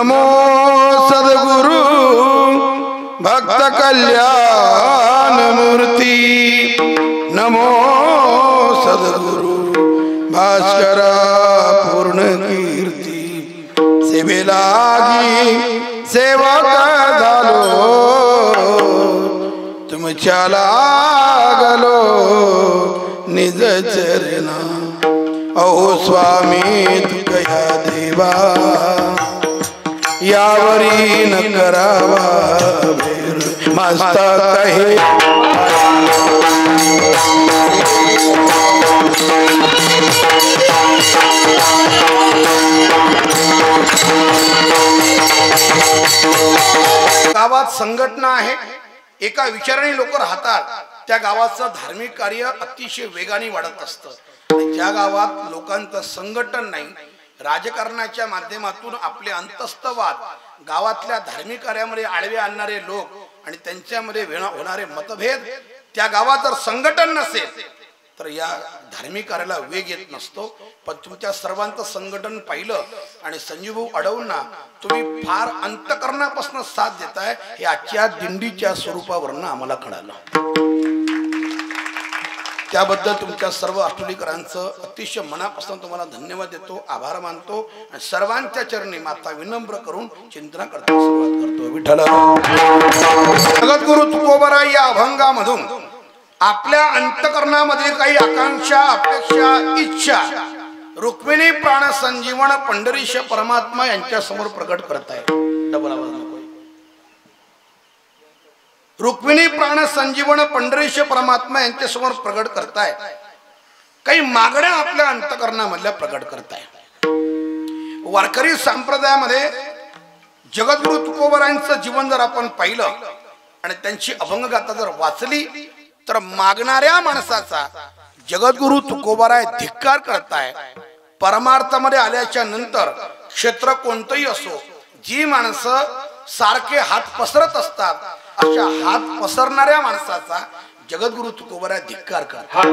नमो सद्गुरु भक्त कल्याण मूर्ती, नमो सद्गुरु भास्करा पूर्ण कीर्ती, सेवेलागी सेवक झालो तुमच्या लागलो निज चरणा। अहो स्वामी तुकया देवा यावरी न करावा भेर, मस्तक हे गावात संघटना आहे, एका विचाराने लोक राहतात, त्या गावाचं धार्मिक कार्य अतिशय वेगाने वाढत असतं। ज्या गावात लोकांचं संघटन नाही, राजकारणाच्या माध्यमातून आपले अंतस्तवाद गावातल्या धार्मिक कार्यामध्ये आडवे आणणारे लोक आणि त्यांच्यामध्ये होणारे मतभेद, त्या गावात जर संघटन नसेल तर या धार्मिक कार्याला वेग येत नसतो। पण तुमच्या सर्वांचं संघटन पाहिलं आणि संजीवभाऊ अडवूंना तुम्ही फार अंतकरणापासून साथ देताय हे आजच्या दिंडीच्या स्वरूपावरनं आम्हाला कळालं। त्याबद्दल तुमच्या सर्व अष्टोलीकरांचं अतिशय मनापासून तुम्हाला धन्यवाद देतो, आभार मानतो आणि सर्वांच्या चरणी माता विनम्र करून चिंतन करतो, सुरुवात करतो। विठ्ठल जगद्गुरु तुकोबाराय या अभंगामधून आपल्या अंतकरणामध्ये काही आकांक्षा, अपेक्षा, इच्छा रुक्मिणी प्राण संजीवन पंढरीश परमात्मा यांच्या समोर प्रकट करताय। डबल आवाज नको। रुक्मिणी प्राण संजीवन पंढरीश परमात्मा यांच्या समोर प्रकट करताय, काही मागण्या आपल्या अंतकरणामधल्या प्रकट करताय। वारकरी संप्रदायामध्ये जगद्गुरु तुकोबारायांचं जीवन जर आपण पाहिलं आणि त्यांची अभंगगाथा जर वाचली तर मागणाऱ्या माणसाचा जगद्गुरु तुकोबाराय धिक्कार करताय। परमार्थामध्ये आल्याच्या नंतर क्षेत्र कोणतंही असो, जी माणसं सारखे हात पसरत असतात अशा हात पसरणाऱ्या माणसाचा जगद्गुरु तुकोबाराय धिक्कार करतात।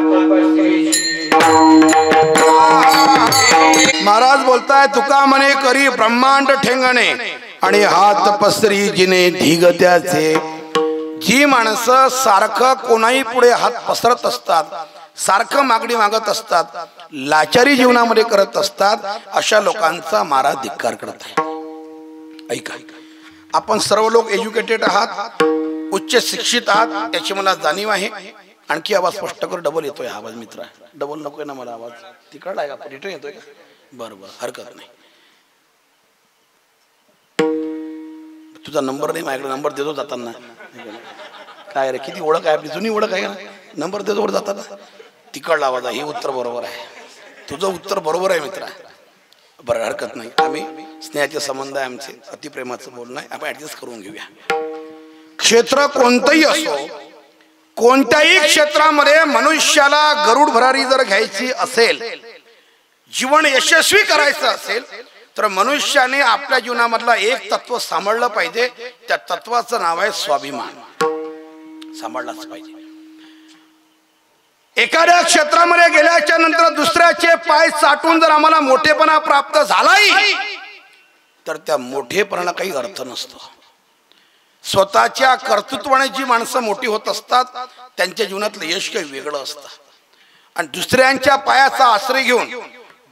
महाराज बोलताय, तुका म्हणे करी ब्रह्मांड ठेंगणे आणि हात पसरी जिने ढिगत्याचे। जी माणसं सारखं कोणाही पुढे हात पसरत असतात, सारखं मागणी मागत असतात, लाचारी जीवनामध्ये करत असतात, अशा लोकांचा महाराज धिक्कार करत आहे। ऐका, आपण सर्व लोक एज्युकेटेड आहात, उच्च शिक्षित आहात, याची मला जाणीव आहे। आणखी आवाज स्पष्ट कर, डबल येतोय आवाज मित्रा, डबल नकोय ना मला आवाज, तिकडला आहे का रिटर्न येतोय का? बरोबर, हरकत नाही। तुझा नंबर नाही माझ्याकडे, नंबर देतो जाताना। काय रे, किती ओळख आहे आपली, जुनी ओळख आहे का? नंबर देतो वर जाताना, तिकडला आवाज आहे, हे उत्तर बरोबर आहे, तुझं उत्तर बरोबर आहे मित्रा। बरं, हरकत नाही, आम्ही स्नेहाचे संबंध आहे आमचे, अतिप्रेमाचं बोलणं आहे, आपण ऍडजस्ट करून घेऊया। क्षेत्र कोणतंही असो, कोणत्याही क्षेत्रामध्ये मनुष्याला गरुड भरारी जर घ्यायची असेल, जीवन यशस्वी करायचं असेल तर मनुष्याने आपल्या जीवनामधला एक तत्व सांभाळलं पाहिजे। त्या तत्वाचं नाव आहे स्वाभिमान, सांभाळलाच पाहिजे। एखाद्या क्षेत्रामध्ये गेल्याच्या नंतर दुसऱ्याचे पाय चाटून जर आम्हाला मोठेपणा प्राप्त झालाही तर त्या मोठेपणाला काही अर्थ नसतो। स्वतःच्या कर्तृत्वाने जी माणसं मोठी होत असतात त्यांच्या जीवनातलं यश काही वेगळं असतं, आणि दुसऱ्यांच्या पायाचा आश्रय घेऊन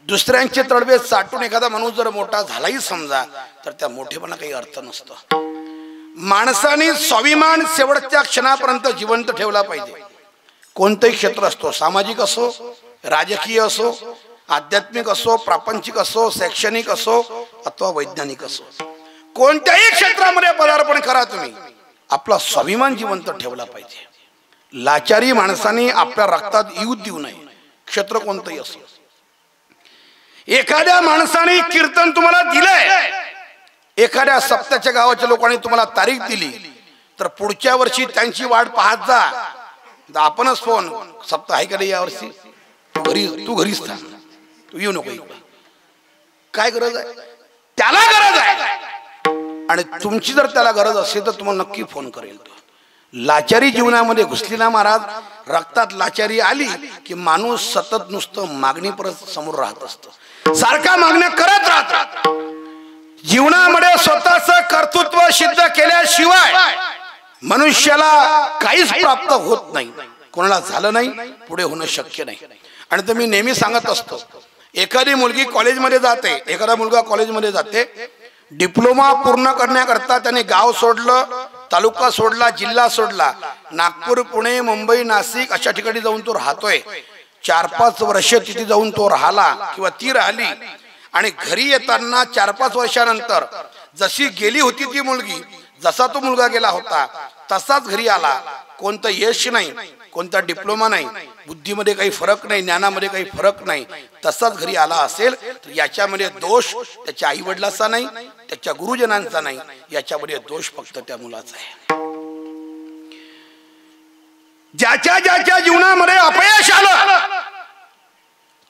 दुसऱ्यांचे तळवे चाटून एखादा माणूस जर मोठा झालाही समजा तर त्या मोठेपणा काही अर्थ नसतो। माणसाने स्वाभिमान शेवटच्या क्षणापर्यंत जिवंत ठेवला पाहिजे। कोणतेही क्षेत्र असतो, सामाजिक असो, राजकीय असो, आध्यात्मिक असो, प्रापंचिक असो, शैक्षणिक असो अथवा वैज्ञानिक असो, कोणत्याही क्षेत्रामध्ये पदार्पण करा तुम्ही, आपला स्वाभिमान जिवंत ठेवला पाहिजे। लाचारी माणसाने आपल्या रक्तात येऊ देऊ नये, क्षेत्र कोणतंही असो। एखाद्या माणसाने कीर्तन तुम्हाला दिलंय, एखाद्या सप्ताच्या गावाच्या लोकांनी तुम्हाला तारीख दिली तर पुढच्या वर्षी त्यांची वाट पाहत जा। आपणच फोन, सप्ताह आहे का नाही यावर्षी, तू घरीच थांब, तू येऊ नको, काय गरज आहे, त्याला गरज आहे, आणि तुमची जर त्याला गरज असेल तर तुम्हाला नक्की फोन करेल तो। लाचारी जीवनामध्ये घुसलेला महाराज, रक्तात लाचारी आली की माणूस सतत नुसतं मागणी परत समोर राहत असतो, सारखा मागण्या करत राहतो। जीवनामध्ये स्वतःचं कर्तृत्व सिद्ध केल्याशिवाय मनुष्याला काहीच प्राप्त होत नाही. कोणाला झालं नाही, पुढे होणं शक्य नाही. आणि तर मी नेहमी सांगत असतो, एखादी मुलगी कॉलेजमध्ये जाते, एखादा मुलगा कॉलेजमध्ये जाते, डिप्लोमा पूर्ण करण्याकरता त्याने गाव सोडलं, तालुका सोडला, जिल्हा सोडला, नागपूर, पुणे, मुंबई, नाशिक अशा ठिकाणी जाऊन तो राहतोय. 4-5 वर्ष तिथे जाऊन तो राहिला किंवा ती राहिली आणि घरी येताना 4-5 वर्षानंतर जशी गेली होती ती मुलगी, जसा तो मुलगा गेला होता तसाच घरी आला. कोणतं यश नाही, कोणता डिप्लोमा नाही, बुद्धीमध्ये काही फरक नाही, ज्ञानामध्ये काही फरक नाही, तसाच घरी आला असेल तर याच्यामध्ये दोष त्याच्या आई वडिलांचा नाही, त्याच्या गुरुजनांचा नाही, याच्यामध्ये दोष फक्त त्या मुलाचा आहे. ज्याच्या ज्याच्या जीवनामध्ये अपयश आलं,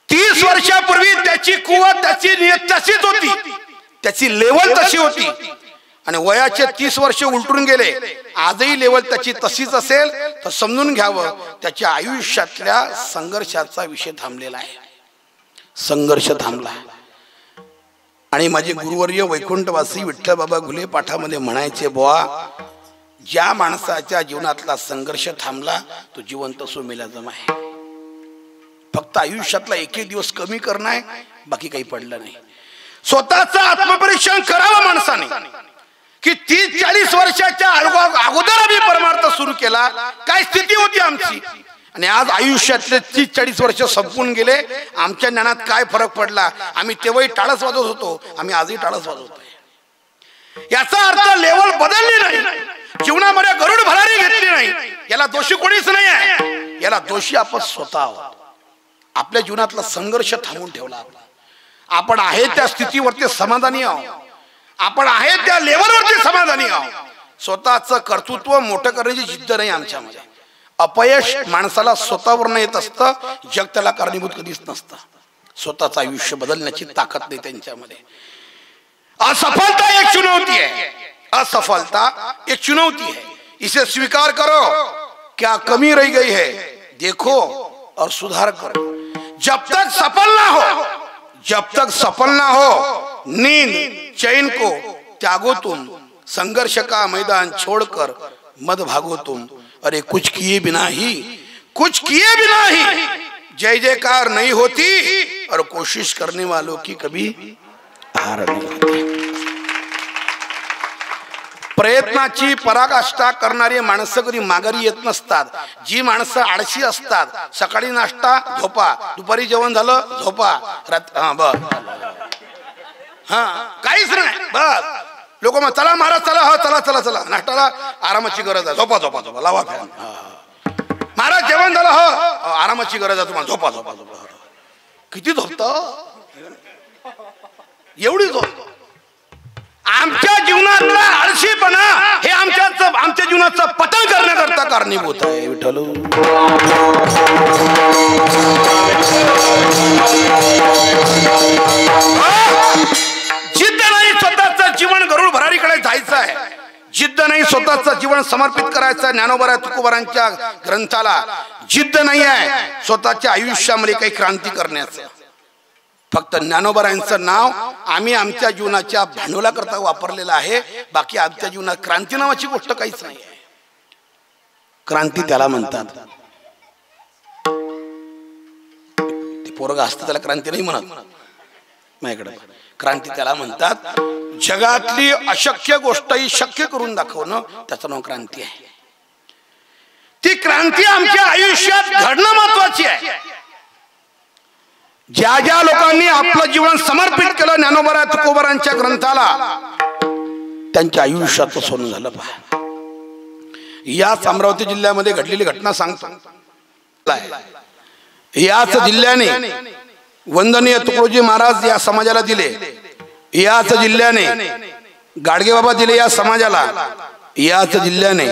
30 वर्षापूर्वी त्याची कुवत, त्याची नियत तशीच होती, त्याची लेवल तशी होती आणि वयाचे 30 वर्ष उलटून गेले, आजही लेवल त्याची तशीच असेल तर समजून घ्यावं त्याच्या आयुष्यातल्या संघर्षाचा विषय थांबलेला आहे. संघर्ष थांबला. आणि माझे गुरुवर्य वैकुंठवासी विठ्ठल बाबा घुले पाठामध्ये म्हणायचे, बुवा ज्या माणसाच्या जीवनातला संघर्ष थांबला तो जिवंत सोमेला जमा आहे. फक्त आयुष्यातला एक दिवस कमी करणं आहे, बाकी काही पडलं नाही. स्वतःचं आत्मपरीक्षण करावं माणसाने की 30-40 वर्षाच्या अगोदर आम्ही परमार्थ सुरू केला, काय स्थिती होती आमची, आणि आज आयुष्यातले 30-40 वर्ष संपून गेले, आमच्या ज्ञानात काय फरक पडला. आम्ही तेव्हाही टाळस वाजवत होतो, आम्ही आजही टाळस वाजवतोय. याचा अर्थ लेवल बदलली नाही, जीवनामध्ये गरुड भरारी घेतली नाही. याला दोषी कोणीच नाही आहे, याला दोषी आपण स्वतः आहोत. आपल्या जीवनातला संघर्ष थांबून ठेवला. आपण आहे त्या स्थितीवरती समाधानी आहोत, आपण आहे त्या लेवलवरती समाधानी आहोत. स्वतःचं कर्तृत्व मोठं करण्याची जिद्द नाही आमच्यामध्ये. अपयश माणसाला स्वतःवरनं येत असतं, जग त्याला कारणीभूत कधीच नसतं. स्वतःचं आयुष्य बदलण्याची ताकद नाही त्यांच्यामध्ये. असफलता एक चुनौती है, असफलता एक चुनौती है, इसे स्वीकार करो. क्या कमी रह गई है देखो और सुधार करो. जब तक सफल ना हो, जब तक सफल ना हो, नींद चैन को त्यागो तुम, संघर्ष का मैदान छोड़कर मत भागो तुम. अरे कुछ किए बिना ही, कुछ किए बिना ही जय जयकार नहीं होती और कोशिश करने वालों की कभी हार नहीं होती. प्रयत्नाची पराकाष्ठा करणारी माणसं कधी माघारी येत नसतात. जी माणसं आळशी असतात, सकाळी नाश्ता झोपा, दुपारी जेवण झालं झोपा, काहीच नाही बस. लोक मग चला महाराज चला, हो चला चला चला, नाश्ताला आरामाची गरज आहे, झोपा झोपा झोपा, लावा फॅन. महाराज जेवण झालं, हो आरामाची गरज आहे तुम्हाला, झोपा झोपा झोपा. किती झोपतो, एवढी झोप. आमच्या जीवनातला आळशीपणा हे आमच्या जीवनाचं पतन करण्याकरता कारणीभूत आहे. विठ्ठल जिद्द नाही स्वतःचं जीवन गरुड भरारीकडे जायचं आहे, जिद्द नाही स्वतःचं जीवन समर्पित करायचं ज्ञानोबा तुकोबारांच्या ग्रंथाला, जिद्द नाही आहे स्वतःच्या आयुष्यामध्ये काही क्रांती करण्याचं. फक्त ज्ञानोबारांचं नाव आम्ही आमच्या जीवनाच्या भांडवलाकरता वापरलेलं आहे, बाकी आमच्या जीवनात क्रांती नावाची गोष्ट काहीच नाही आहे. क्रांती त्याला म्हणतात, ते पोरगा असतं त्याला क्रांती नाही म्हणत माझ्याकडे. क्रांती त्याला म्हणतात जगातली अशक्य गोष्टही शक्य करून दाखवणं, त्याचं नाव क्रांती आहे. ती क्रांती आमच्या आयुष्यात घडणं महत्वाची आहे. ज्या ज्या लोकांनी आपलं जीवन समर्पित केलं ज्ञानोबा तुकोबारांच्या ग्रंथाला, त्यांच्या आयुष्याचं सोनं झालं. पहा, याच अमरावती जिल्ह्यामध्ये घडलेली घटना सांगतो. याच जिल्ह्याने वंदनीय तुकडोजी महाराज या समाजाला दिले, याच जिल्ह्याने गाडगे बाबा दिले या समाजाला, याच जिल्ह्याने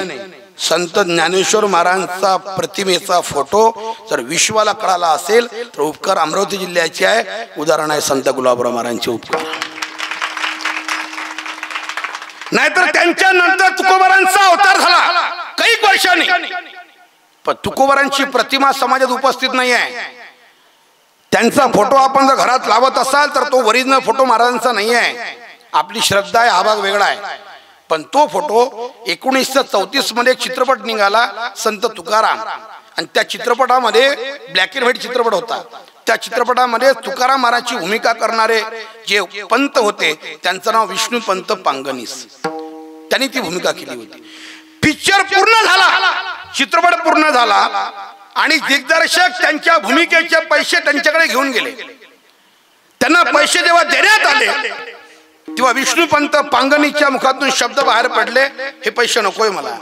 संत ज्ञानेश्वर महाराजांचा प्रतिमेचा फोटो जर विश्वाला कळाला असेल तर उपकार अमरावती जिल्ह्याचे आहे. उदाहरण आहे संत गुलाबराव महाराजांचे उपकार. नाहीतर त्यांच्या नंतर तुकोबारांचा अवतार झाला काही वर्षांनी, पण तुकोबारांची प्रतिमा समाजात उपस्थित नाही आहे. त्यांचा फोटो आपण जर घरात लावत असाल तर तो ओरिजिनल फोटो महाराजांचा नाही आहे. आपली श्रद्धा आहे, हा भाग वेगळा आहे. पण तो फोटो 1934 मध्ये एक चित्रपट निघाला संत तुकाराम, आणि त्या चित्रपटामध्ये ब्लॅक अँड व्हाईट चित्रपट होता. त्या चित्रपटामध्ये तुकाराम महाराजची भूमिका करणारे जे पंत होते त्यांचं नाव विष्णू पंत पांगनीस, त्यांनी ती भूमिका केली होती. पिक्चर पूर्ण झाला, चित्रपट पूर्ण झाला आणि दिग्दर्शक त्यांच्या भूमिकेचे पैसे त्यांच्याकडे घेऊन गेले. त्यांना पैसे जेव्हा देण्यात आले तेव्हा विष्णुपंत पांगनीच्या मुखातून शब्द बाहेर पडले, हे पैसे नकोय मला.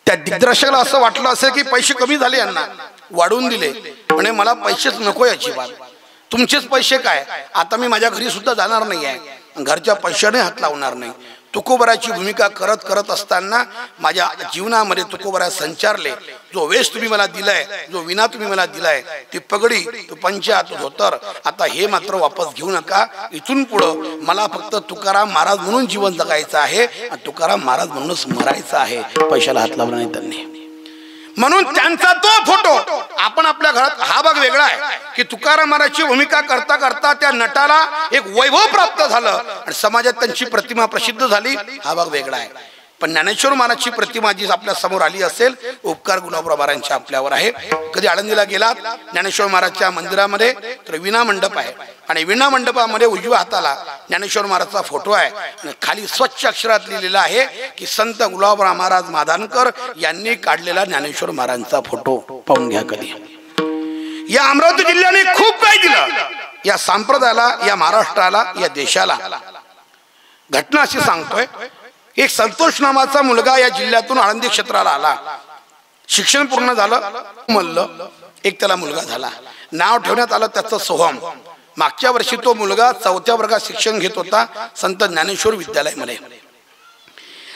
त्या दिग्दर्शकाला असं वाटलं असेल की पैसे कमी झाले, यांना वाढवून दिले, म्हणे मला पैसेच नको अजिबात, तुमचेच पैसे काय, आता मी माझ्या घरी सुद्धा जाणार नाही आहे, घरच्या पैशाने हात लावणार नाही. तुकोबराची भूमिका करत करत असताना माझ्या जीवनामध्ये तुकोबरा संचारले. जो वेश तुम्ही मला दिलाय, जो विना तुम्ही मला दिलाय, ती पगडी, तो पंचा, तो धोतर, आता हे मात्र वापस घेऊ नका. इथून पुढं मला फक्त तुकाराम महाराज म्हणून जीवन जगायचं आहे आणि तुकाराम महाराज म्हणूनच मरायचं आहे. पैशाला हात लावला नाही त्यांनी. म्हणून त्यांचा तो फोटो आपण आपल्या घरात, हा भाग वेगळा आहे की तुकाराम महाराजची भूमिका करता करता त्या नटाला एक वैभव प्राप्त झालं आणि समाजात त्यांची प्रतिमा प्रसिद्ध झाली, हा भाग वेगळा आहे. पण ज्ञानेश्वर महाराजची प्रतिमा जी आपल्या समोर आली असेल, उपकार गुलाबराव महाराजांच्या आपल्यावर आहे. कधी आळंदीला गेलात ज्ञानेश्वर महाराजच्या मंदिरामध्ये तर विणा मंडप आहे आणि विणा मंडपामध्ये उजव्या हाताला ज्ञानेश्वर महाराजचा फोटो आहे आणि खाली स्वच्छ अक्षरात लिहिलेला आहे की संत गुलाबराव महाराज माधानकर यांनी काढलेला ज्ञानेश्वर महाराजांचा फोटो. पाहून घ्या कधी. या अमरावती जिल्ह्याने खूप काही दिलं या संप्रदायाला, या महाराष्ट्राला, या देशाला. घटना अशी सांगतोय, एक संतोष नावाचा मुलगा या जिल्ह्यातून आळंदी क्षेत्राला आला. शिक्षण पूर्ण झालं, मल्ल एक त्याला मुलगा झाला. नाव ठेवण्यात आलं त्याचं सोहम. मागच्या वर्षी तो मुलगा 4थ्या वर्गात शिक्षण घेत होता संत ज्ञानेश्वर विद्यालयामध्ये.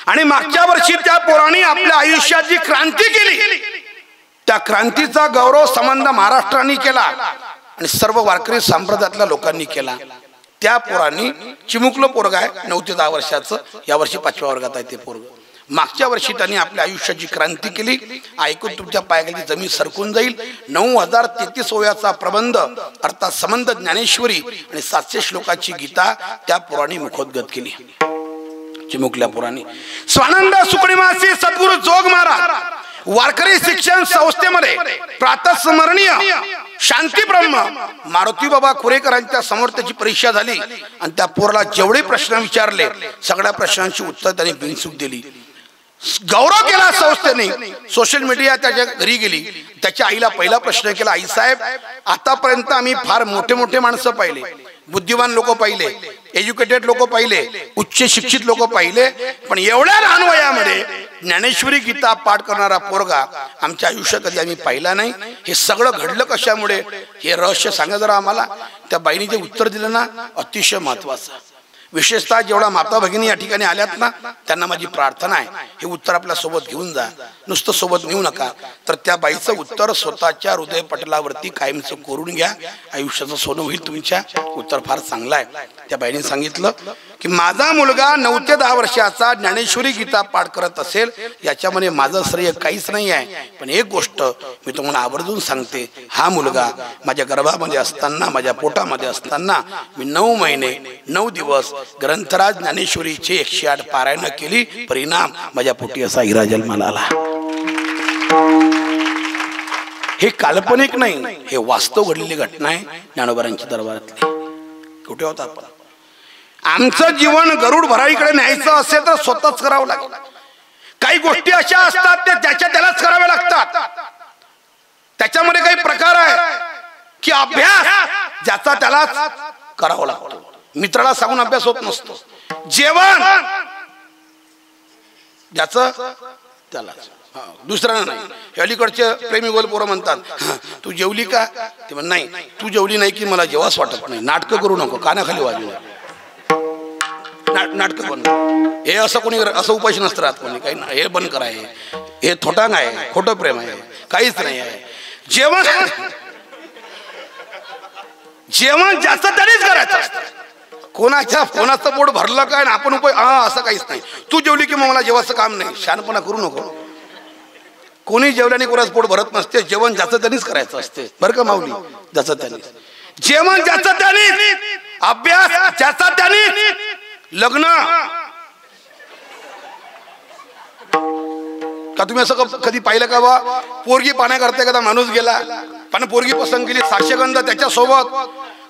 आणि मागच्या वर्षी त्या पोराने आपल्या आयुष्याची क्रांती केली. त्या क्रांतीचा गौरव संबंध महाराष्ट्राने केला आणि सर्व वारकरी संप्रदायातल्या लोकांनी केला. त्या पोरांनी, चिमुकलं पोरग आहे 9 ते 10 वर्षाचं, या वर्षी 5व्या वर्गात आहे ते पोरग. मागच्या वर्षी त्यांनी आपल्या आयुष्याची क्रांती केली. ऐकून तुमच्या पायाखाली जमीन सरकून जाईल. 9033 ओव्याचा प्रबंध अर्थात संबंध ज्ञानेश्वरी आणि 700 श्लोकाची गीता त्या पोरांनी मुखोद्गत केली. चिमुकल्या पोरांनी. स्वानंद सुकणीमासी सद्गुरु जोग महाराज वारकरी शिक्षण संस्थेमध्ये प्रातस्मरणीय शांती ब्रह्म मारुती बाबा कुरेकरांच्या समोर त्याची परीक्षा झाली आणि त्या पोराला जेवढे प्रश्न विचारले सगळ्या प्रश्नांची उत्तर त्यांनी बिनचूक दिली. गौरव केला संस्थेने. सोशल मीडिया त्याच्या घरी गेली. त्याच्या आईला पहिला प्रश्न केला, आई साहेब आतापर्यंत आम्ही फार मोठे मोठे माणसं पाहिले, बुद्धिवान लोक पाहिले, एज्युकेटेड लोक पाहिले, उच्च शिक्षित लोक पाहिले, पण एवढ्या लहान वयामध्ये ज्ञानेश्वरी गीता पाठ करणारा पोरगा आमच्या आयुष्यात कधी आम्ही पाहिला नाही. हे सगळं घडलं कशामुळे, हे रहस्य सांगा जरा आम्हाला. त्या बाईने जे उत्तर दिलं ना, अतिशय महत्वाचं. विशेषतः जेवढा माता भगिनी या ठिकाणी आल्यात ना, त्यांना माझी प्रार्थना आहे, हे उत्तर आपल्या सोबत घेऊन जा. नुसतं सोबत नेऊ नका, तर त्या बाईचं उत्तर स्वतःच्या हृदय पटलावरती कायमचं कोरून घ्या. आयुष्याचं सोनं होईल तुमच्या. उत्तर फार चांगलं आहे. त्या बाईने सांगितलं की माझा मुलगा 9 ते 10 वर्षाचा ज्ञानेश्वरी गीता पाठ करत असेल, याच्यामध्ये माझं श्रेय काहीच नाही आहे. पण एक गोष्ट मी तुम्हाला आवर्जून सांगते, हा मुलगा माझ्या गर्भामध्ये असताना, माझ्या पोटामध्ये असताना मी 9 महिने 9 दिवस ग्रंथराज ज्ञानेश्वरीचे 108 पारायण केली. परिणाम माझ्या पोटी असा हिरा जन्माला आला. हे काल्पनिक नाही, हे वास्तव घडलेली घटना आहे ज्ञानोबारांच्या दरबारातली. कुठे होता आपण? आमचं जीवन गरुड भराईकडे न्यायचं असेल तर स्वतःच करावं लागेल. काही गोष्टी अशा असतात ते त्याच्या त्यालाच कराव्या लागतात. त्याच्यामध्ये काही प्रकार आहे की अभ्यास ज्याचा त्यालाच करावा लागतो. मित्राला सांगून अभ्यास होत नसतो. जेवण ज्याचं त्यालाच, दुसऱ्याला नाही. अलीकडचे प्रेमी गोल पोरं म्हणतात, तू जेवली का? ते म्हण नाही, तू जेवली नाही की मला जेवास वाटत नाही. नाटकं करू नको, कानाखाली वाजू. नाटक बंद. हे असं कोणी असं उपाशी नसतं राहत कोणी. काही हे बंद करा, हे थोटांग आहे, खोटं प्रेम आहे, काहीच नाही आहे. जेवण जेवण जास्त तरीच करायचं असतं. कोणाचं पोट भरलं काय ना आपण असं काहीच नाही. तू जेवली की मग मला जेवायचं काम नाही. शहाणपणा करू नको. कोणी जेवल्याने कोणाचं पोट भरत नसते. जेवण ज्याचं त्यांनीच करायचं असते, बरं का माऊली? ज्याचं त्यांनी जेवण, ज्याचं त्यांनी अभ्यास, ज्याचा त्यांनी लग्न का तुम्ही असं कधी पाहिलं का बा पोरगी पाण्या करते कदा माणूस गेला पण पोरगी पसंत केली साक्षगंध त्याच्यासोबत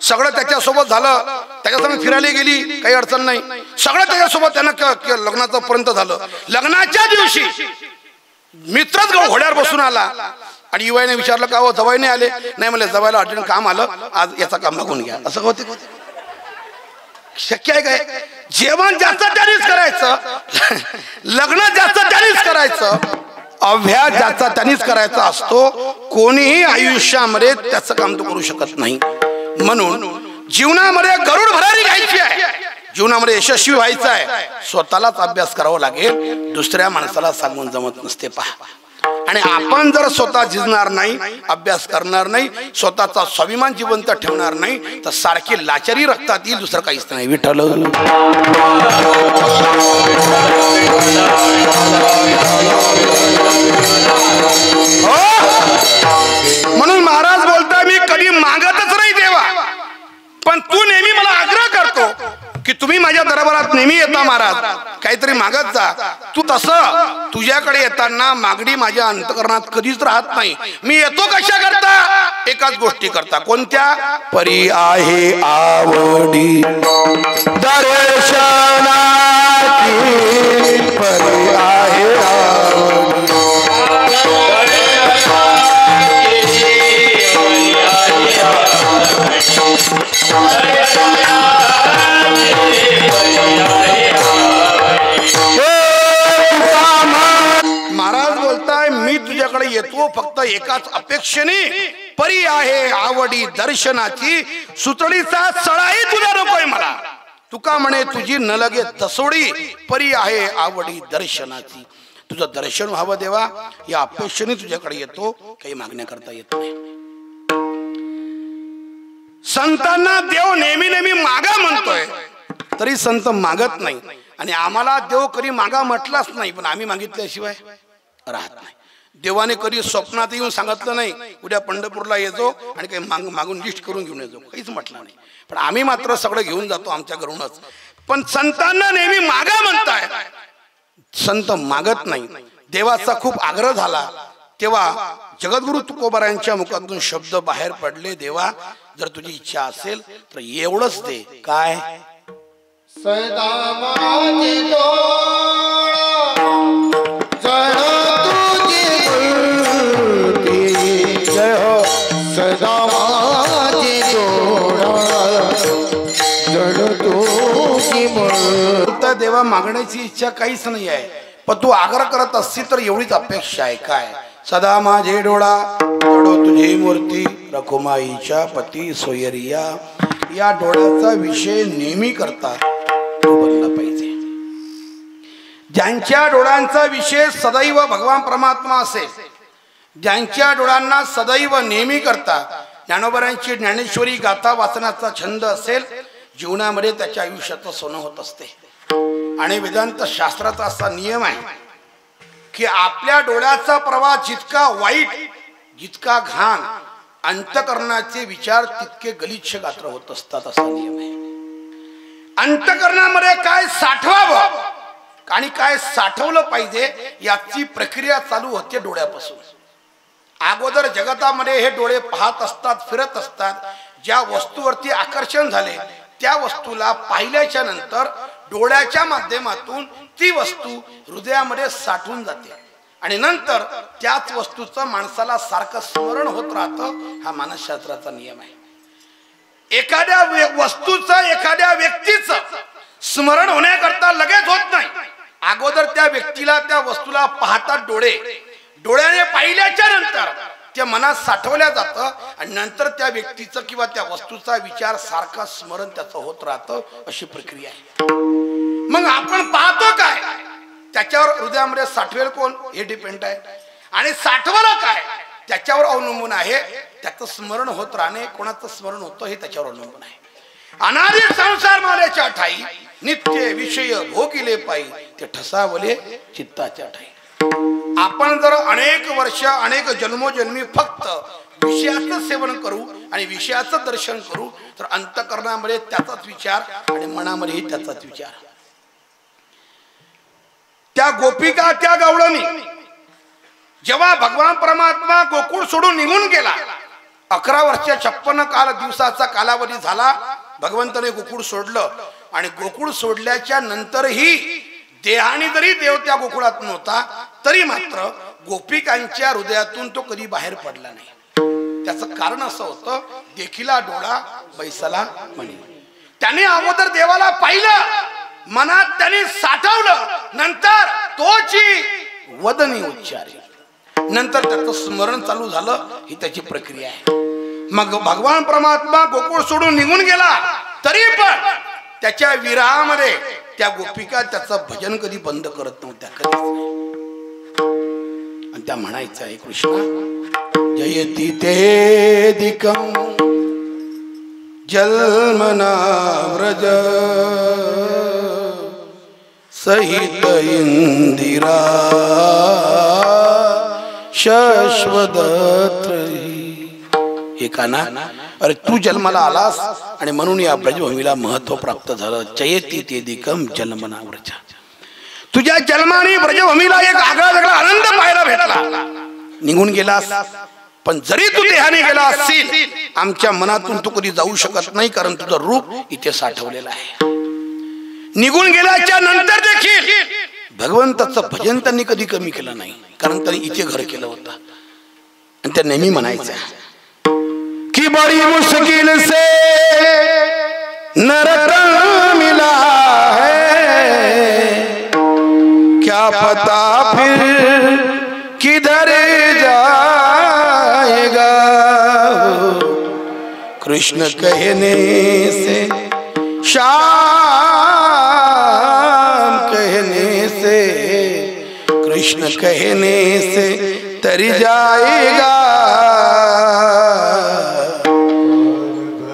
सगळं त्याच्यासोबत झालं त्याच्यासोबत फिरायला गेली काही अडचण नाही सगळं त्याच्यासोबत त्यांना लग्नाचं पर्यंत झालं लग्नाच्या दिवशी मित्रच घोड्यावर बसून आला आणि युवाईने विचारलं का हो जवाई नाही आले नाही म्हणले जवायला अर्जंट काम आलं आज याचा काम बघून घ्या असं होते शक्य आहे काय जेवण जास्त त्यानेच करायचं लग्न जास्त त्यानेच करायचं अभ्यास ज्याचा त्यानेच करायचा असतो कोणीही आयुष्यामध्ये त्याचं काम तो करू शकत नाही म्हणून जीवनामध्ये गरुड भरारी घ्यायची आहे जीवनामध्ये यशस्वी व्हायचं आहे स्वतःलाच अभ्यास करावा लागेल दुसऱ्या माणसाला सांगून जमत नसते पहा आणि आपण जर स्वतः झिजणार नाही अभ्यास करणार नाही स्वतःचा स्वाभिमान जिवंत ठेवणार नाही तर सारखी लाचारी रक्तात येईल दुसरं काहीच नाही विठ्ठल म्हणून महाराज बोलता मी कधी मागतच नाही देवा पण तू नेहमी मला आग्रह करतो की तुम्ही माझ्या दरबारात नेहमी येता महाराज काहीतरी मागत जा तू तसं तुझ्याकडे येताना मागणी माझ्या अंतकरणात कधीच राहत नाही मी येतो कशा करता एकाच गोष्टी करता कोणत्या परी आहे आवडी दर्शनाची परी आहे महाराज बोलताय मी तुझ्याकडे येतो फक्त एकाच अपेक्षेने परी आहे आवडी दर्शनाची सुतळीचा सळाही तुझा नकोय मला तुका म्हणे तुझी न लगे तसोडी परी आहे आवडी दर्शनाची तुझं दर्शन व्हावं देवा या अपेक्षेने तुझ्याकडे येतो काही मागण्या करता येत नाही संतांना देव नेहमी नेहमी मागा म्हणतोय तरी संत मागत नाही आणि आम्हाला देव कधी मागा म्हटलाच नाही पण आम्ही मागितल्याशिवाय राहत नाही देवाने कधी स्वप्नात येऊन सांगितलं नाही उद्या पंढरपूरला येतो आणि काही मागून लिस्ट करून घेऊन येतो काहीच म्हटलं नाही पण आम्ही मात्र सगळं घेऊन जातो आमच्या घरूनच पण संतांना नेहमी मागा म्हणताय संत मागत नाही देवाचा खूप आग्रह झाला तेव्हा जगद्गुरु तुकोबारायांच्या मुखातून शब्द बाहेर पडले देवा जर तुझी इच्छा असेल तर एवढंच दे काय सदा माझे जय हो सदा माझे तर देवा मागण्याची इच्छा काहीच नाही आहे पण तू आग्रह करत असती तर एवढीच अपेक्षा आहे काय सदा माझे डोळा डोळो तुझी मूर्ती रखुमाईच्या पती सोयरिया या डोळ्याचा विषय नेहमी करता बनला पाहिजे ज्यांच्या डोळ्यांचा विषय सदैव भगवान परमात्मा असेल ज्यांच्या डोळ्यांना सदैव नेहमी करता ज्ञानोबरांची ज्ञानेश्वरी गाथा वाचनाचा छंद असेल जीवनामध्ये त्याच्या आयुष्याचं सोनं होत असते आणि वेदांत शास्त्राचा असा नियम आहे की आपल्या डोळ्याचा प्रवाह जितका वाईट जितका घाण अंतकरणाचे विचार तितके गलिच्छ गात्र होत असतात असा नियम आहे अंतकरणामध्ये काय साठवावं आणि काय साठवलं पाहिजे याची प्रक्रिया चालू होते डोळ्यापासून अगोदर जगतामध्ये हे डोळे पाहत असतात फिरत असतात ज्या वस्तूवरती आकर्षण झाले त्या वस्तूला पाहिल्याच्या नंतर डोळ्याच्या माध्यमातून ती वस्तू हृदयामध्ये साठून जाते आणि नंतर त्याच वस्तूचं माणसाला सारखं स्मरण होत राहतं हा मानसशास्त्राचा नियम आहे एखाद्या वस्तूचं एखाद्या व्यक्तीचं स्मरण होण्याकरता लगेच होत नाही अगोदर त्या व्यक्तीला त्या वस्तूला पाहतात डोळ्याने पाहिल्याच्या नंतर ते मनात साठवल्या जातं आणि नंतर त्या व्यक्तीचं किंवा त्या वस्तूचा विचार सारखा स्मरण त्याचं होत राहतं अशी प्रक्रिया आहे मग आपण पाहतो काय त्याच्यावर हृदयामध्ये साठवेल कोण हे डिपेंड आहे आणि साठवलं काय त्याच्यावर अवलंबून आहे त्याचं स्मरण होत राहणे कोणाचं स्मरण होतं हे त्याच्यावर अवलंबून आहे अनादि संसार मालेच्या ठाई नित्य विषय भोगिले पायी ते ठसावले चित्ताच्या ठाई आपण जर अनेक वर्ष अनेक जन्मोजन्मी फक्त विषयाचं सेवन करू आणि विषयाचं दर्शन करू तर अंतःकरणामध्ये त्याचाच विचार आणि मनामध्येही त्याचाच विचार. त्या गोपिका त्या गवळणी जेव्हा भगवान परमात्मा गोकुळ सोडून निघून गेला, 11 वर्ष 56 दिवसाचा कालावधी झाला. भगवंताने गोकुळ सोडलं आणि गोकुळ सोडल्याच्या नंतरही देहाने जरी देव त्या गोकुळात नव्हता तरी मात्र गोपिकांच्या हृदयातून तो कधी बाहेर पडला नाही. त्याचं कारण असं होतं, देखीला डोळा बैसला म्हणे. त्याने अगोदर देवाला पाहिलं, मनात त्याने साठवलं, नंतर तोची वदनी उच्चारली, नंतर त्याचं स्मरण चालू झालं. ही त्याची प्रक्रिया आहे. मग भगवान परमात्मा गोकुळ सोडून निघून गेला तरी पण त्याच्या विरहामध्ये त्या गोपिका त्याचं भजन कधी बंद करत नव्हत्या, कधीच नाही. आणि त्या म्हणायचं, हे कृष्णा जयती ते दिकं जन्मना व्रज सहित इंदिरा शश्वदत्रही. हे काना, अरे तू जन्माला आलास आणि म्हणून या ब्रजभूमीला महत्व प्राप्त झालं. जयती ते दिकं जन्मना व्रज. तुझ्या जन्माने ब्रजभूमीला एक आगळा वेगळा आनंद पाहायला भेटला. निघून गेलास, पण जरी तू देहाने गेला असशील, आमच्या मनातून तू कधी जाऊ शकत नाही, कारण तुझं रूप इथे साठवलेलं आहे. निघून गेल्याच्या नंतर देखील भगवंताचं भजन त्यांनी कधी कमी केलं नाही, कारण त्यांनी इथे घर केलं होतं. आणि त्या नेहमी म्हणायचं की बड़ी मुश्किल से नरक मिला है, क्या पता फिर किधर जाएगा. कृष्ण कहने से श्याम कहने से, कृष्ण कहने से तर जाएगा.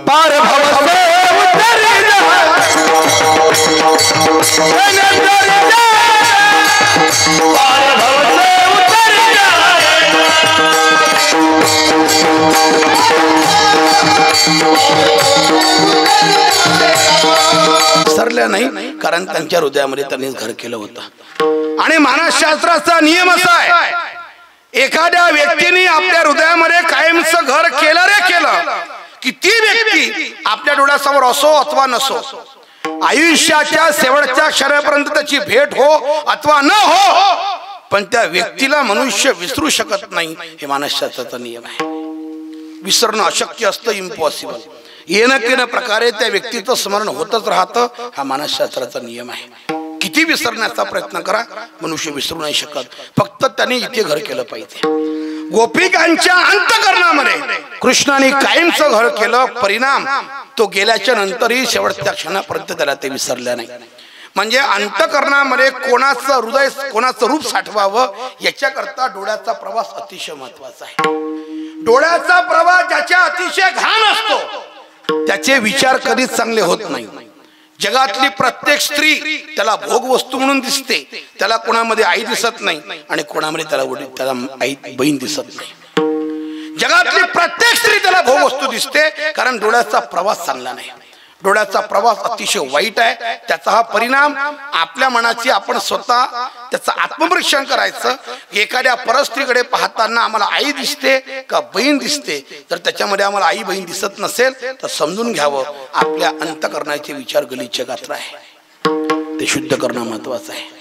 पार भव से उतर सरल्या नाही, कारण त्यांच्या हृदयामध्ये त्यांनी घर केलं होतं. आणि मानसशास्त्राचा नियम असा आहे, एखाद्या व्यक्तीने आपल्या हृदयामध्ये कायमचं घर केलं रे केलं की ती व्यक्ती आपल्या डोळ्यासमोर असो अथवा नसो, आयुष्याच्या शेवटच्या क्षणापर्यंत त्याची भेट हो अथवा न हो, पण त्या व्यक्तीला मनुष्य विसरू शकत नाही. हे मानसशास्त्राचा नियम आहे. विसरणं अशक्य असतं, इम्पॉसिबल. येणं केलं प्रकारे त्या व्यक्तीचं स्मरण होतच राहतं. हा मानसशास्त्राचा नियम आहे. किती विसरण्याचा प्रयत्न करा, मनुष्य विसरू नाही शकत. फक्त त्याने इथे घर केलं पाहिजे. गोपिकांच्या अंतःकरणामध्ये कृष्णाने कायमचं घर केलं. परिणाम तो गेल्याच्या नंतरही शेवटच्या क्षणापर्यंत त्याला ते विसरल्या नाही. म्हणजे अंतःकरणामध्ये कोणाचं हृदय, कोणाचं रूप साठवावं याच्याकरता डोळ्याचा प्रवास अतिशय महत्वाचा आहे. डोळ्याचा प्रवास ज्याच्या अतिशय घाण असतो त्याचे विचार कधीच चांगले होत नाही. जगातली प्रत्येक स्त्री त्याला भोग वस्तू म्हणून दिसते. त्याला कोणामध्ये आई दिसत नाही आणि कोणामध्ये त्याला आई बहीण दिसत नाही. जगातली प्रत्येक स्त्री त्याला भोग वस्तू दिसते, कारण डोळ्याचा प्रवास चांगला नाही. डोळ्याचा प्रवास अतिशय वाईट आहे. त्याचा हा परिणाम आपल्या मनाची आपण स्वतः त्याचं आत्मपरीक्षण करायचं. एखाद्या परस्त्रीकडे पाहताना आम्हाला आई दिसते का बहीण दिसते, तर त्याच्यामध्ये आम्हाला आई बहीण दिसत नसेल तर समजून घ्यावं आपल्या अंतःकरणाचे विचार गलिच्छ गात्र आहे. ते शुद्ध करणं महत्वाचं आहे.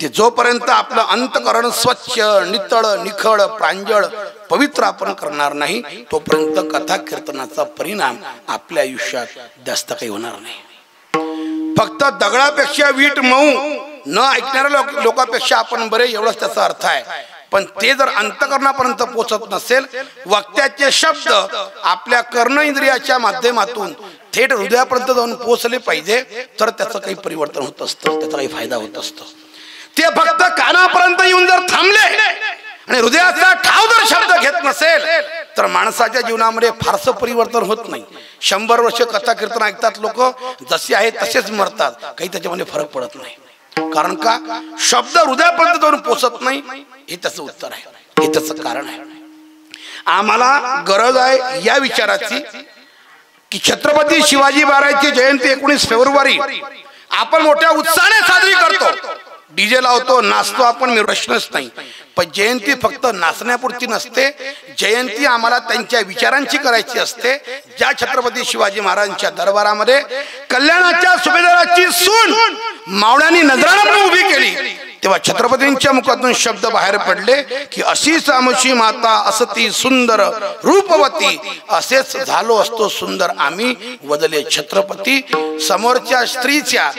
ते जोपर्यंत आपलं अंतःकरण स्वच्छ, नितळ, निखळ, प्रांजळ, पवित्र आपण करणार नाही, तोपर्यंत कथा कीर्तनाचा परिणाम आपल्या आयुष्यात जास्त काही होणार नाही. फक्त दगडापेक्षा वीट मऊ न ऐकणाऱ्या लोकांपेक्षा आपण बरे, एवढंच त्याचा अर्थ आहे. पण ते जर अंतःकरणापर्यंत पोहोचत नसेल, वक्त्याचे शब्द आपल्या कर्ण इंद्रियाच्या माध्यमातून थेट हृदयापर्यंत जाऊन पोहोचले पाहिजे, तर त्याचं काही परिवर्तन होत असतं, त्याचा काही फायदा होत असतो. ते फक्त कानापर्यंत येऊन जर थांबले आणि हृदयाचा ठाव जर शब्द घेत नसेल तर माणसाच्या जीवनामध्ये फारसं परिवर्तन होत नाही. 100 वर्ष कथा कीर्तन ऐकतात लोक, जसे आहेत तसेच मरतात, काही त्याच्यामध्ये फरक पडत नाही. कारण का? शब्द हृदयापर्यंत जाऊन पोचत नाही. हे त्याचं उत्तर आहे, हे त्याचं कारण आहे. आम्हाला गरज आहे या विचाराची की छत्रपती शिवाजी महाराजांची जयंती 19 फेब्रुवारी आपण मोठ्या उत्साहाने साजरी करतो, डीजे लावतो, नाचतो आपण, मी प्रश्नच नाही. पण जयंती फक्त नाचण्यापुरती नसते. जयंती आम्हाला त्यांच्या विचारांची करायची असते. ज्या छत्रपती शिवाजी महाराजांच्या दरबारामध्ये कल्याणाच्या सुभेदाराची सून मावळ्यांनी नजरानं उभी केली, तेव्हा छत्रपतींच्या मुखातून शब्द बाहेर पडले की अशीच आमची माता असती सुंदर रूपवती, असेच झालो असतो सुंदर आम्ही वदले छत्रपती. समोरच्या स्त्रीच्या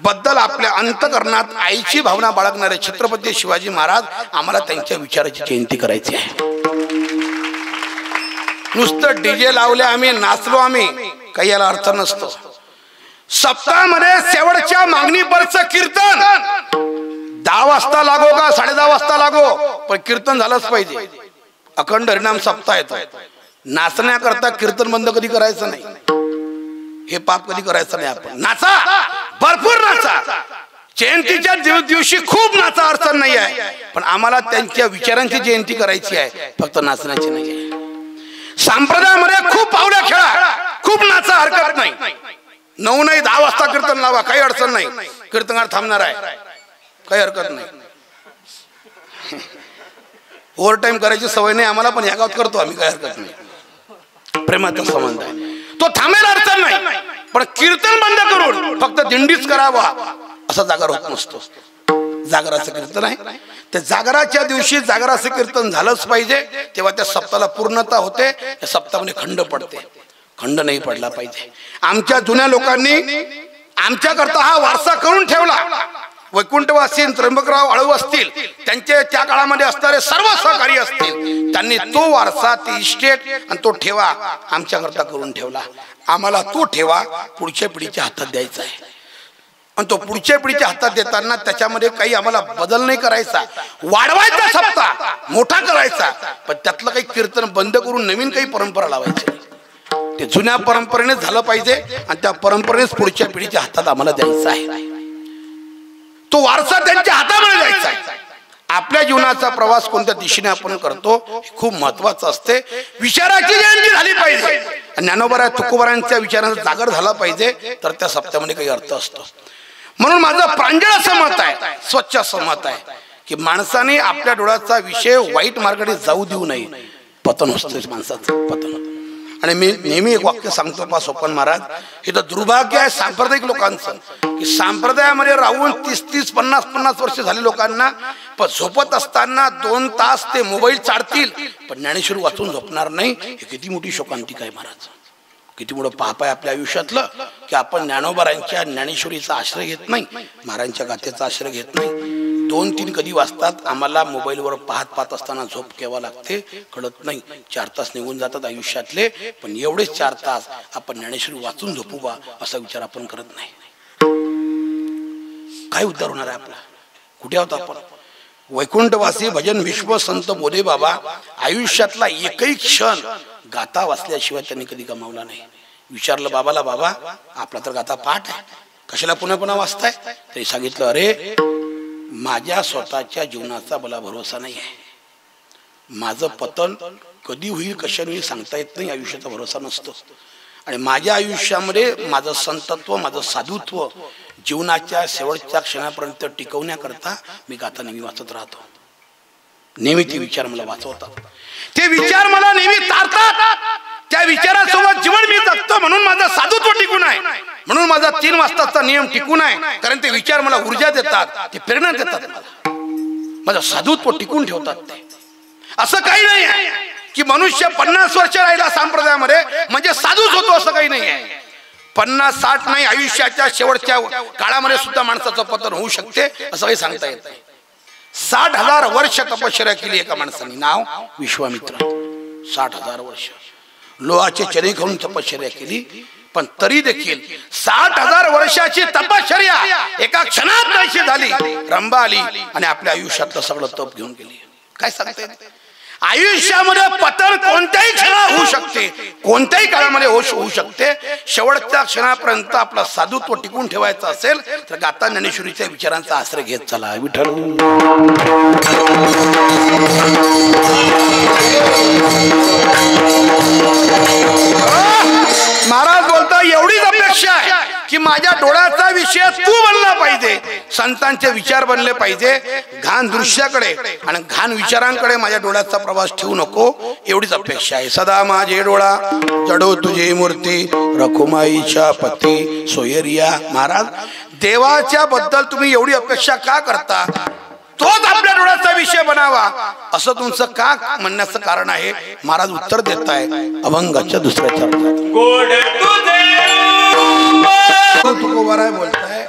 बद्दल आपल्या अंतकरणात आईची भावना बाळगणारे छत्रपती शिवाजी महाराज, आम्हाला त्यांच्या विचाराची जयंती करायची आहे. नुसतं डीजे लावले आम्ही, नाचलो आम्ही, काही याला अर्थ नसतो. सप्ताहामध्ये शेवटच्या मागणीपर्यंत कीर्तन 10 वाजता लागो का 10:30 वाजता लागो, पण कीर्तन झालंच पाहिजे. अखंड हरिनाम सप्ताह येतो. नाचण्याकरता कीर्तन बंद कधी करायचं नाही, हे पाप कधी करायचं नाही. आपण नाचा, भरपूर नाचा. जयंतीच्या दिवशी खूप नाचा, अडचण नाही आहे, पण आम्हाला त्यांच्या विचारांची जयंती करायची आहे, फक्त नाचण्याची नाही आहे. संप्रदायामध्ये खूप पावल्या खेळा, खूप नाचा, हरकत नाही. 9 नाही 10 वाजता कीर्तन लावा, काही अडचण नाही. कीर्तनकार थांबणार आहे, काही हरकत नाही. ओव्हर टाइम करायची सवय नाही आम्हाला, पण या गावात करतो आम्ही, काही हरकत नाही. प्रेमाचा संबंध आहे, तो थांबेल, अडचण नाही. पण कीर्तन बंद करून फक्त दिंडीच करावा असा जागर होत नसतो. जागराचं कीर्तन आहे, त्या जागराच्या दिवशी जागराचं कीर्तन झालंच पाहिजे, तेव्हा त्या सप्ताहाला पूर्णता होते. त्या सप्ताहामध्ये खंड पडते, खंड नाही पडला पाहिजे. आमच्या जुन्या लोकांनी आमच्याकरता हा वारसा करून ठेवला. वैकुंठवासी त्र्यंबकराव आळू असतील, त्यांचे त्या काळामध्ये असणारे सर्व सहकारी असतील, त्यांनी तो वारसा, ती इस्टेट आणि तो ठेवा आमच्याकरता करून ठेवला. आम्हाला तो ठेवा पुढच्या पिढीच्या हातात द्यायचा आहे. आणि तो पुढच्या पिढीच्या हातात देताना त्याच्यामध्ये काही आम्हाला बदल नाही करायचा, वाढवायचा, सप्ताह मोठा करायचा, पण त्यातलं काही कीर्तन बंद करून नवीन काही परंपरा लावायची. ते जुन्या परंपरेने झालं पाहिजे आणि त्या परंपरेनेच पुढच्या पिढीच्या हातात आम्हाला द्यायचा आहे. तो वारसा त्यांच्या हातामध्ये द्यायचा आहे. आपल्या जीवनाचा प्रवास कोणत्या दिशेने आपण करतो हे खूप महत्वाचं असते. विचाराची जयंती झाली पाहिजे, ज्ञानोबा तुकोबारांच्या विचारांचा जागर झाला पाहिजे, तर त्या सप्त्यामध्ये काही अर्थ असतो. म्हणून माझं प्रांजळ असं मत आहे, स्वच्छ असं मत आहे की माणसाने आपल्या डोळ्याचा विषय वाईट मार्गाने जाऊ देऊ नये. पतन होतं माणसाचं, पतन होतं. आणि मी नेहमी एक वाक्य सांगतो पा सोपन महाराज, हे तर दुर्भाग्य आहे सांप्रदायिक लोकांचं की संप्रदायामध्ये राहून 30-30, 50-50 वर्ष झाले लोकांना, पण झोपत असताना 2 तास ते मोबाईल चाडतील, पण ज्ञानेश्वरी वाचून झोपणार नाही. हे किती मोठी शोकांतिका आहे महाराज, किती मोठं पाप आहे आपल्या आयुष्यातलं की आपण ज्ञानोबारांच्या ज्ञानेश्वरीचा आश्रय घेत नाही, महाराजांच्या गाथेचा आश्रय घेत नाही. 2-3 कधी वाजतात, आम्हाला मोबाईलवर पाहत असताना झोप केव्हा लागते कळत नाही. 4 तास निघून जातात आयुष्यातले, पण एवढेच 4 तास आपण ज्ञानेश्वरी वाचून झोपू बा असा विचार आपण करत नाही. काय उद्धार होणार आहे आपला? कुठे आहोत आपण? वैकुंठवासी भजन विश्व संत मोदे बाबा आयुष्यातला एकही क्षण गाथा वाचल्याशिवाय त्यांनी कधी गमावला नाही. विचारलं बाबाला, बाबा आपला तर गाथा पाठ आहे, कशाला पुन्हा पुन्हा वाचताय? तरी सांगितलं, अरे माझ्या स्वतःच्या जीवनाचा मला भरोसा नाही आहे, माझं पतन कधी होईल कशाने होईल सांगता येत नाही, आयुष्याचा भरोसा नसतो. आणि माझ्या आयुष्यामध्ये माझं संतत्व, माझं साधुत्व जीवनाच्या शेवटच्या क्षणापर्यंत टिकवण्याकरता मी गाथा नेहमी वाचत राहतो. नेहमी ते विचार मला वाचवतात, ते विचार मला नेहमी तारतात. त्या विचारासोबत जीवन मी जगतो, म्हणून माझं साधुत्व टिकून आहे, म्हणून माझा 3 वाजताचा नियम टिकून आहे. कारण ते विचार मला ऊर्जा देतात, ते प्रेरणा देतात, माझं साधुत्व टिकून ठेवतात. ते असं काही नाही आहे की मनुष्य 50 वर्ष राहिला संप्रदायामध्ये म्हणजे साधूच होतो, असं काही नाही आहे. 50-60 नाही, आयुष्याच्या शेवटच्या काळामध्ये सुद्धा माणसाचं पतन होऊ शकते, असं काही सांगता येत नाही. 60,000 वर्ष तपश्चर्या केली एका माणसाने, नाव विश्वामित्र. 60,000 वर्ष लोहाचे चणे खाऊन तपश्चर्या केली, पण तरी देखील 60,000 वर्षाची तपश्चर्या एका क्षणात नाहीशी झाली. रंभा आली आणि आपल्या आयुष्यातलं सगळं तप घेऊन गेली. काय सांगता येत? आयुष्यामध्ये पतन कोणत्याही क्षणात होऊ शकते, कोणत्याही काळामध्ये होऊ शकते. शेवटच्या क्षणापर्यंत आपलं साधुत्व टिकून ठेवायचं असेल तर गाथा ज्ञानेश्वरीच्या विचारांचा आश्रय घेत चला. विठ्ठल महाराज अपेक्षा आहे की माझ्या डोळ्याचा विषय तू बनला पाहिजे, संतांचे विचार बनले पाहिजे. घाण दृश्याकडे आणि घाण विचारांकडे माझ्या डोळ्याचा प्रवास ठेवू नको, एवढीच अपेक्षा आहे. सदा माझे डोळा जडो तुझे मूर्ती, रखुमाईच्या पती सोयरिया. महाराज, देवाच्या बद्दल तुम्ही एवढी अपेक्षा का करता? तोच आपल्या डोळ्याचा विषय बनावा असं तुमचं का म्हणण्याचं कारण आहे. महाराज उत्तर देत आहे अभंगाच्या दुसऱ्या चरणात. तुकोबाराय बोलताय,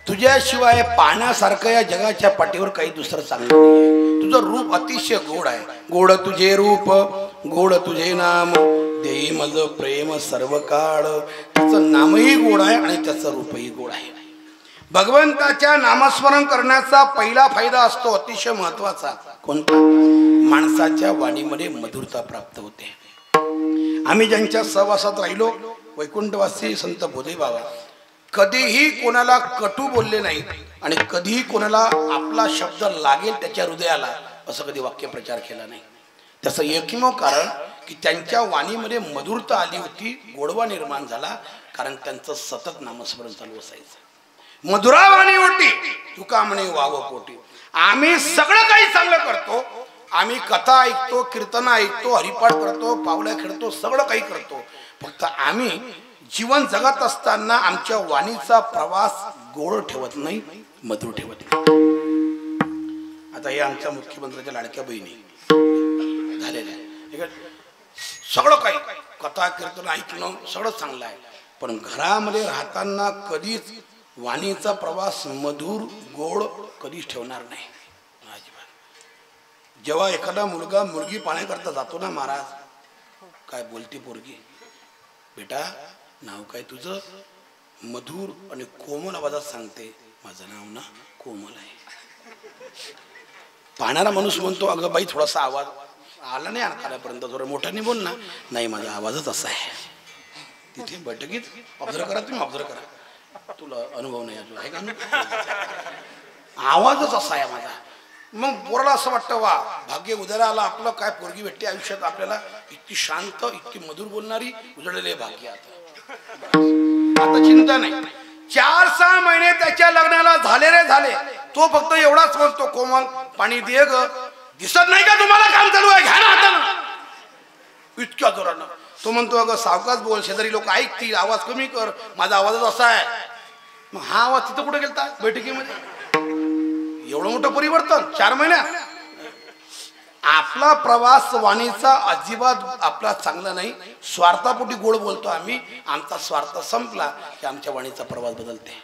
तुझ्याशिवाय पाहण्यासारखं या जगाच्या पाठीवर काही दुसरं चांगलं नाहीये. तुझं रूप अतिशय गोड आहे. गोड तुझे रूप, गोड तुझे नाम, देई मज प्रेम सर्व काळ. त्याचं नामही गोड आहे आणि त्याचं रूपही गोड आहे. भगवंताच्या नामस्मरण करण्याचा पहिला फायदा असतो अतिशय महत्वाचा. कोणता? माणसाच्या वाणीमध्ये मधुरता प्राप्त होते. आम्ही ज्यांच्या सहवासात राहिलो, वैकुंठवासी संत बोधे बाबा कधीही कोणाला कटू बोलले नाही आणि कधीही कोणाला आपला शब्द लागेल त्याच्या हृदयाला असं कधी वाक्यप्रचार केला नाही. त्याचं एकमेव कारण की त्यांच्या वाणीमध्ये मधुरता आली होती, गोडवा निर्माण झाला, कारण त्यांचं सतत नामस्मरण चालू असायचं. मधुरा वाणी होती, तुका म्हणे वाव पोटी. आम्ही सगळं काही चांगलं करतो, आम्ही कथा ऐकतो, कीर्तन ऐकतो, हरिपाठ करतो, पावल्या खेळतो, सगळं काही करतो. फक्त आम्ही जीवन जगत असताना आमच्या वाणीचा प्रवास गोड ठेवत नाही, मधुर ठेवत नाही. आता हे आमच्या मुख्यमंत्र्याच्या लाडक्या बहिणी झालेल्या, सगळं काही कथा कीर्तन ऐकणं सगळं चांगलं आहे, पण घरामध्ये राहताना कधीच वाणीचा प्रवास मधुर गोड कधीच ठेवणार नाही. जेव्हा एखादा मुलगा मुलगी पाण्याकरता जातो ना, महाराज काय बोलते पोरगी, बेटा नाव काय तुझं? मधुर आणि कोमल आवाजात सांगते, माझं नाव ना कोमल आहे. पाहणारा माणूस म्हणतो, अगं बाई थोडासा आवाज आला नाही आणखाऱ्यापर्यंत, थोडं मोठ्याने बोल ना. नाही, माझा आवाजच असा आहे. तिथे बैठकीत ऑब्झर्व करा, तुम्ही ऑब्झर्व करा, तुला अनुभव नाही अजून आहे का? आवाजच असा आहे माझा. मग पोराला असं वाटतं, वा भाग्य उद्याला आला आपलं, काय पोरगी भेटते आयुष्यात आपल्याला, इतकी शांत इतकी मधुर बोलणारी, उजळलेले भाग्य. आता चिंता नाही. 4-6 महिने त्याच्या लग्नाला झाले, तो फक्त एवढाच म्हणतो, कोमल पाणी दे ग, दिसत नाही का तुम्हाला काम चालू आहे, घ्या ना हातानं. इतक्या जोरानं तो म्हणतो, अगं सावकाश बोल, शेजारी लोक ऐकतील, आवाज कमी कर, माझा आवाजच असा आहे. मग हा आवाज तिथं कुठे गेलता बैठकीमध्ये? एवढं मोठं परिवर्तन 4 महिन्यात. आपला प्रवास वाणीचा अजिबात आपला चांगला नाही. स्वार्थापोटी गोड बोलतो आम्ही, आमचा स्वार्थ संपला की आमच्या वाणीचा प्रवास बदलते.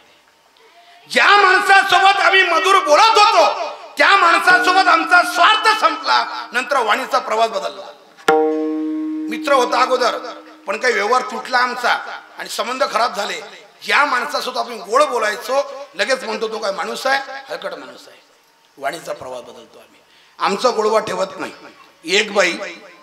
ज्या माणसासोबत आम्ही मधुर बोलत होतो त्या माणसासोबत आमचा स्वार्थ संपला, नंतर वाणीचा प्रवास बदलला. मित्र होता अगोदर, पण काही व्यवहार तुटला आमचा आणि संबंध खराब झाले. ज्या माणसासोबत आपण गोड बोलायचो लगेच म्हणतो तो काय माणूस आहे, हलकट माणूस आहे. वाणीचा प्रवास बदलतो आम्ही, आमचा गोडवा ठेवत नाही. एक बाई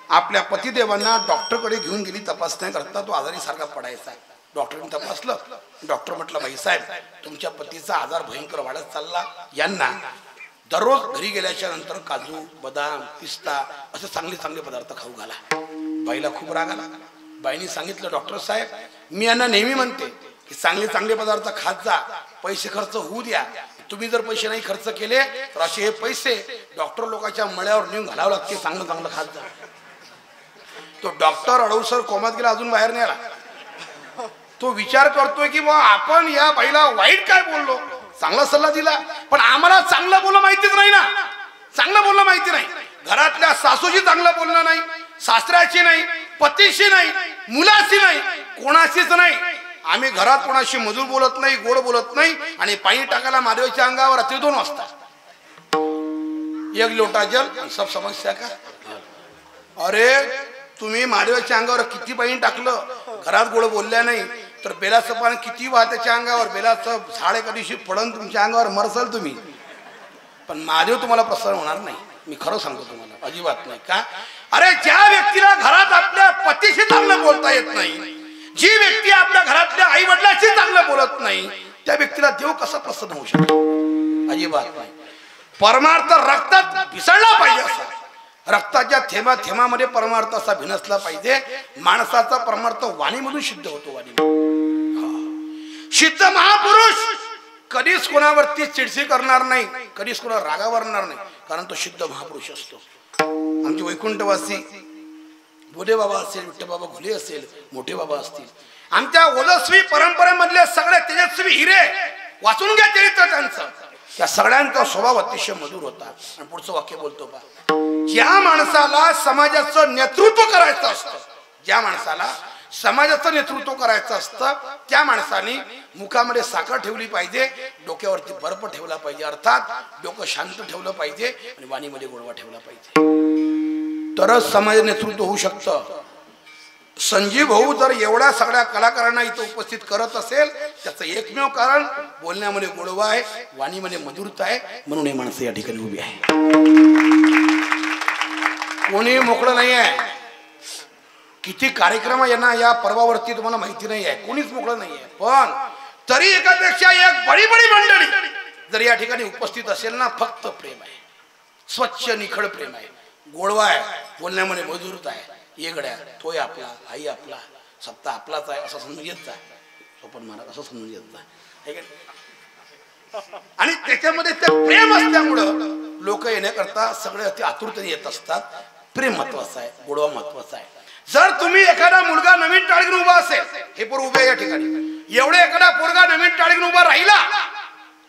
आपल्या पतिदेवांना डॉक्टरकडे घेऊन गेली तपासण्याकरता. तो आजारी सारखा पडायचा. डॉक्टरने तपासलं. डॉक्टर म्हटलं, बाईसाहेब तुमच्या पतीचा आजार भयंकर वाढत चालला, यांना दररोज घरी गेल्याच्या नंतर काजू बदाम पिस्ता असे चांगले चांगले पदार्थ खाऊ घाला. बाईला खूप राग आला. बाईने सांगितलं, डॉक्टर साहेब मी यांना नेहमी म्हणते की चांगले चांगले पदार्थ खात जा, पैसे खर्च होऊ द्या. तुम्ही जर पैसे नाही खर्च केले तर असे हे पैसे डॉक्टर लोकांच्या मळ्यावर नेऊन घालावं लागते, चांगलं चांगलं खात जा. तो डॉक्टर अडवसर कोमात गेला, अजून बाहेर नाही आला. तो विचार करतोय की बा आपण या बाईला वाईट काय बोललो, चांगला सल्ला दिला, पण आम्हाला चांगलं बोलणं माहितीच नाही ना. चांगलं बोलणं माहिती नाही. घरातल्या सासूशी चांगलं बोलणं नाही, सासऱ्याची नाही, पतीशी नाही, मुलाशी नाही, कोणाशीच नाही. आम्ही घरात कोणाशी मधुर बोलत नाही, गोड बोलत नाही. आणि पाणी टाकायला महादेवाच्या अंगावर रात्री 2 वाजता 1 लोटा जल, सब समस्या का. अरे तुम्ही महादेवाच्या अंगावर किती पाणी टाकलं, घरात गोड बोलल्या नाही तर बेलाचं पाणी किती वाह त्याच्या अंगावर, बेलाचं झाड एका दिवशी पडून तुमच्या अंगावर मरसाल तुम्ही, पण महादेव तुम्हाला प्रसन्न होणार नाही. मी खरं सांगतो तुम्हाला, अजिबात नाही. का? अरे ज्या व्यक्तीला घरात आपल्या पतीशी चांगलं बोलता येत नाही, जी व्यक्ती आपल्या घरातल्या आई वडिलांशी चांगलं बोलत नाही, त्या व्यक्तीला देव कसा प्रसन्न होऊ शकतो? अजिबात नाही. परमार्थ रक्तात भिसळला पाहिजे. असा रक्ताच्या थेंबा थेंबामध्ये परमार्थ असा भिनसला पाहिजे. माणसाचा परमार्थ वाणीमधून सिद्ध होतो. वाणी सिद्ध महापुरुष कधीच कोणावरती चिडची करणार नाही, कधीच कोणा रागावरणार नाही, कारण तो सिद्ध महापुरुष असतो. आमचे वैकुंठवासी बोधे बाबा असेल, विठ्ठल बाबा घुले असेल, मोठे बाबा असतील, आमच्या ओजस्वी परंपरेमधले सगळे तेजस्वी हिरे वाचून घ्या चरित्र त्यांचं. त्या सगळ्यांचा स्वभाव अतिशय मधुर होता. आणि पुढचं वाक्य बोलतो पा, ज्या माणसाला समाजाचं नेतृत्व करायचं असतं, ज्या माणसाला समाजाचं नेतृत्व करायचं असतं त्या माणसाने मुखामध्ये साखर ठेवली पाहिजे, डोक्यावरती बर्फ ठेवला पाहिजे, अर्थात डोकं शांत ठेवलं पाहिजे आणि वाणीमध्ये गोडवा ठेवला पाहिजे, तरच समाज नेतृत्व होऊ शकतं. संजीव भाऊ जर एवढ्या सगळ्या कलाकारांना इथं उपस्थित करत असेल त्याचं एकमेव कारण बोलण्यामध्ये गोडवा आहे, वाणीमध्ये मधुरता आहे, म्हणून हे माणसं या ठिकाणी उभी आहे. कोणी मोकळं नाही आहे. किती कार्यक्रम यांना या पर्वावरती तुम्हाला माहिती नाही आहे, कोणीच मोकळं नाही आहे. पण तरी एकापेक्षा एक बडी बडी मंडळी जर या ठिकाणी उपस्थित असेल ना, फक्त प्रेम आहे, स्वच्छ निखळ प्रेम आहे, गोडवा आहे, बोलण्यामध्ये मधुरता आहे. ये गड्या तोय आपला, आई आपला, सप्ताह आपलाच आहे असं समजून येत जा, सोपन महाराज असं समजून येत जा. आणि त्याच्यामध्ये ते प्रेम असल्यामुळं लोक येण्याकरता सगळे अति आतुरतेने येत असतात. प्रेम महत्वाचं आहे, गोडवा महत्वाचा आहे. जर तुम्ही एखादा मुलगा नवीन टाळी घेऊन उभा असेल, हे पोर उभे या ठिकाणी, एवढे एखादा पोरगा नवीन टाळी घेऊन उभा राहिला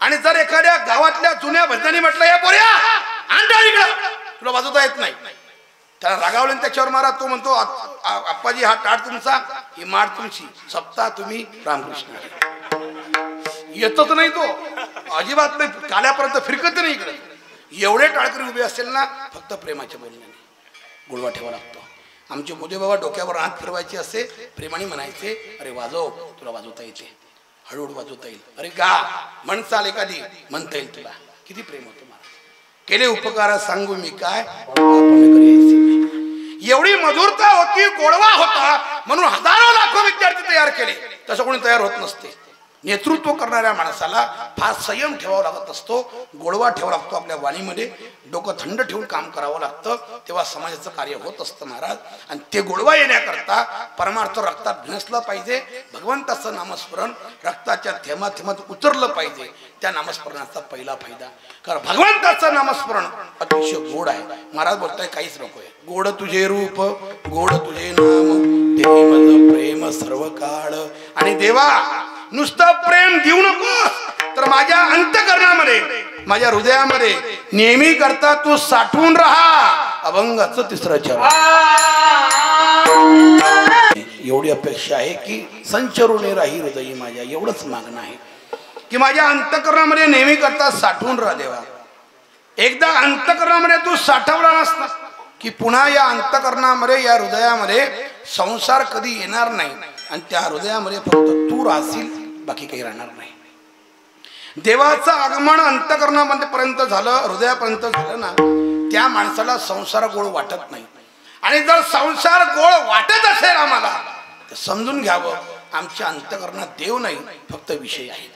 आणि जर एखाद्या गावातल्या जुन्या भजनांनी म्हटलं या पोऱ्या आण टाळीकडं, तुला वाजवता येत नाही, त्याला रागावले त्याच्यावर मारा, तो म्हणतो आप्पाजी हा टाळ तुमचा, ही माळ तुमची, सप्ताह तुम्ही रामकृष्ण. येतच नाही तो, अजिबात नाही, काल्यापर्यंत फिरकत नाही इकडे. एवढे टाळकरी उभे असेल ना, फक्त प्रेमाच्या बोलण्याने गोडवा ठेवा लागतो. आमचे मोदे बाबा डोक्यावर हात फिरवायचे असे, प्रेमाने म्हणायचे, अरे वाजव, तुला वाजवता येते, हळूहळू वाजवता येईल, अरे गा म्हण चाल एखादी, म्हणता येईल तुला. किती प्रेम होतं मला. केले उपकार सांगू मी काय, एवढी मधुरता होती, गोडवा होता, म्हणून हजारो लाखो विद्यार्थी तयार केले. तसं कोणी तयार होत नसते. नेतृत्व करणाऱ्या माणसाला फार संयम ठेवावा लागत असतो, गोडवा ठेवावा लागतो आपल्या वाणीमध्ये, डोकं थंड ठेवून काम करावं लागतं, तेव्हा समाजाचं कार्य होत असतं महाराज. आणि ते गोडवा येण्याकरता परमार्थ रक्तात भिनसलं पाहिजे, भगवंताचं नामस्मरण रक्ताच्या थेंबात थेंबात उतरलं पाहिजे. त्या नामस्मरणाचा पहिला फायदा, कारण भगवंताचं नामस्मरण अतिशय गोड आहे. महाराज बोलताय काहीच नको आहे, गोड तुझे रूप, गोड तुझे नाम, ते माझं प्रेम सर्व काळ. आणि देवा नुसतं प्रेम देऊ नको, तर माझ्या अंतःकरणामध्ये, माझ्या हृदयामध्ये नेहमी करता तू साठवून राहा. अभंगाचं तिसरं चरण. एवढी अपेक्षा आहे की संचरुणे राही हृदयी माझ्या, एवढंच मागणं आहे की माझ्या अंतःकरणामध्ये नेहमी करता साठवून राहा. देवा एकदा अंतःकरणामध्ये तू साठवला नसता की पुन्हा या अंतःकरणामध्ये, या हृदयामध्ये संसार कधी येणार नाही, आणि त्या हृदयामध्ये फक्त तू राहशील, बाकी काही राहणार नाही. देवाचं आगमन अंतःकरणामध्ये पर्यंत झालं, हृदयापर्यंत झालं ना, त्या माणसाला संसार गोड वाटत नाही. आणि जर संसार गोड वाटत असेल आम्हाला, तर समजून घ्यावं आमच्या अंतःकरणात देव नाही, फक्त विषय आहे.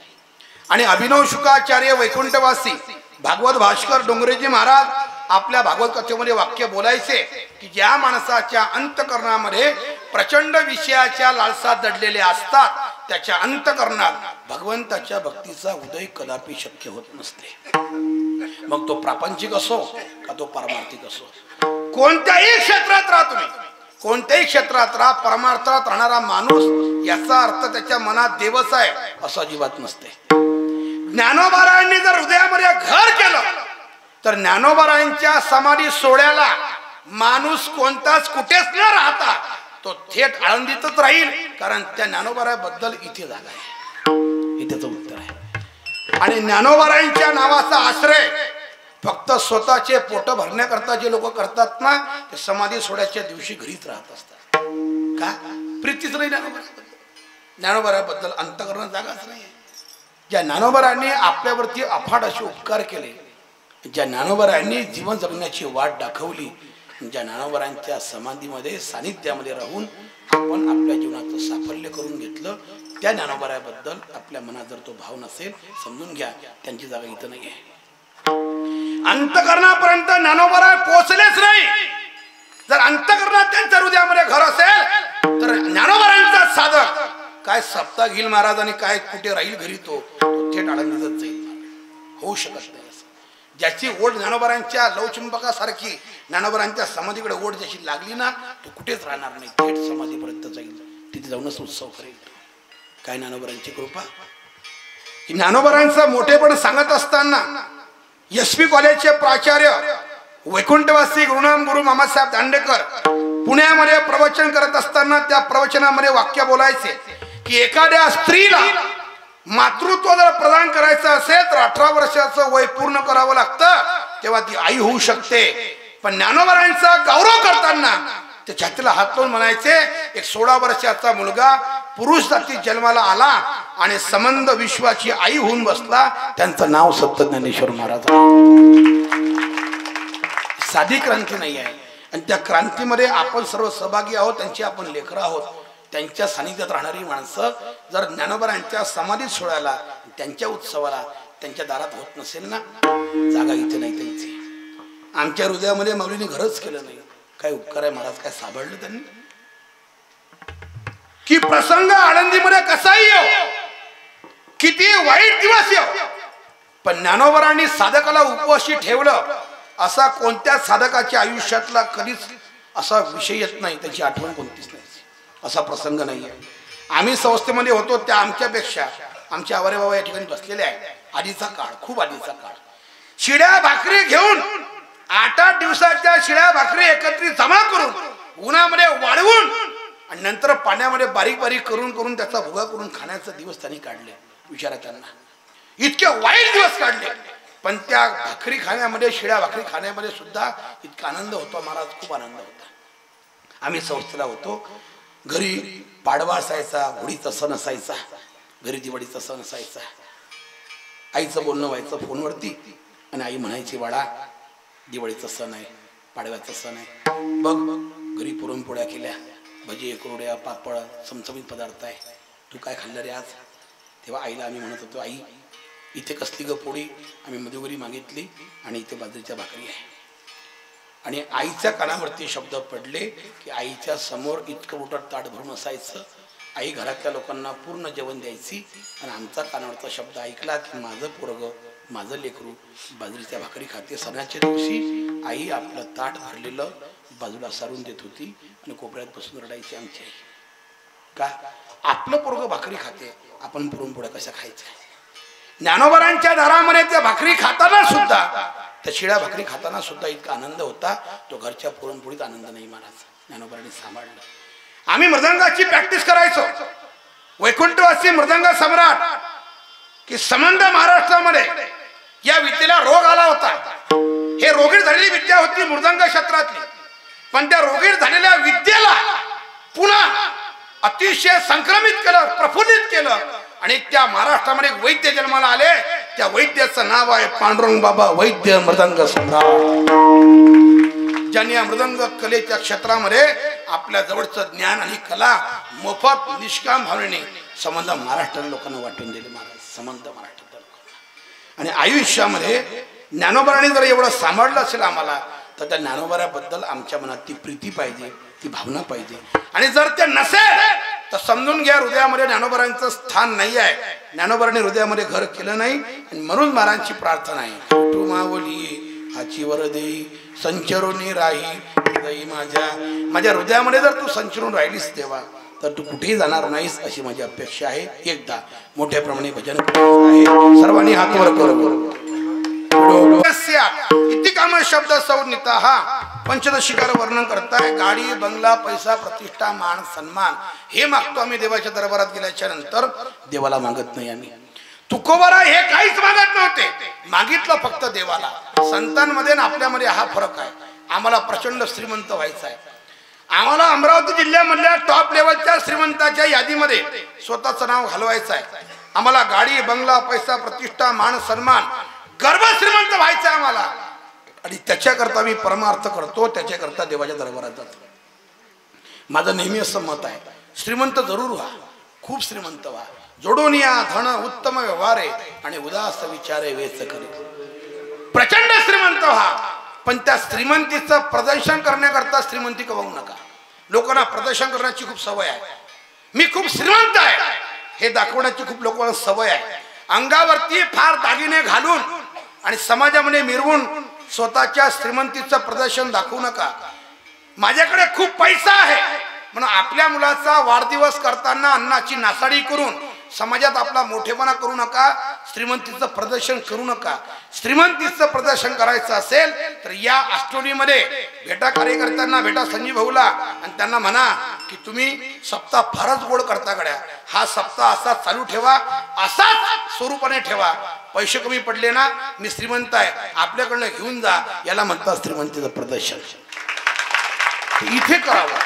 आणि अभिनव शुकाचार्य वैकुंठवासी भागवत भास्कर डोंगरेजी महाराज आपल्या भागवत कथेमध्ये वाक्य बोलायचे की ज्या माणसाच्या अंतःकरणामध्ये प्रचंड विषयाच्या लालसा दडलेल्या असतात, त्याच्या अंतःकरणात भगवंताच्या भक्तीचा उदय कदापि शक्य होत नसते. मग तो प्रापंचिक असो का तो पारमार्थिक असो, कोणत्याही क्षेत्रात राहा तुम्ही, कोणत्याही क्षेत्रात राहा, परमार्थात राहणारा माणूस याचा अर्थ त्याच्या मनात देवच आहे असं अजिबात नसते. ज्ञानोबारायांनी जर हृदयामध्ये घर केलं तर ज्ञानोबारायांच्या समाधी सोहळ्याला माणूस कोणताच कुठेच न राहता तो थेट आळंदीतच राहील, कारण त्या ज्ञानोबाराबद्दल इथे जागा आहे. हे त्याचं उत्तर आहे. आणि ज्ञानोबारायांच्या नावाचा आश्रय फक्त स्वतःचे पोट भरण्याकरता जे लोक करतात ना, ते समाधी सोहळ्याच्या दिवशी घरीच राहत असतात. का? प्रीतीच नाही ज्ञानोबाराबद्दल, अंतःकरणात जागाच नाही. ज्या ज्ञानोबारायांनी आपल्यावरती अफाट असे उपकार केले, ज्या ज्ञानोबारायांनी जीवन जगण्याची वाट दाखवली, ज्या ज्ञानोबारायांच्या समाधीमध्ये सानिध्यामध्ये राहून आपण आपल्या जीवनाचं साफल्य करून घेतलं, त्या ज्ञानोबाराबद्दल आपल्या मनात जर तो भाव नसेल, समजून घ्या त्यांची जागा इथं नाही आहे. अंतःकरणापर्यंत ज्ञानोबाराय पोहोचलेच नाही. जर अंतःकरणात त्यांच्या हृदयामध्ये घर असेल तर ज्ञानोबारायांचा साधक काय सप्ताह घेईल महाराज आणि काय कुठे राहील घरी तो थेट आळंदीतच जाईल. होऊ शकत नाही असं. ज्याची ओढ ज्ञानोबारांच्या लवचुंबकासारखी ज्ञानोबारांच्या समाधीकडे ओढ ज्याची लागली ना तो कुठेच राहणार नाही, थेट समाधीपर्यंत जाईल, तिथे जाऊनच उत्सव करेल. काय ज्ञानोबारांची कृपा. की ज्ञानोबारांचं मोठेपण सांगत असताना SP कॉलेजचे प्राचार्य वैकुंठवासी गुरुनाम गुरु मामासाहेब दांडेकर पुण्यामध्ये प्रवचन करत असताना त्या प्रवचनामध्ये वाक्य बोलायचे की एखाद्या स्त्रीला मातृत्व जर प्रदान करायचं असेल तर 18 वर्षाचं वय पूर्ण करावं लागतं, तेव्हा ती आई होऊ शकते. पण ज्ञानोबारांचा गौरव करताना ते छातीला हात लावून म्हणायचे एक 16 वर्षाचा मुलगा पुरुष जातीत जन्माला आला आणि संबंध विश्वाची आई होऊन बसला, त्यांचं नाव संत ज्ञानेश्वर महाराज. साधी क्रांती नाही आहे आणि त्या क्रांतीमध्ये आपण सर्व सहभागी आहोत, त्यांची आपण लेकरं आहोत. त्यांच्या सानिध्यात राहणारी माणसं जर ज्ञानोबारांच्या समाधीत सोडायला त्यांच्या उत्सवाला त्यांच्या दारात होत नसेल ना, जागा इथे नाही त्यांची. आमच्या हृदयामध्ये माऊलीने घरच केलं नाही. काय उपकार आहे महाराज, काय साबळलं त्यांनी. की प्रसंग आळंदीमध्ये कसाही येऊ, किती वाईट दिवस येऊ, पण ज्ञानोबारांनी साधकाला उपवाशी ठेवलं असा कोणत्या साधकाच्या आयुष्यातला कधीच असा विषय येत नाही, त्याची आठवण कोणतीच नाही, असा प्रसंग नाही आहे. आम्ही संस्थेमध्ये होतो त्या आमच्यापेक्षा आमचे आवारे बाबा या ठिकाणी बसलेले आहे. आधीचा काळ, खूप आधीचा काळ. शिड्या भाकरी घेऊन 8-8 दिवसाच्या शिड्या भाकरी एकत्रित जमा करून उन्हामध्ये वाळवून आणि नंतर पाण्यामध्ये बारीक बारीक करून करून त्याचा भुगा करून खाण्याचे दिवस त्यांनी काढले. विचारा त्यांना, इतके वाईट दिवस काढले, पण त्या भाकरी खाण्यामध्ये शिड्या भाकरी खाण्यामध्ये सुद्धा इतका आनंद होता महाराज, खूप आनंद होता. आम्ही संस्थेला होतो. घरी पाडवा असायचा, होळीचा सण असायचा, घरी दिवाळीचा सण असायचा. आईचं बोलणं व्हायचं फोनवरती आणि आई म्हणायची बाळा दिवाळीचा सण आहे, पाडव्याचा सण आहे, बघ घरी पुरणपोळ्या केल्या, भजी कुरड्या पापड चमचमीत पदार्थ आहे, तू काय खाल्लं रे आज. तेव्हा आईला आम्ही म्हणत होतो आई इथे कसली ग पोळी, आम्ही मधुगरी मागितली आणि इथे बाजरीच्या भाकरी आहे. आणि आईच्या कानावरती शब्द पडले की आईच्या समोर इतकं मोठं ताट भरून असायचं, आई घरातल्या लोकांना पूर्ण जेवण द्यायची आणि आमचा कानावरचा शब्द ऐकला की माझं पोरग माझं लेकरू बाजरीच्या भाकरी खाते. सणाच्या दिवशी आई आपलं ताट भरलेलं बाजूला सारून देत होती आणि कोपऱ्यात बसून रडायची आमची आई. का आपलं पोरग भाकरी खाते, आपण पुरणपोळ्या कशा खायच्या. ज्ञानोबारांच्या दारामध्ये त्या भाकरी खाताना सुद्धा, त्या शिळ्या भाकरी खाताना सुद्धा इतका आनंद होता, तो घरच्या पुरणपोळीत आनंद नाही महाराज. ज्ञानोबारांनी सांभाळलं. आम्ही मृदंगाची प्रॅक्टिस करायचो. वैकुंठवासी मृदंग सम्राट की संबंध महाराष्ट्रामध्ये या विद्येला रोग आला होता. हे रोगीट झालेली विद्या होती मृदंग क्षेत्रातली, पण त्या रोगीट झालेल्या विद्येला पुन्हा अतिशय संक्रमित केलं, प्रफुल्लित केलं आणि त्या महाराष्ट्रामध्ये वैद्य जन्माला आले. त्या वैद्याचं नाव आहे पांडुरंग बाबा वैद्य मृदंग सम्राट, ज्यांनी या मृदंग कलेच्या क्षेत्रामध्ये आपल्या जवळचं ज्ञान आणि कला मोफत निष्काम भावनेने संबंध महाराष्ट्र लोकांना वाटून दिले महाराज, संबंध महाराष्ट्र लोकांना. आणि आयुष्यामध्ये ज्ञानोबारांनी जर एवढं सांभाळलं असेल आम्हाला, तर त्या ज्ञानोबाराबद्दल आमच्या मनात ती प्रीती पाहिजे, ती भावना पाहिजे. आणि जर ते नसेल तर समजून घ्या हृदयामध्ये ज्ञानोबारांचं स्थान नाही आहे, ज्ञानोबारांनी हृदयामध्ये घर केलं नाही. आणि म्हणून महाराजांची प्रार्थना आहे, तू मावली हाची वरदेई संचरोनी राही माझ्या हृदयामध्ये जर तू संचरून राहिलीस तेव्हा तर तू कुठेही जाणार नाहीस अशी माझी अपेक्षा आहे. एकदा मोठ्या प्रमाणे भजन आहे, सर्वांनी हात वर करू. इति काम शब्द सौनिता हा पंचदशिकार वर्णन करताय. गाडी बंगला पैसा प्रतिष्ठा मान सन्मान हे मागतो आम्ही देवाच्या दरबारात गेल्याच्या नंतर. देवाला मागत नाही आम्ही. तुकोबारा हे काहीच मागत नव्हते, मागितलं फक्त देवाला. संतांमध्ये आणि आपल्यामध्ये हा फरक आहे. आम्हाला प्रचंड श्रीमंत व्हायचं आहे. आम्हाला अमरावती जिल्ह्यामधल्या टॉप लेवलच्या श्रीमंताच्या यादीमध्ये स्वतःचं नाव घालवायचं आहे. आम्हाला गाडी बंगला पैसा प्रतिष्ठा मान सन्मान गर्भ श्रीमंत व्हायचं आहे आम्हाला. आणि त्याच्याकरता मी परमार्थ करतो, त्याच्याकरता देवाच्या दरबारात जातो. माझं नेहमी असं मत आहे, श्रीमंत जरूर व्हा, खूप श्रीमंत व्हा, जोडून या धन उत्तम व्यवहारे आणि उदास विचारे वेच करे. प्रचंड श्रीमंत व्हा, पण त्या श्रीमंतीचं प्रदर्शन करण्याकरता श्रीमंती कमावू नका. लोकांना प्रदर्शन करण्याची खूप सवय आहे. मी खूप श्रीमंत आहे हे दाखवण्याची खूप लोकांना सवय आहे. अंगावरती फार दागिने घालून आणि समाजामध्ये मिरवून स्वतःच्या श्रीमंतीचं प्रदर्शन दाखवू नका. माझ्याकडे खूप पैसा आहे म्हणून आपल्या मुलाचा वाढदिवस करताना अन्नाची नासाडी करून समाजात आपला मोठेपणा करू नका. श्रीमंतीचं प्रदर्शन करू नका. श्रीमंतीचं प्रदर्शन करायचं असेल तर या आष्टोलीमध्ये भेटा कार्यकर्त्यांना, भेटा संजीव भाऊला आणि त्यांना म्हणा की तुम्ही सप्ताह फारच गोड करता गड्या, हा सप्ताह असाच चालू ठेवा, असाच स्वरूपाने ठेवा. पैसे कमी पडले ना, मी श्रीमंत आहे आपल्याकडनं घेऊन जा, याला म्हणतात श्रीमंतीचं प्रदर्शन. इथे करावं.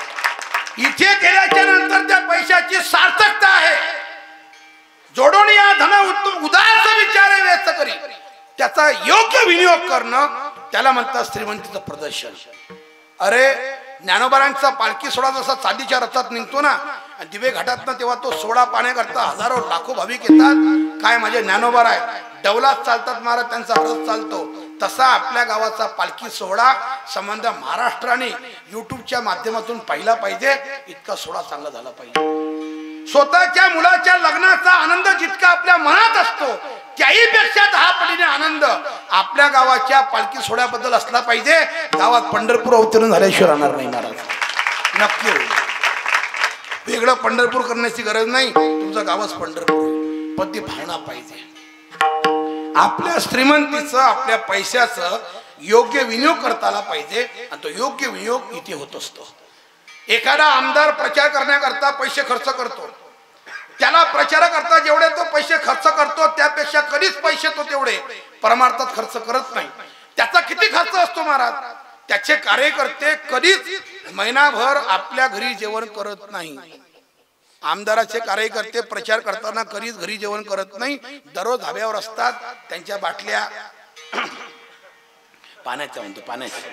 इथे केल्याच्या नंतर त्या पैशाची सार्थकता आहे. जोडून या धन उदास विचारे व्यस्त करी, त्याचा योग्य विनियोग करणं त्याला म्हणतात श्रीमंतीचं प्रदर्शन. अरे ज्ञानोबारांचा पालखी सोहळा जसा चांदीच्या रथात निघतो ना आणि दिवे घाटात ना, तेव्हा तो सोहळा पाहण्याकरता हजारो लाखो भाविक येतात. काय माझे ज्ञानोबार आहे, डौलात चालतात महाराज, त्यांचा रथ चालतो. तसा आपल्या गावाचा पालखी सोहळा संबंध महाराष्ट्राने युट्यूबच्या माध्यमातून पाहिला पाहिजे. इतका सोहळा चांगला झाला पाहिजे. स्वतःच्या मुलाच्या लग्नाचा आनंद जितका आपल्या मनात असतो त्याही पेक्षा 10 पटीने आनंद आपल्या गावाच्या पालखी सोहळ्याबद्दल असला पाहिजे. गावात पंढरपूर अवतरण झाल्याशिवाय राहणार नाही महाराज, नक्की होईल. वेगळं पंढरपूर करण्याची गरज नाही, तुमचं गावच पंढरपूर होईल, पण ती भावना पाहिजे. आपल्या श्रीमंतीचं, आपल्या पैशाचं योग्य विनियोग करता आला पाहिजे आणि तो योग्य विनियोग इथे होत असतो. एखादा आमदार प्रचार करण्याकरता पैसे खर्च करतो, त्याला प्रचाराकरता जेवढे तो पैसे खर्च करतो त्यापेक्षा कधीच पैसे तो तेवढे परमार्थात खर्च करत नाही. त्याचा किती खर्च असतो महाराज, त्याचे कार्यकर्ते कधीच महिनाभर आपल्या घरी जेवण करत नाही. आमदाराचे कार्यकर्ते प्रचार करताना कधीच घरी जेवण करत नाही, दररोज धाब्यावर असतात. त्यांच्या बाटल्या पाण्याच्या म्हणतो, पाण्याच्या,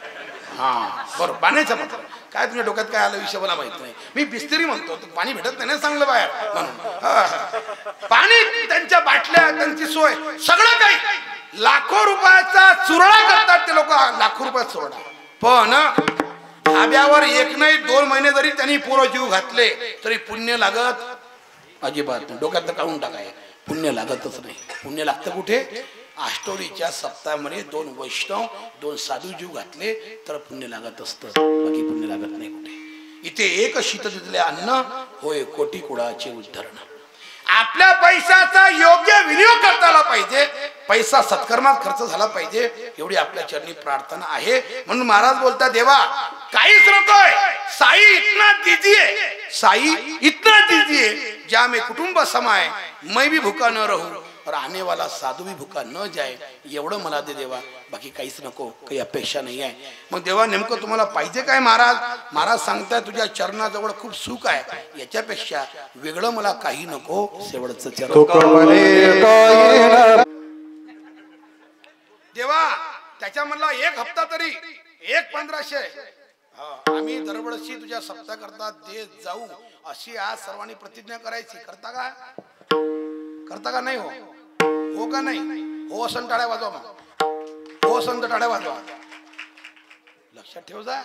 हा बरोबर, पाण्याच्या म्हणतो. काय तुमच्या डोक्यात काय आलं विषय मला माहित नाही, मी बिस्तिरी म्हणतो, पाणी भेटत नाही ना चांगलं बाहेर म्हणून. पाणी, त्यांच्या बाटल्या, त्यांची सोय, सगळं काही लाखो रुपयाचा चुरडा करतात ते लोक, लाखो रुपयाचा चुरडा. पण धाब्यावर 1 नाही 2 महिने जरी त्यांनी पोरं जीव घातले तरी पुण्य लागत अजिबात नाही. डोक्यात काढून टाकाय, पुण्य लागतच नाही. पुण्य लागतं कुठे? आष्टोलीच्या सप्ताहामध्ये 2 वैष्णव 2 साधू जीव घातले तर पुण्य लागत असतं, बाकी पुण्य लागत नाही कुठे. इथे एक शीत दिले अन्न होय कोटी कुळाचे उद्धरण. आपल्या पैशाचा योग्य विनियोग करता आला पाहिजे, पैसा सत्कर्मात खर्च झाला पाहिजे, एवढी आपल्या चरणी प्रार्थना आहे. म्हणून महाराज बोलता, देवा काहीच नकोय, साई इतना दीजिए, साई इतना दीजिए जा मैं कुटुंब समाए, मैं भी भूखा न रहूं और आने वाला साधू भी भूखा न जाए, एवढं मला दे देवा, बाकी काहीच नको, काही अपेक्षा नाही आहे. मग देवा नेमकं तुम्हाला पाहिजे काय महाराज? महाराज सांगताय तुझ्या चरणाजवळ खूप सुख आहे, याच्यापेक्षा वेगळं मला काही नको, शेवटचं चरण देवा. त्याच्यामधला 1 हप्ता तरी 1500 आम्ही दरवर्षी तुझ्या सप्ताह करता देत जाऊ, अशी आज सर्वांनी प्रतिज्ञा करायची. करता का? करता का नाही? हो का नाही? हो असं टाळ्या वाजवा, मग हो असं टाळ्या वाजवा. लक्षात ठेव जा,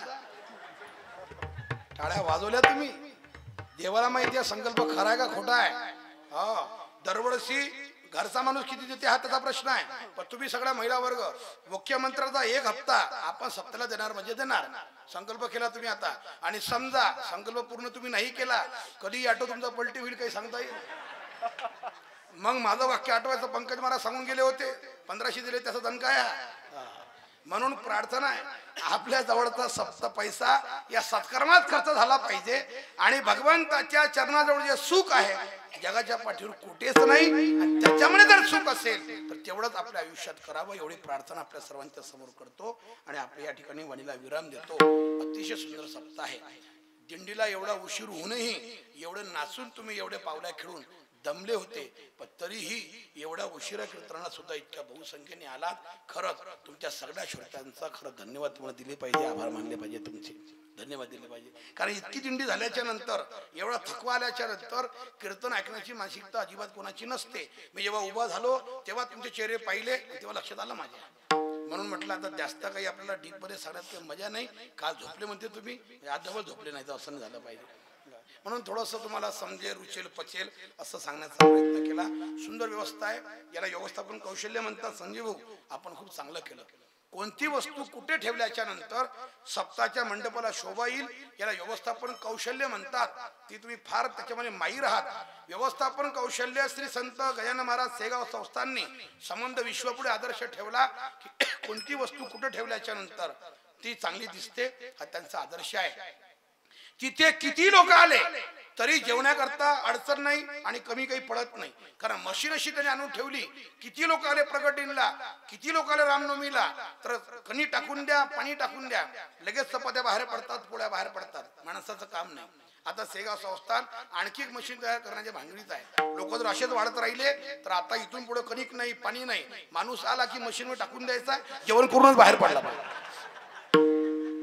टाळ्या वाजवल्या तुम्ही, देवाला माहिती आहे संकल्प खरा आहे का खोटा आहे. दरवर्षी घरचा माणूस किती देते हा त्याचा प्रश्न आहे, पण तुम्ही सगळा महिला वर्ग मुख्यमंत्र्याचा 1 हप्ता आपण सप्ताहाला देणार म्हणजे देणार. संकल्प केला तुम्ही आता, आणि समजा संकल्प पूर्ण तुम्ही नाही केला, कधी ऑटो तुमचा पलटी होईल काही सांगता येईल. मग माझं वाक्य आठवायचं, पंकज महाराज सांगून गेले होते 1500 दिले त्याचा धन काय. म्हणून प्रार्थना आहे, आपल्या जवळचा सप्ता पैसा या सत्कर्मात खर्च झाला पाहिजे, आणि भगवंताच्या चरणाजवळ जे सुख आहे जगाच्या पाठीवर कुठेच नाही, आणि त्याच्यामुळे जर सुख असेल तर तेवढंच आपल्या आयुष्यात करावं, एवढी प्रार्थना आपल्या सर्वांच्या समोर करतो आणि आपल्या या ठिकाणी वाणीला विराम देतो. अतिशय सुंदर सप्ताह आहे. दिंडीला एवढा उशीर होऊनही एवढं नाचून तुम्ही एवढे पावल्या खेळून दमले होते, पण तरीही एवढा उशिरा कीर्तनाला सुद्धा इतक्या बहुसंख्येने आलात. खरंच तुमच्या सगळ्या श्रोत्यांचा खरं धन्यवाद तुम्हाला दिले पाहिजे, आभार मानले पाहिजे, तुमचे धन्यवाद दिले पाहिजे. कारण इतकी दिंडी झाल्याच्या नंतर, एवढा थकवा आल्याच्या नंतर कीर्तन ऐकण्याची मानसिकता अजिबात कोणाची नसते. मी जेव्हा उभा झालो तेव्हा तुमचे चेहरे पाहिले, तेव्हा लक्षात आलं माझ्या. म्हणून म्हटलं आता जास्त काही आपल्याला डीप मध्ये सांगण्यात काही मजा नाही. काल झोपले म्हणते तुम्ही, आज डबल झोपले नाही तर असं नाही झालं पाहिजे. म्हणून थोडंसं तुम्हाला समजेल रुचेल पचेल असं सांगण्याचा प्रयत्न केला. सुंदर व्यवस्था आहे, याला व्यवस्थापन कौशल्य म्हणतात. संजीव भाऊ आपण खूप चांगलं केलं. कोणती वस्तू कुठे ठेवल्याच्या नंतर सप्ताच्या मंडपाला शोभा येईल याला व्यवस्थापन कौशल्य म्हणतात. ती तुम्ही फार त्याच्यामध्ये माहीर आहात. व्यवस्थापन कौशल्य श्री संत गजानन महाराज सेगाव संस्थांनी संबंध विश्वपुढे आदर्श ठेवला की कोणती वस्तू कुठे ठेवल्याच्या नंतर ती चांगली दिसते, हा त्यांचा आदर्श आहे. तिथे किती लोक आले तरी जेवण्याकरता अडचण नाही आणि कमी काही पडत नाही, कारण मशीन अशी त्यांनी आणून ठेवली. किती लोक आले प्रगटीला, किती लोक आले रामनवमीला, तर कणी टाकून द्या, पाणी टाकून द्या, लगेच चपात्या बाहेर पडतात, पोळ्या बाहेर पडतात. माणसाचं काम नाही. आता सेगाव संस्थान आणखी एक मशीन तयार करण्याच्या भांगडीत आहे. लोक जर असेच वाढत राहिले तर आता इथून पुढे कणिक नाही, पाणी नाही, माणूस आला की मशीनवर टाकून द्यायचा, जेवण करूनच बाहेर पडला पाहिजे.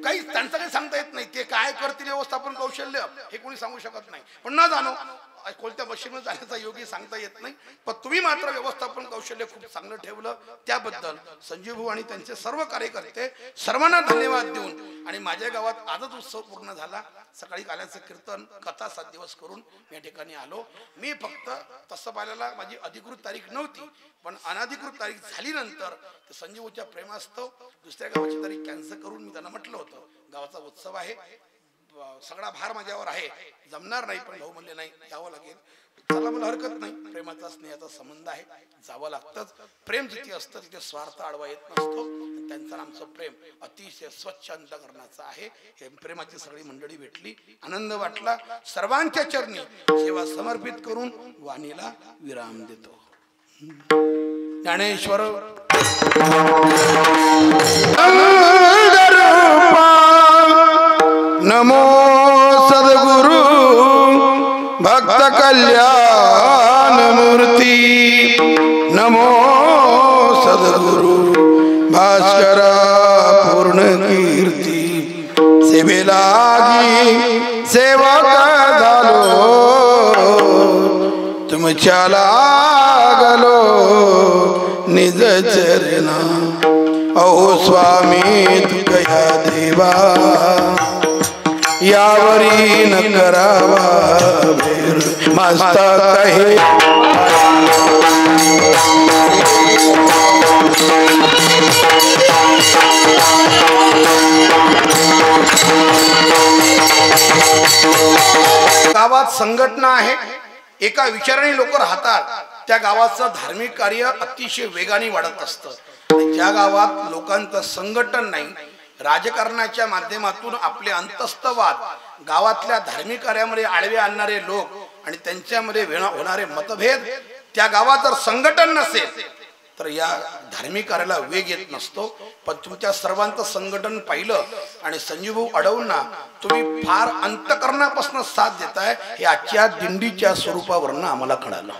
काही त्यांचं काही सांगता येत नाही. ते काय करतील व्यवस्थापन कौशल्य हे कोणी सांगू शकत नाही. पण न जाणो कोणत्या मशीनवर जाण्याचा योगी सांगता येत नाही. पण तुम्ही मात्र व्यवस्थापन कौशल्य खूप चांगलं ठेवलं, त्याबद्दल संजीव भाऊ आणि त्यांचे सर्व कार्यकर्ते सर्वांना धन्यवाद देऊन, आणि माझ्या गावात आजच उत्सव पूर्ण झाला. सकाळी काल्याचं कीर्तन कथा 7 दिवस करून या ठिकाणी आलो. मी फक्त तसं पाहायला माझी अधिकृत तारीख नव्हती, पण अनधिकृत तारीख झालीनंतर संजीवच्या प्रेमास्तव दुसऱ्या गावाची तारीख कॅन्सल करून मी त्यांना म्हटलं होतं गावाचा उत्सव आहे, सगळा भार माझ्यावर आहे, जमणार नाही. पण भाऊ म्हणले नाही, यावं लागेल. चला मला हरकत नाही, प्रेमाचा स्नेहाचा संबंध आहे, जावं लागतंच. प्रेम जिथे असतं तिथे स्वार्थ आडवा येत नसतो. त्यांचं आमचं प्रेम अतिशय स्वच्छ अंतःकरणाचं आहे. हे प्रेमाची सगळी मंडळी भेटली, आनंद वाटला. सर्वांच्या चरणी सेवा समर्पित करून वाणीला विराम देतो. ज्ञानेश्वर नमो सद्गुरु भक्त कल्याण मूर्ती, नमो सद्गुरु भास्करा पूर्ण कीर्ती. सेवेलागी सेवक झालो, तुमच्या लागलो निज चरणा. अहो स्वामी तुकया देवा, यावरी न करावा भेर मस्तक हे. गावात संघटना आहे, एका विचाराने लोक राहतात. त्या गावाचं धार्मिक कार्य अतिशय वेगाने वाढत असतं. ज्या गावात लोकांचं संघटन नाही, राजकारणाच्या माध्यमातून आपले अंतस्तवाद, गावातल्या धार्मिक कार्यामध्ये आडवे आणणारे लोक आणि त्यांच्यामध्ये होणारे मतभेद, त्या गावात जर संघटन नसेल तर या धार्मिक कार्याला वेग येत नसतो. पण तुमच्या सर्वांचं संघटन पाहिलं आणि संजीव भाऊ अडवूंना तुम्ही फार अंतकरणापासून साथ देताय हे आजच्या दिंडीच्या स्वरूपावरनं आम्हाला कळालं.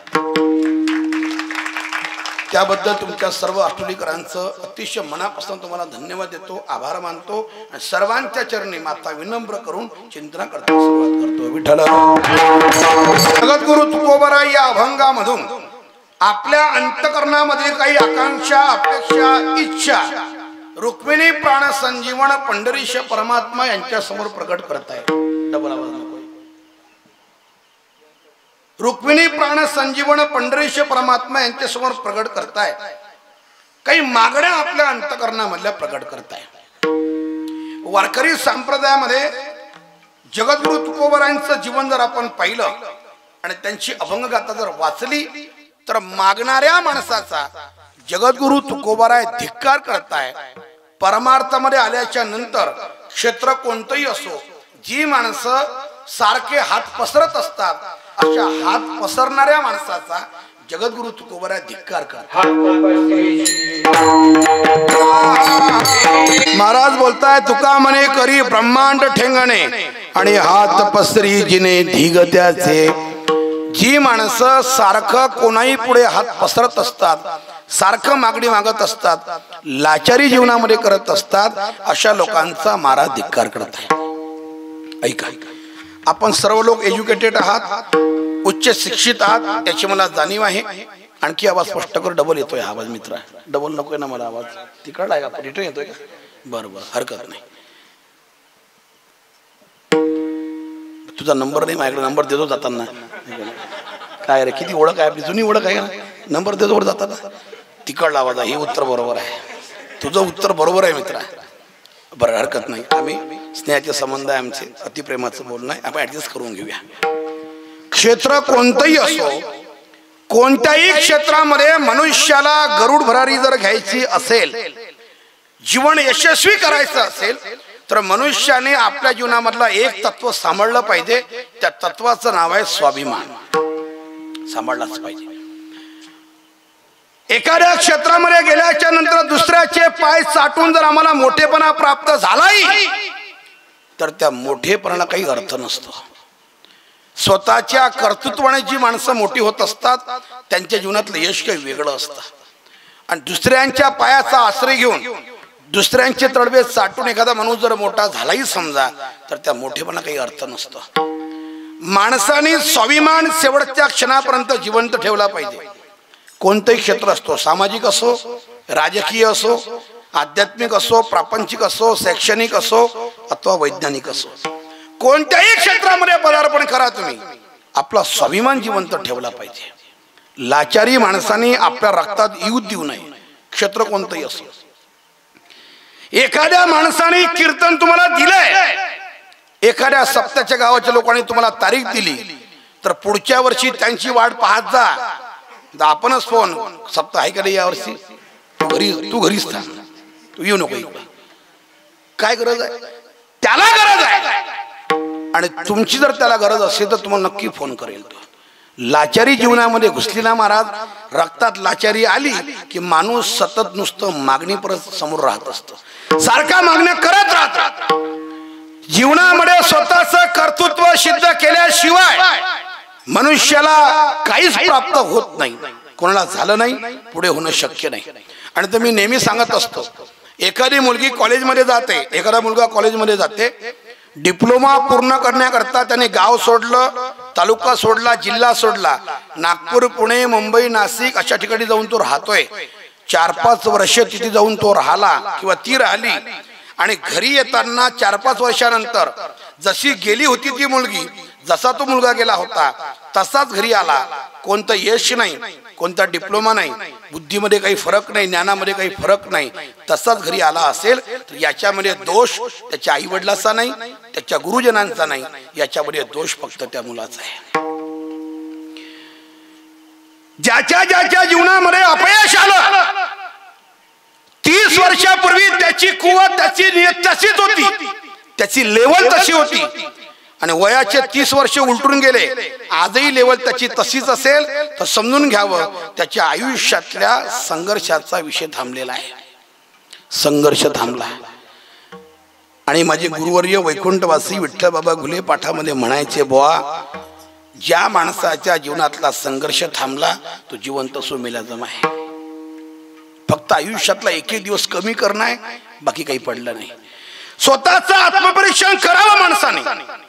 त्याबद्दल तुमच्या सर्व अष्टोलीकरांचं अतिशय मनापासून तुम्हाला धन्यवाद देतो, आभार मानतो. आणि सर्वांच्या चरणी माता विनम्र करून चिंतना करता सुरुवात करतो. विठ्ठल जगद्गुरु तुकोबाराय या अभंगामधून आपल्या अंतकरणामध्ये काही आकांक्षा, अपेक्षा, इच्छा रुक्मिणी प्राण संजीवन पंढरीश परमात्मा यांच्या समोर प्रकट करताय. डबल आवाज नको. रुक्मिणी प्राण संजीवन पंढरीश परमात्मा यांच्या समोर प्रकट करताय. काही मागण्या आपल्या अंतकरणामधल्या प्रकट करताय. वारकरी संप्रदायामध्ये जगद्गुरु तुकोबारायांचं जीवन जर आपण पाहिलं आणि त्यांची अभंगगाथा जर वाचली तर मागणाऱ्या माणसाचा जगद्गुरु तुकोबाराय धिक्कार करताय. परमार्थामध्ये आल्याच्या नंतर क्षेत्र कोणतंही असो, जी माणसं सारखे हात पसरत असतात अशा हात पसरणाऱ्या माणसाचा जगद्गुरु तुकोबाराय धिक्कार करतात. महाराज बोलताय, तुका म्हणे करी ब्रह्मांड ठेंगणे आणि हात पसरी जिने ढिग त्याचे. जी माणसं सारखं कोणाही पुढे हात पसरत असतात, सारखं मागणी मागत असतात, लाचारी जीवनामध्ये करत असतात, अशा लोकांचा महाराज धिक्कार करत आहे. ऐका, आपण सर्व लोक एज्युकेटेड आहात, उच्च शिक्षित आहात, याची मला जाणीव आहे. आणखी आवाज स्पष्ट कर. डबल येतोय आवाज मित्र, डबल नकोय ना मला आवाज. तिकडला आहे का, रिटर्न येतोय का? बरं बरं, हरकत नाही. तुझा नंबर नाही माझ्याकडे, नंबर देतो जाताना. काय रे किती ओळख आहे आपली, जुनी ओळख आहे का, नंबर देतो बरं जाताना. तिकडला आवाज आहे, हे उत्तर बरोबर आहे, तुझं उत्तर बरोबर आहे मित्रा. बरं हरकत नाही, आम्ही स्नेहाचे संबंध आहे आमचे, अतिप्रेमाचं बोलणं आहे, आपण ऍडजस्ट करून घेऊया. क्षेत्र कोणतंही असो, कोणत्याही क्षेत्रामध्ये मनुष्याला गरुड भरारी जर घ्यायची असेल, जीवन यशस्वी करायचं असेल, तर मनुष्याने आपल्या जीवनामधला एक तत्व सांभाळलं पाहिजे. त्या तत्वाचं नाव आहे स्वाभिमान. सांभाळलाच पाहिजे. एखाद्या क्षेत्रामध्ये गेल्याच्या नंतर दुसऱ्याचे पाय चाटून जर आम्हाला मोठेपणा प्राप्त झालाही, तर त्या मोठेपणाला काही अर्थ नसतो. स्वतःच्या कर्तृत्वाने जी माणसं मोठी होत असतात त्यांच्या जीवनातलं यश काही वेगळं असतं. आणि दुसऱ्यांच्या पायाचा आश्रय घेऊन दुसऱ्यांचे तळवे चाटून एखादा माणूस जर मोठा झालाही समजा, तर त्या मोठेपणा काही अर्थ नसतो. माणसाने स्वाभिमान शेवटच्या क्षणापर्यंत जिवंत ठेवला पाहिजे. कोणतंही क्षेत्र असतो, सामाजिक असो, राजकीय असो, आध्यात्मिक असो, प्रापंचिक असो, शैक्षणिक असो अथवा वैज्ञानिक असो, कोणत्याही क्षेत्रामध्ये पदार्पण करा तुम्ही, आपला स्वाभिमान जिवंत ठेवला पाहिजे. लाचारी माणसाने आपल्या रक्तात येऊ देऊ नये. क्षेत्र कोणतंही असो. एखाद्या माणसाने कीर्तन तुम्हाला दिलंय, एखाद्या सप्त्याच्या गावाच्या लोकांनी तुम्हाला तारीख दिली, तर पुढच्या वर्षी त्यांची वाट पाहत जा. आपणच फोन, सप्ताह आहे का नाही या वर्षी, तू घरीच थांब, तू येऊ नको इकडे. काय गरज आहे, त्याला गरज आहे, आणि तुमची जर त्याला गरज असेल तर तुम्हाला नक्की फोन करेल तो. लाचारी जीवनामध्ये घुसली ना महाराज, रक्तात लाचारी आली की माणूस सतत नुसतं मागणी परत समोर राहत असतो, सारखा मागण्या करत राहतो. जीवनामध्ये स्वतःचं कर्तृत्व सिद्ध केल्याशिवाय मनुष्याला काहीच प्राप्त होत नाही. कोणाला झालं नाही, पुढे होणं शक्य नाही. आणि तर मी नेहमी सांगत असतो, एखादी मुलगी कॉलेजमध्ये जाते, एखादा मुलगा कॉलेजमध्ये जाते, डिप्लोमा पूर्ण करण्याकरता त्याने गाव सोडलं, तालुका सोडला, जिल्हा सोडला, नागपूर, पुणे, मुंबई, नाशिक अशा ठिकाणी जाऊन तो राहतोय. 4-5 वर्ष तिथे जाऊन तो राहिला किंवा ती राहिली, आणि घरी येताना 4-5 वर्षानंतर जशी गेली होती ती मुलगी, जसा तो मुलगा गेला होता तसाच घरी आला. कोणतं यश नाही, कोणता डिप्लोमा नाही, बुद्धीमध्ये काही फरक नाही, ज्ञानामध्ये काही फरक नाही, तसाच घरी आला असेल तर याच्यामध्ये दोष त्याच्या आई वडिलांचा नाही, त्याच्या गुरुजनांचा नाही, याच्यामध्ये दोष फक्त त्या मुलाचा आहे. ज्याच्या ज्याच्या जीवनामध्ये अपयश आलं, 30 वर्षापूर्वी त्याची कुवत, त्याची नियत तशीच होती, त्याची लेवल तशी होती, आणि वयाचे 30 वर्ष उलटून गेले, आजही लेवल त्याची तशीच असेल तर समजून घ्यावं त्याच्या आयुष्यातल्या संघर्षाचा विषय थांबलेला आहे. संघर्ष थांबला. आणि माझे गुरुवर्य वैकुंठवासी विठ्ठल बाबा घुले पाठामध्ये म्हणायचे, बुवा ज्या माणसाच्या जीवनातला संघर्ष थांबला तो जिवंत सोमेला जमा आहे. फक्त आयुष्यातला एक दिवस कमी करणं आहे, बाकी काही पडलं नाही. स्वतःचं आत्मपरीक्षण करावं माणसाने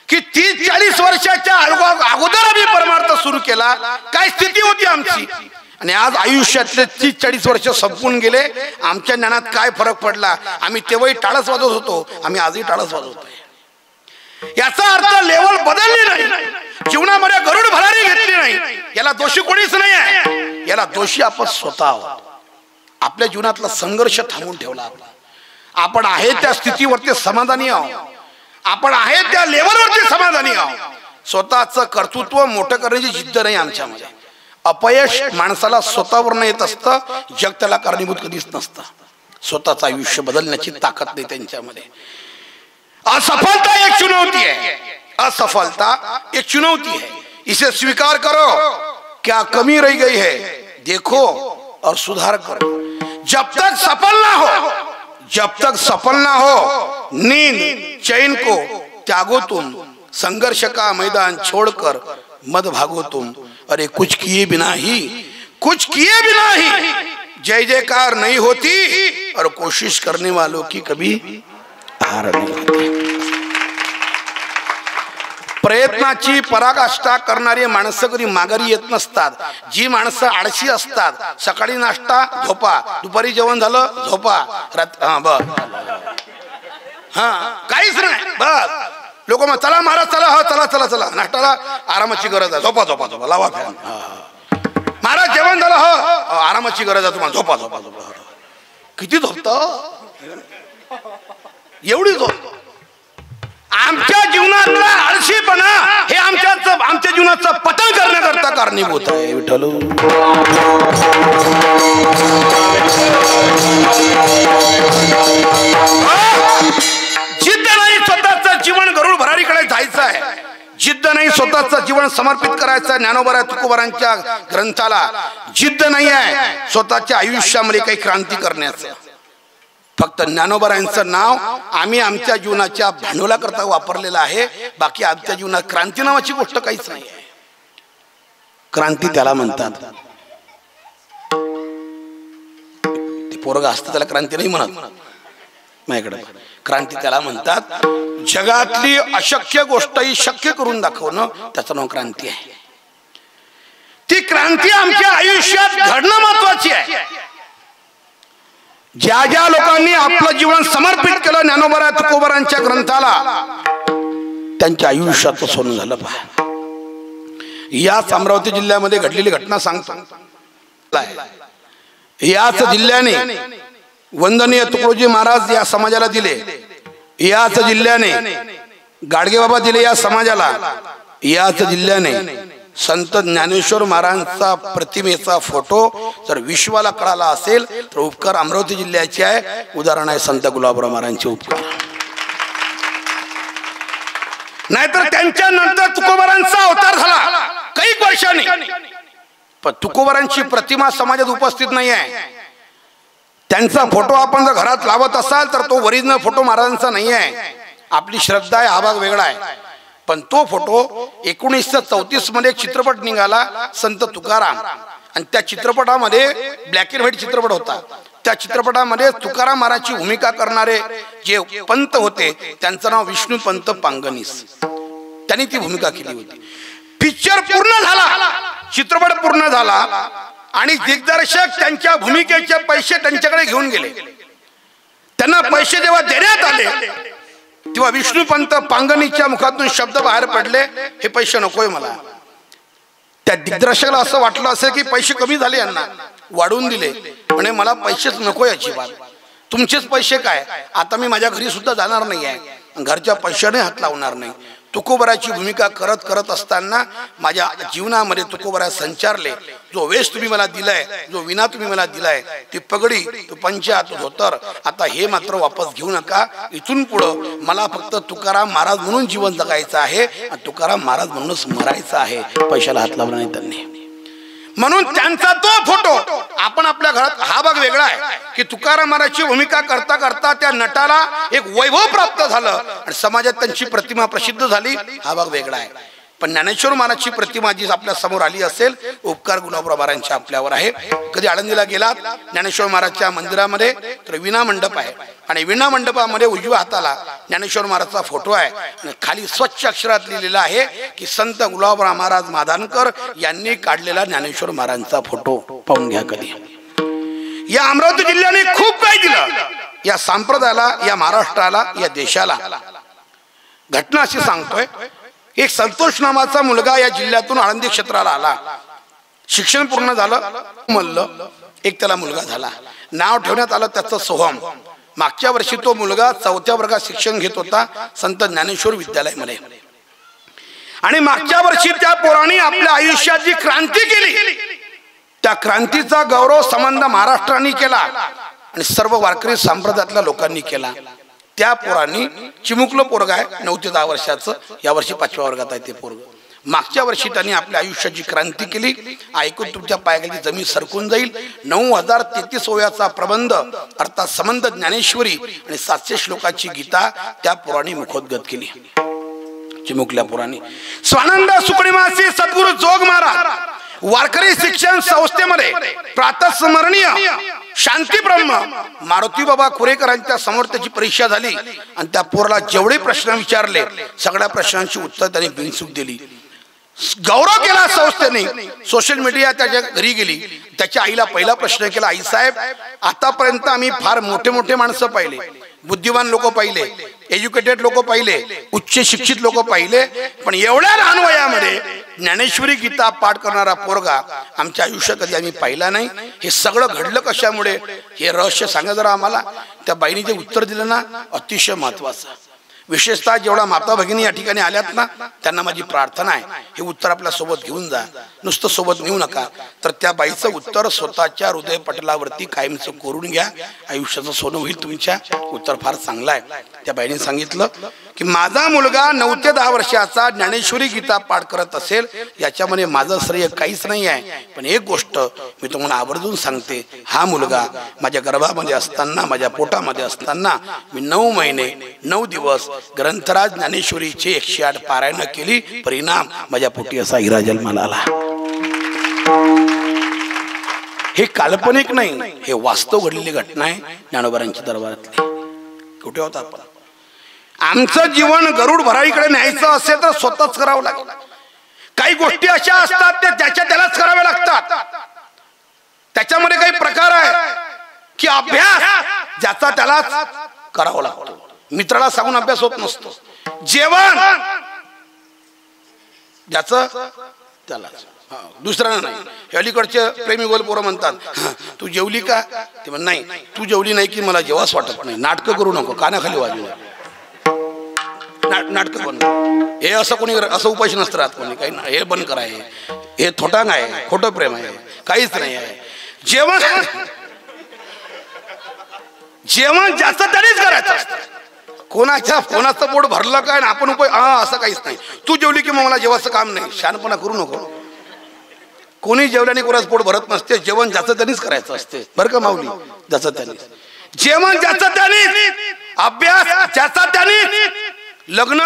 की 30-40 वर्षाच्या अगोदर आम्ही परमार्थ सुरू केला, काय स्थिती होती आमची, आणि आज आयुष्यातले 30-40 वर्ष संपून गेले, आमच्या ज्ञानात काय फरक पडला. आम्ही तेव्हाही टाळस वाजवत होतो, आम्ही आजही टाळस वाजवतोय. याचा अर्थ लेवल बदलली नाही, जीवनामध्ये गरुड भरारी घेतली नाही. याला दोषी कोणीच नाही आहे, याला दोषी आपण स्वतः आहोत. आपल्या जीवनातला संघर्ष थांबून ठेवला. आपण आहे त्या स्थितीवरती समाधानी आहोत, आपण आहे त्या लेवलवरती समाधानी आहोत. स्वतःचं कर्तृत्व मोठं करण्याची जिद्द नाही आमच्यामध्ये. अपयश माणसाला स्वतःवर येत असतं, जग त्याला कारणीभूत कधीच नसतं. स्वतःचं आयुष्य बदलण्याची ताकद नाही त्यांच्यामध्ये. असफलता एक चुनौती है, असफलता एक चुनौती है, इसे स्वीकार करो. क्या कमी रह गई है देखो और सुधार करो. जब तक सफल ना हो, जब तक सफल ना हो, नींद चैन को त्यागो तुम, संघर्ष का मैदान छोड़कर मत भागो तुम. अरे कुछ किए बिना ही, कुछ किए बिना ही जय जयकार नहीं होती, और कोशिश करने वालों की कभी हार नहीं होती. प्रयत्नाची पराकाष्ठा करणारी माणसं कधी माघारी येत नसतात. जी माणसं आळशी असतात, सकाळी नाश्ता झोपा, दुपारी जेवण झालं झोपा, बस, हा काहीच नाही, बस लोक मग चला महाराज चला, हो चला चला चला, नाश्ताला आरामाची गरज आहे, झोपा झोपा झोपा, लावा फॅन. महाराज जेवण झालं, हो आरामाची गरज आहे तुम्हाला, झोपा झोपा झोपा. किती झोपतं, एवढी झोप. आमच्या जीवनातला आळशीपणा हे आमच्या जीवनाचं पतन करण्याकरता कारणीभूत आहे. विठ्ठल जिद्द नाही स्वतःचं जीवन गरुड भरारीकडे जायचं आहे, जिद्द नाही स्वतःचं जीवन समर्पित करायचं आहे ज्ञानोबा तुकोबारांच्या ग्रंथाला, जिद्द नाही आहे स्वतःच्या आयुष्यामध्ये काही क्रांती करण्याचं. फक्त ज्ञानोबारांचं नाव आम्ही आमच्या जीवनाच्या भांडवलाकरता वापरलेलं आहे, बाकी आमच्या जीवनात क्रांती नावाची गोष्ट काहीच नाही आहे. क्रांती त्याला म्हणतात, ते पोरगा असतं त्याला क्रांती नाही म्हणत माझ्याकडे. क्रांती त्याला म्हणतात जगातली अशक्य गोष्टही शक्य करून दाखवणं, त्याचं नाव क्रांती आहे. ती क्रांती आमच्या आयुष्यात घडणं महत्वाची आहे. ज्या ज्या लोकांनी आपलं जीवन समर्पित केलं ज्ञानोबा तुकोबारांच्या ग्रंथाला, त्यांच्या आयुष्याचं सोनं झालं. पहा, याच अमरावती जिल्ह्यामध्ये घडलेली घटना सांगतो. याच जिल्ह्याने वंदनीय तुकडोजी महाराज या समाजाला दिले, याच जिल्ह्याने गाडगेबाबा दिले या समाजाला, याच जिल्ह्याने संत ज्ञानेश्वर महाराजांचा प्रतिमेचा फोटो जर विश्वाला कळाला असेल तर उपकार अमरावती जिल्ह्याचे आहे. उदाहरण आहे संत गुलाबराव महाराजांचे उपकार. नाहीतर त्यांच्या नंतर तुकोबारांचा अवतार झाला काही वर्षांनी, पण तुकोबारांची प्रतिमा समाजात उपस्थित नाही आहे. त्यांचा फोटो आपण जर घरात लावत असाल तर तो ओरिजिनल फोटो महाराजांचा नाही आहे. आपली श्रद्धा आहे, हा भाग वेगळा आहे. पण तो फोटो 1934 मध्ये एक चित्रपट निघाला संत तुकाराम, आणि त्या चित्रपटामध्ये ब्लॅक अँड व्हाईट चित्रपट होता. त्या चित्रपटामध्ये तुकाराम महाराजची भूमिका करणारे जे पंत होते त्यांचं नाव विष्णू पंत पांगनीस, त्यांनी ती भूमिका केली होती. पिक्चर पूर्ण झाला, चित्रपट पूर्ण झाला, आणि दिग्दर्शक त्यांच्या भूमिकेचे पैसे त्यांच्याकडे घेऊन गेले. त्यांना पैसे जेव्हा देण्यात आले तेव्हा विष्णुपंत पांगणीच्या मुखातून शब्द बाहेर पडले, हे पैसे नकोय मला. त्या दिग्दर्शकाला असं वाटलं असेल की पैसे कमी झाले, यांना वाढवून दिले, म्हणे मला पैसेच नकोय अजिबात, तुमचेच पैसे काय, आता मी माझ्या घरी सुद्धा जाणार नाही आहे, घरच्या पैशाने हात लावणार नाही. तुकोबाराची भूमिका करत करत असताना माझ्या जीवनामध्ये तुकोबारा संचारले. जो वेश तुम्ही मला दिलाय, जो विना तुम्ही मला दिलाय, ती पगडी, तो पंचा, तो धोतर, आता हे मात्र वापस घेऊ नका. इथून पुढं मला फक्त तुकाराम महाराज म्हणून जीवन जगायचं आहे आणि तुकाराम महाराज म्हणूनच मरायचं आहे. पैशाला हात लावला नाही त्यांनी. म्हणून त्यांचा तो फोटो आपण आपल्या घरात, हा भाग वेगळा आहे की तुकाराम महाराजची भूमिका करता करता त्या नटाला एक वैभव प्राप्त झालं आणि समाजात त्यांची प्रतिमा प्रसिद्ध झाली, हा भाग वेगळा आहे. पण ज्ञानेश्वर महाराजची प्रतिमा जी आपल्या समोर आली असेल, उपकार गुलाबराव महाराजांच्या आपल्यावर आहे. कधी आळंदीला गेलात ज्ञानेश्वर महाराजच्या मंदिरामध्ये तर विना मंडप आहे, आणि विना मंडपामध्ये उजव्या हाताला ज्ञानेश्वर महाराजचा फोटो आहे, आणि खाली स्वच्छ अक्षरात लिहिलेला आहे की संत गुलाबराव महाराज माधानकर यांनी काढलेला ज्ञानेश्वर महाराजांचा फोटो. पाहून घ्या कधी. या अमरावती जिल्ह्याने खूप काही दिलं या संप्रदायाला, या महाराष्ट्राला, या देशाला. घटना अशी सांगतोय, एक संतोष नावाचा मुलगा या जिल्ह्यातून आळंदी क्षेत्राला आला. शिक्षण पूर्ण झालं, मल्ल एक त्याला मुलगा झाला. नाव ठेवण्यात आलं त्याचं सोहम. मागच्या वर्षी तो मुलगा 4थ्या वर्गात शिक्षण घेत होता संत ज्ञानेश्वर विद्यालयामध्ये, आणि मागच्या वर्षी त्या पोराने आपल्या आयुष्यात जी क्रांती केली, त्या क्रांतीचा गौरव संबंध महाराष्ट्राने केला आणि सर्व वारकरी संप्रदायातल्या लोकांनी केला. त्या पोरांनी, चिमुकलं पोरग आहे 9 ते 10 वर्षाचं, या वर्षी 5व्या वर्गात आहे ते पोरग. मागच्या वर्षी त्यांनी आपल्या आयुष्याची क्रांती केली. ऐकून तुमच्या पायाखाली जमीन सरकून जाईल. 9033 ओव्याचा प्रबंध अर्थात संबंध ज्ञानेश्वरी आणि 700 श्लोकाची गीता त्या पोरांनी मुखोद्गत केली. चिमुकल्या पोरांनी स्वानंद सुकणीमासी सद्गुरु जोग महाराज वारकरी शिक्षण संस्थेमध्ये प्रातस्मरणीय शांती ब्रह्म मारुती बाबा कुरेकरांच्या समोर त्याची परीक्षा झाली, आणि त्या पोराला जेवढे प्रश्न विचारले सगळ्या प्रश्नांची उत्तर त्यांनी बिनचूक दिली. गौरव केला संस्थेने. सोशल मीडिया त्याच्या घरी गेली. त्याच्या आईला पहिला प्रश्न केला, आई साहेब आतापर्यंत आम्ही फार मोठे मोठे माणसं पाहिले, बुद्धिमान लोक पाहिले, एज्युकेटेड लोक पाहिले, उच्च शिक्षित लोक पाहिले, पण एवढ्या लहान वयामध्ये ज्ञानेश्वरी गीता पाठ करणारा पोरगा आमच्या आयुष्यात कधी आम्ही पाहिला नाही. हे सगळं घडलं कशामुळे हे रहस्य सांगा जरा आम्हाला. त्या बाईने जे उत्तर दिलं ना अतिशय महत्वाचं. विशेषतः जेवढा माता भगिनी या ठिकाणी आल्यात ना त्यांना माझी प्रार्थना आहे, हे उत्तर आपल्या सोबत घेऊन जा, नुसतं सोबत नेऊ नका. तर त्या बाईचं उत्तर स्वतःच्या हृदय पटलावरती कायमचं कोरून घ्या, आयुष्याचं सोनं होईल तुमच्या. उत्तर फार चांगलं आहे. त्या बाईने सांगितलं की माझा मुलगा 9 ते 10 वर्षाचा ज्ञानेश्वरी गीता पाठ करत असेल याच्यामध्ये माझं श्रेय काहीच नाही आहे, पण एक गोष्ट मी तुम्हाला आवर्जून सांगते, हा मुलगा माझ्या गर्भामध्ये असताना, माझ्या पोटामध्ये असताना मी 9 महिने 9 दिवस ग्रंथराज ज्ञानेश्वरीचे 108 पारायण केली, परिणाम माझ्या पोटी असा हिरा जन्माला आला. हे काल्पनिक नाही, हे वास्तव घडलेली घटना आहे ज्ञानोबारांच्या दरबारातली. कुठे होता आपण? आमचं जीवन गरुड भराईकडे न्यायचं असेल तर स्वतःच करावं लागेल. काही गोष्टी अशा असतात त्या ज्याच्या त्यालाच कराव्या लागतात. त्याच्यामध्ये काही प्रकार आहे की अभ्यास ज्याचा त्यालाच करावा लागतो. मित्राला सांगून अभ्यास होत नसतो. जेवण ज्याचं त्यालाच, दुसऱ्याला नाही. अलीकडचे प्रेमी गोल पोरं म्हणतात तू जेवली का, ते म्हण नाही तू जेवली नाही की मला जेवास वाटत नाही. नाटकं करू नको, कानाखाली वाजू नाटकं बंद. हे असं कोणी असं उपाशी नसतं राहत कोणी, काही हे बंद करा, हे थोटांग आहे, खोटं प्रेम आहे, काहीच नाही आहे. जेवण जेवण जास्त त्यानेच करायचं असतं. कोणाचं पोट भरलं काय ना आपण असं काहीच नाही. तू जेवली की मग मला जेवायचं काम नाही, शहाणपणा करू नको. कोणी जेवल्याने कोणाचं पोट भरत नसते. जेवण ज्याचं त्यांनीच करायचं असते बरं का माऊली, ज्याचं त्यांनी. जेवण ज्याचं त्यांनी, अभ्यास ज्याचा त्यांनी, लग्न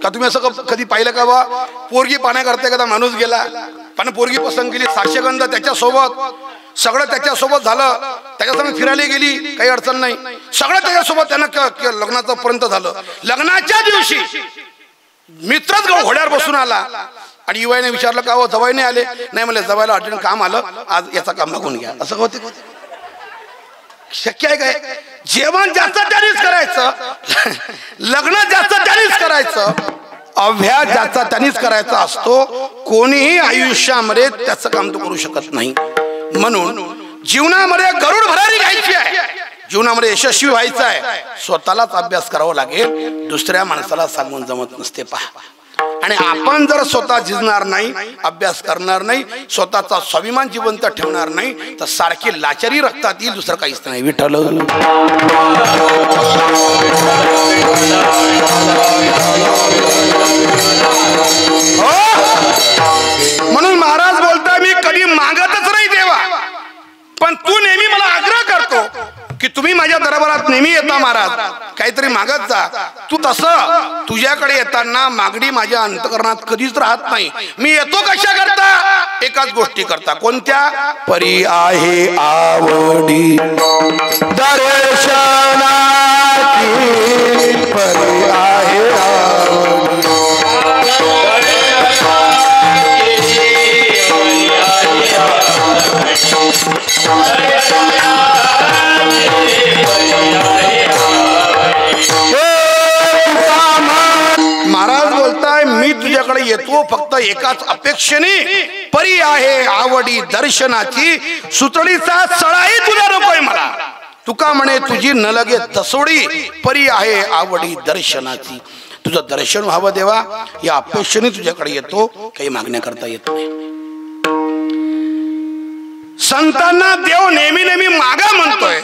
का तुम्ही असं कधी पाहिलं का बा पोरगी पाण्याकरता एखादा माणूस गेला, पण पोरगी पसंत केली, साक्षगंध त्याच्यासोबत, सगळं त्याच्यासोबत झालं, त्याच्यासोबत फिरायला गेली, काही अडचण नाही, सगळं त्याच्यासोबत त्यांना लग्नाचं पर्यंत झालं. लग्नाच्या दिवशी मित्रच घोड्यावर बसून आला आणि युवाने विचारलं का हो जवाई नाही आले? नाही म्हणले जवायला अर्जंट काम आलं, आज याचा काम मागून घ्या. असं होते? शक्य आहे काय? जेवण जास्त त्यानेच करायचं, लग्न जास्त त्यानेच करायचं, अभ्यास ज्याचा त्यानेच करायचा असतो. कोणीही आयुष्यामध्ये त्याचं काम तो करू शकत नाही. म्हणून जीवनामध्ये गरुड भरारी घ्यायची आहे, जीवनामध्ये यशस्वी व्हायचं आहे, स्वतःलाच अभ्यास करावा लागेल, दुसऱ्या माणसाला सांगून जमत नसते. पहा, आणि आपण जर स्वतः झिजणार नाही, अभ्यास करणार नाही, स्वतःचा स्वाभिमान जिवंत ठेवणार नाही, तर सारखी लाचारी रक्तात येईल, दुसरं काहीच नाही. विठ्ठल म्हणून महाराज बोलता मी कधी मागतच नाही देवा, पण तू नेहमी मला आग्रह करतो की तुम्ही माझ्या दरबारात नेहमी येता महाराज, काहीतरी मागत जा. तू तसं तुझ्याकडे येताना मागणी माझ्या अंतकरणात कधीच राहत नाही. मी येतो कशा करता? एकाच गोष्टी करता. कोणत्या? परी आहे आवडी दर्शनाची, परी आहे आवडी. महाराज बोलताय मी तुझ्याकडे येतो फक्त एकाच अपेक्षेने, परी आहे आवडी दर्शनाची, सुतळीचा सळाही तुझा नकोय मला. तुका म्हणे तुझी न लगे तसोडी, परी आहे आवडी दर्शनाची. तुझं दर्शन व्हावं देवा या अपेक्षेने तुझ्याकडे येतो, काही मागण्या करता येत नाही. संतांना देव नेहमी नेहमी मागा म्हणतोय,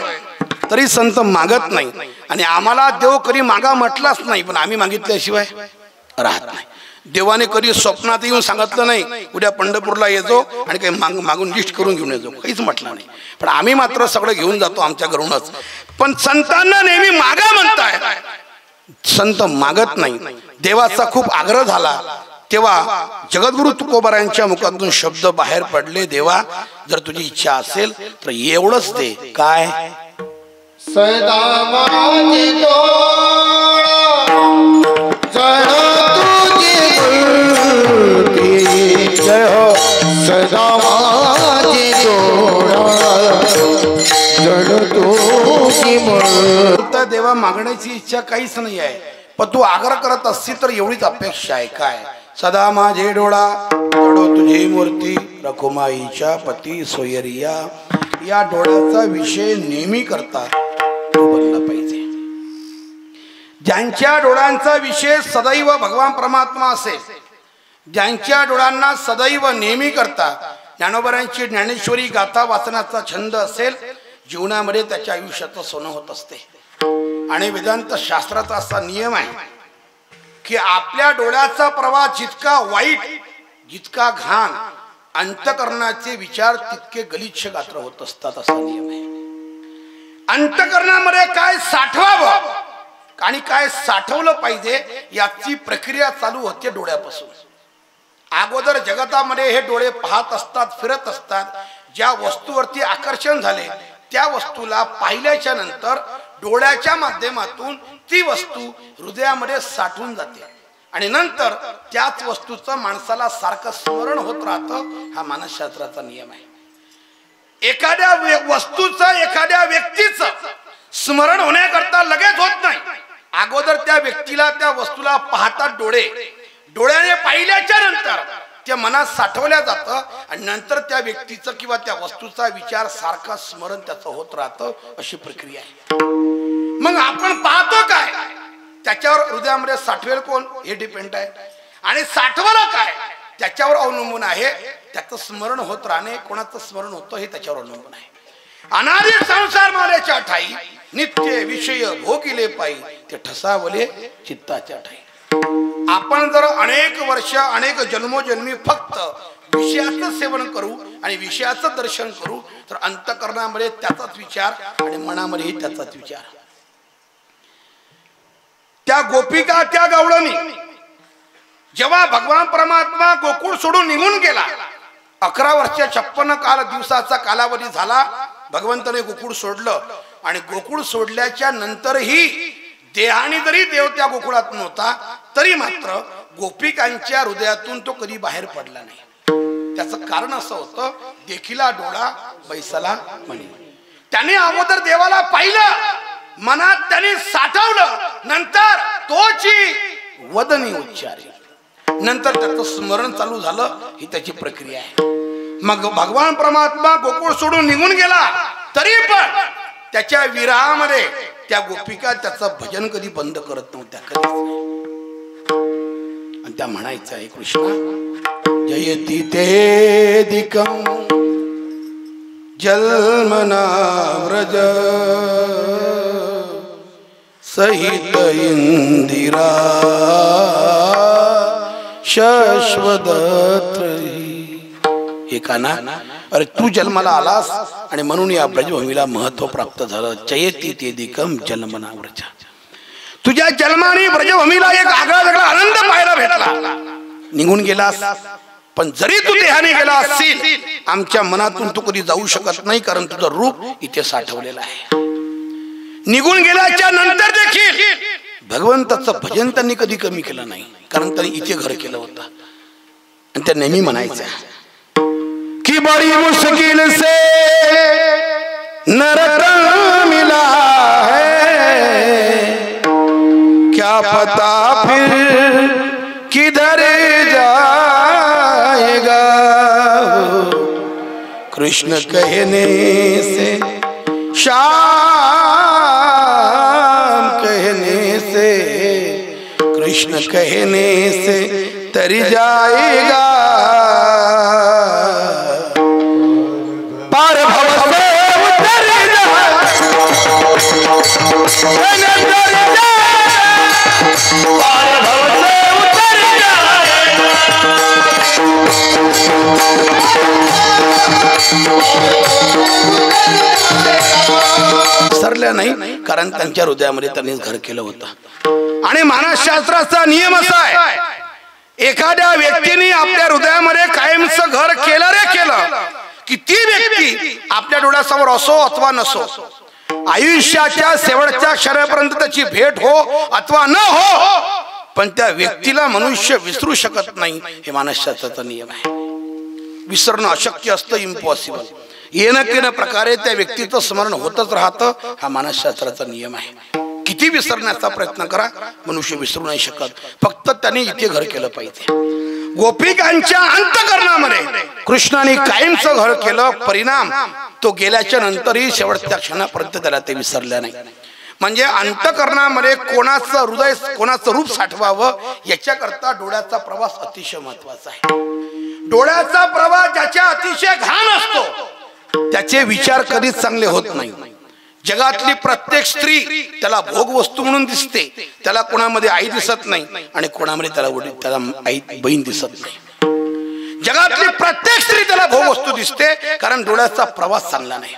तरी संत मागत नाही. आणि आम्हाला देव कधी मागा म्हटलाच नाही, पण आम्ही मागितल्याशिवाय राहत नाही. देवाने कधी स्वप्नात येऊन सांगितलं नाही उद्या पंढरपूरला येतो आणि काही मागून लिस्ट करून घेऊन येतो, काहीच म्हटलं नाही. पण आम्ही मात्र सगळं घेऊन जातो आमच्या घरूनच. पण संतांना नेहमी मागा म्हणताय, संत मागत नाही. देवाचा खूप आग्रह झाला तेव्हा जगद्गुरु तुकोबारायांच्या मुखातून शब्द बाहेर पडले, देवा जर तुझी इच्छा असेल तर एवढंच दे. काय? सदा माझी डोळा जण तुझी बोलती, जय हो. सदा माझी डोळा जण तू देवा मागण्याची इच्छा काहीच नाही आहे, पण तू आग्रह करत असतील तर एवढीच अपेक्षा आहे. काय? सदा माझे डोळा जडो तुझी मूर्ती, रखुमाईच्या पती सोयरिया. या डोळ्याचा विषय नेहमी करता तू बनला पाहिजे. ज्यांच्या डोळ्यांचा विषय सदैव भगवान परमात्मा असेल, ज्यांच्या डोळ्यांना सदैव नेहमी करता ज्ञानोबरांची ज्ञानेश्वरी गाथा वाचण्याचा छंद असेल, जीवनामध्ये त्याच्या आयुष्याचं सोनं होत असते. आणि वेदांत शास्त्राचा असा नियम आहे की आपल्या डोळ्याचा प्रवाह जितका वाईट, जितका घाण, अंतकरणाचे विचार तितके गलिच्छ गात्र होत असतात, असा नियम आहे. अंतकरणामध्ये काय साठवावं आणि काय साठवलं पाहिजे याची प्रक्रिया चालू होते डोळ्यापासून. अगोदर जगतामध्ये हे डोळे पाहत असतात, फिरत असतात. ज्या वस्तूवरती आकर्षण झाले त्या वस्तूला पाहिल्याच्या नंतर डोळ्याच्या माध्यमातून ती वस्तू हृदयामध्ये साठवून जाते आणि नंतर त्याच वस्तूचं माणसाला सारखं स्मरण होत राहतं. हा मानसशास्त्राचा नियम आहे. एखाद्या वस्तूचं, एखाद्या व्यक्तीचं स्मरण होण्याकरता लगेच होत नाही. अगोदर त्या व्यक्तीला, त्या वस्तूला पाहतात डोळे. डोळ्याने पाहिल्याच्या नंतर त्या मनात साठवल्या जातं आणि नंतर त्या व्यक्तीचं किंवा त्या वस्तूचा विचार सारखा स्मरण त्याचं होत राहतं. अशी प्रक्रिया आहे. मग आपण पाहतो काय, त्याच्यावर हृदयामध्ये साठवेल कोण हे डिपेंड आहे. आणि साठवलं काय त्याच्यावर अवलंबून आहे. त्याचं स्मरण होत राहणे, कोणाचं स्मरण होतं हे त्याच्यावर अवलंबून आहे. अनादि संसार मालेच्या ठाई नित्य विषय भोगिले पायी, ते ठसावले चित्ताच्या ठाई. आपण जर अनेक वर्ष, अनेक जन्मोजन्मी फक्त विषयाचं सेवन करू आणि विषयाचं दर्शन करू तर अंतकरणामध्ये त्याचाच विचार आणि मनामध्येही त्याचाच विचार. त्या गोपिका, त्या गवळणी जेव्हा भगवान परमात्मा गोकुळ सोडून निघून गेला, 11 वर्ष 56 दिवसाचा कालावधी झाला. भगवंताने गोकुळ सोडलं आणि गोकुळ सोडल्याच्या नंतरही देहाने जरी देव त्या गोकुळात नव्हता तरी मात्र गोपिकांच्या हृदयातून तो कधी बाहेर पडला नाही. त्याचं कारण असं होतं, देखिला डोळा बैसला म्हणे. त्याने अगोदर देवाला पाहिलं, मनात त्याने साठवलं, नंतर तोची वदनी उच्चारली, नंतर त्याचं स्मरण चालू झालं. ही त्याची प्रक्रिया आहे. मग भगवान परमात्मा गोकुळ सोडून निघून गेला तरी पण त्याच्या विरहामध्ये त्या गोपिका त्याचं भजन कधी बंद करत नव्हत्या, कधीच. आणि त्या म्हणायचं आहे, कृष्णा जयती ते दिकं जन्मना व्रज सहित इंदिरा शश्वदत्री. हे काना, अरे तू जन्माला आलास आणि म्हणून या ब्रजभूमीला महत्व प्राप्त झालं. चयती ते दिकम जन्मना व्रज. तुझ्या जन्माने ब्रजभूमीला एक आगळा वेगळा आनंद पाहायला भेटला. निघून गेलास, पण जरी तू देहाने गेला असशील, आमच्या मनातून तू कधी जाऊ शकत नाही, कारण तुझं रूप इथे साठवलेलं आहे. निघून गेल्याच्या नंतर देखील भगवंताचं भजन त्यांनी कधी कमी केलं नाही, कारण त्यांनी इथे घर केलं होतं. आणि त्या नेहमी म्हणायचं कि बड़ी मुश्किल से नरक मिला है, क्या पता फिर किधर जाएगा. कृष्ण कहने से, श्याम कहने से, कृष्ण कहने से तर जाएगा. पार भव से उतर जा, पार भव से उतर जा. सरल्या नाही, कारण त्यांच्या हृदयामध्ये त्यांनी घर केलं होतं. आणि मानसशास्त्राचा नियम असा आहे, एखाद्या व्यक्तीने आपल्या हृदयामध्ये कायमचं घर केलं रे केलं की ती व्यक्ती आपल्या डोळ्यासमोर असो अथवा नसो, आयुष्याच्या शेवटच्या क्षणापर्यंत त्याची भेट हो अथवा न हो, पण त्या व्यक्तीला मनुष्य विसरू शकत नाही. हे मानसशास्त्राचा नियम आहे. विसरणं अशक्य असतं, इम्पॉसिबल. येणं केलं प्रकारे त्या व्यक्तीचं स्मरण होतच राहतं. हा मानसशास्त्राचा नियम आहे. तिथी विसरण्याचा प्रयत्न करा, मनुष्य विसरू नाही शकत. फक्त त्याने इथे घर केलं पाहिजे. गोपिकांच्या अंतःकरणामध्ये कृष्णाने कायमचं घर केलं. परिणाम तो गेल्याच्या नंतरही शेवटच्या क्षणापर्यंत त्याला ते विसरलं नाही. म्हणजे अंतःकरणामध्ये कोणाचं हृदय, कोणाचं रूप साठवावं याच्याकरता डोळ्याचा प्रवास अतिशय महत्वाचा आहे. डोळ्याचा प्रवास ज्याच्या अतिशय घाण असतो त्याचे विचार कधीच चांगले होत नाही. जगातली प्रत्येक स्त्री त्याला भोग वस्तू म्हणून दिसते. त्याला कोणामध्ये आई दिसत नाही आणि कोणामध्ये त्याला आई बहीण दिसत नाही. जगातली प्रत्येक स्त्री त्याला भोग वस्तू दिसते, कारण डोळ्याचा प्रवास चांगला नाही.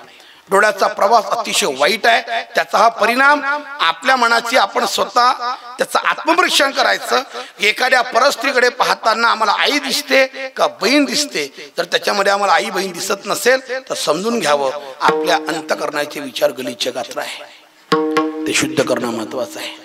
डोळ्याचा प्रवास अतिशय वाईट आहे. त्याचा हा परिणाम आपल्या मनाची आपण स्वतः त्याचं आत्मपरीक्षण करायचं. एखाद्या परस्त्रीकडे पाहताना आम्हाला आई दिसते का बहीण दिसते, तर त्याच्यामध्ये आम्हाला आई बहीण दिसत नसेल तर समजून घ्यावं आपल्या अंतःकरणाचे विचार गलिच्छ गात्र आहे. ते शुद्ध करणं महत्वाचं आहे.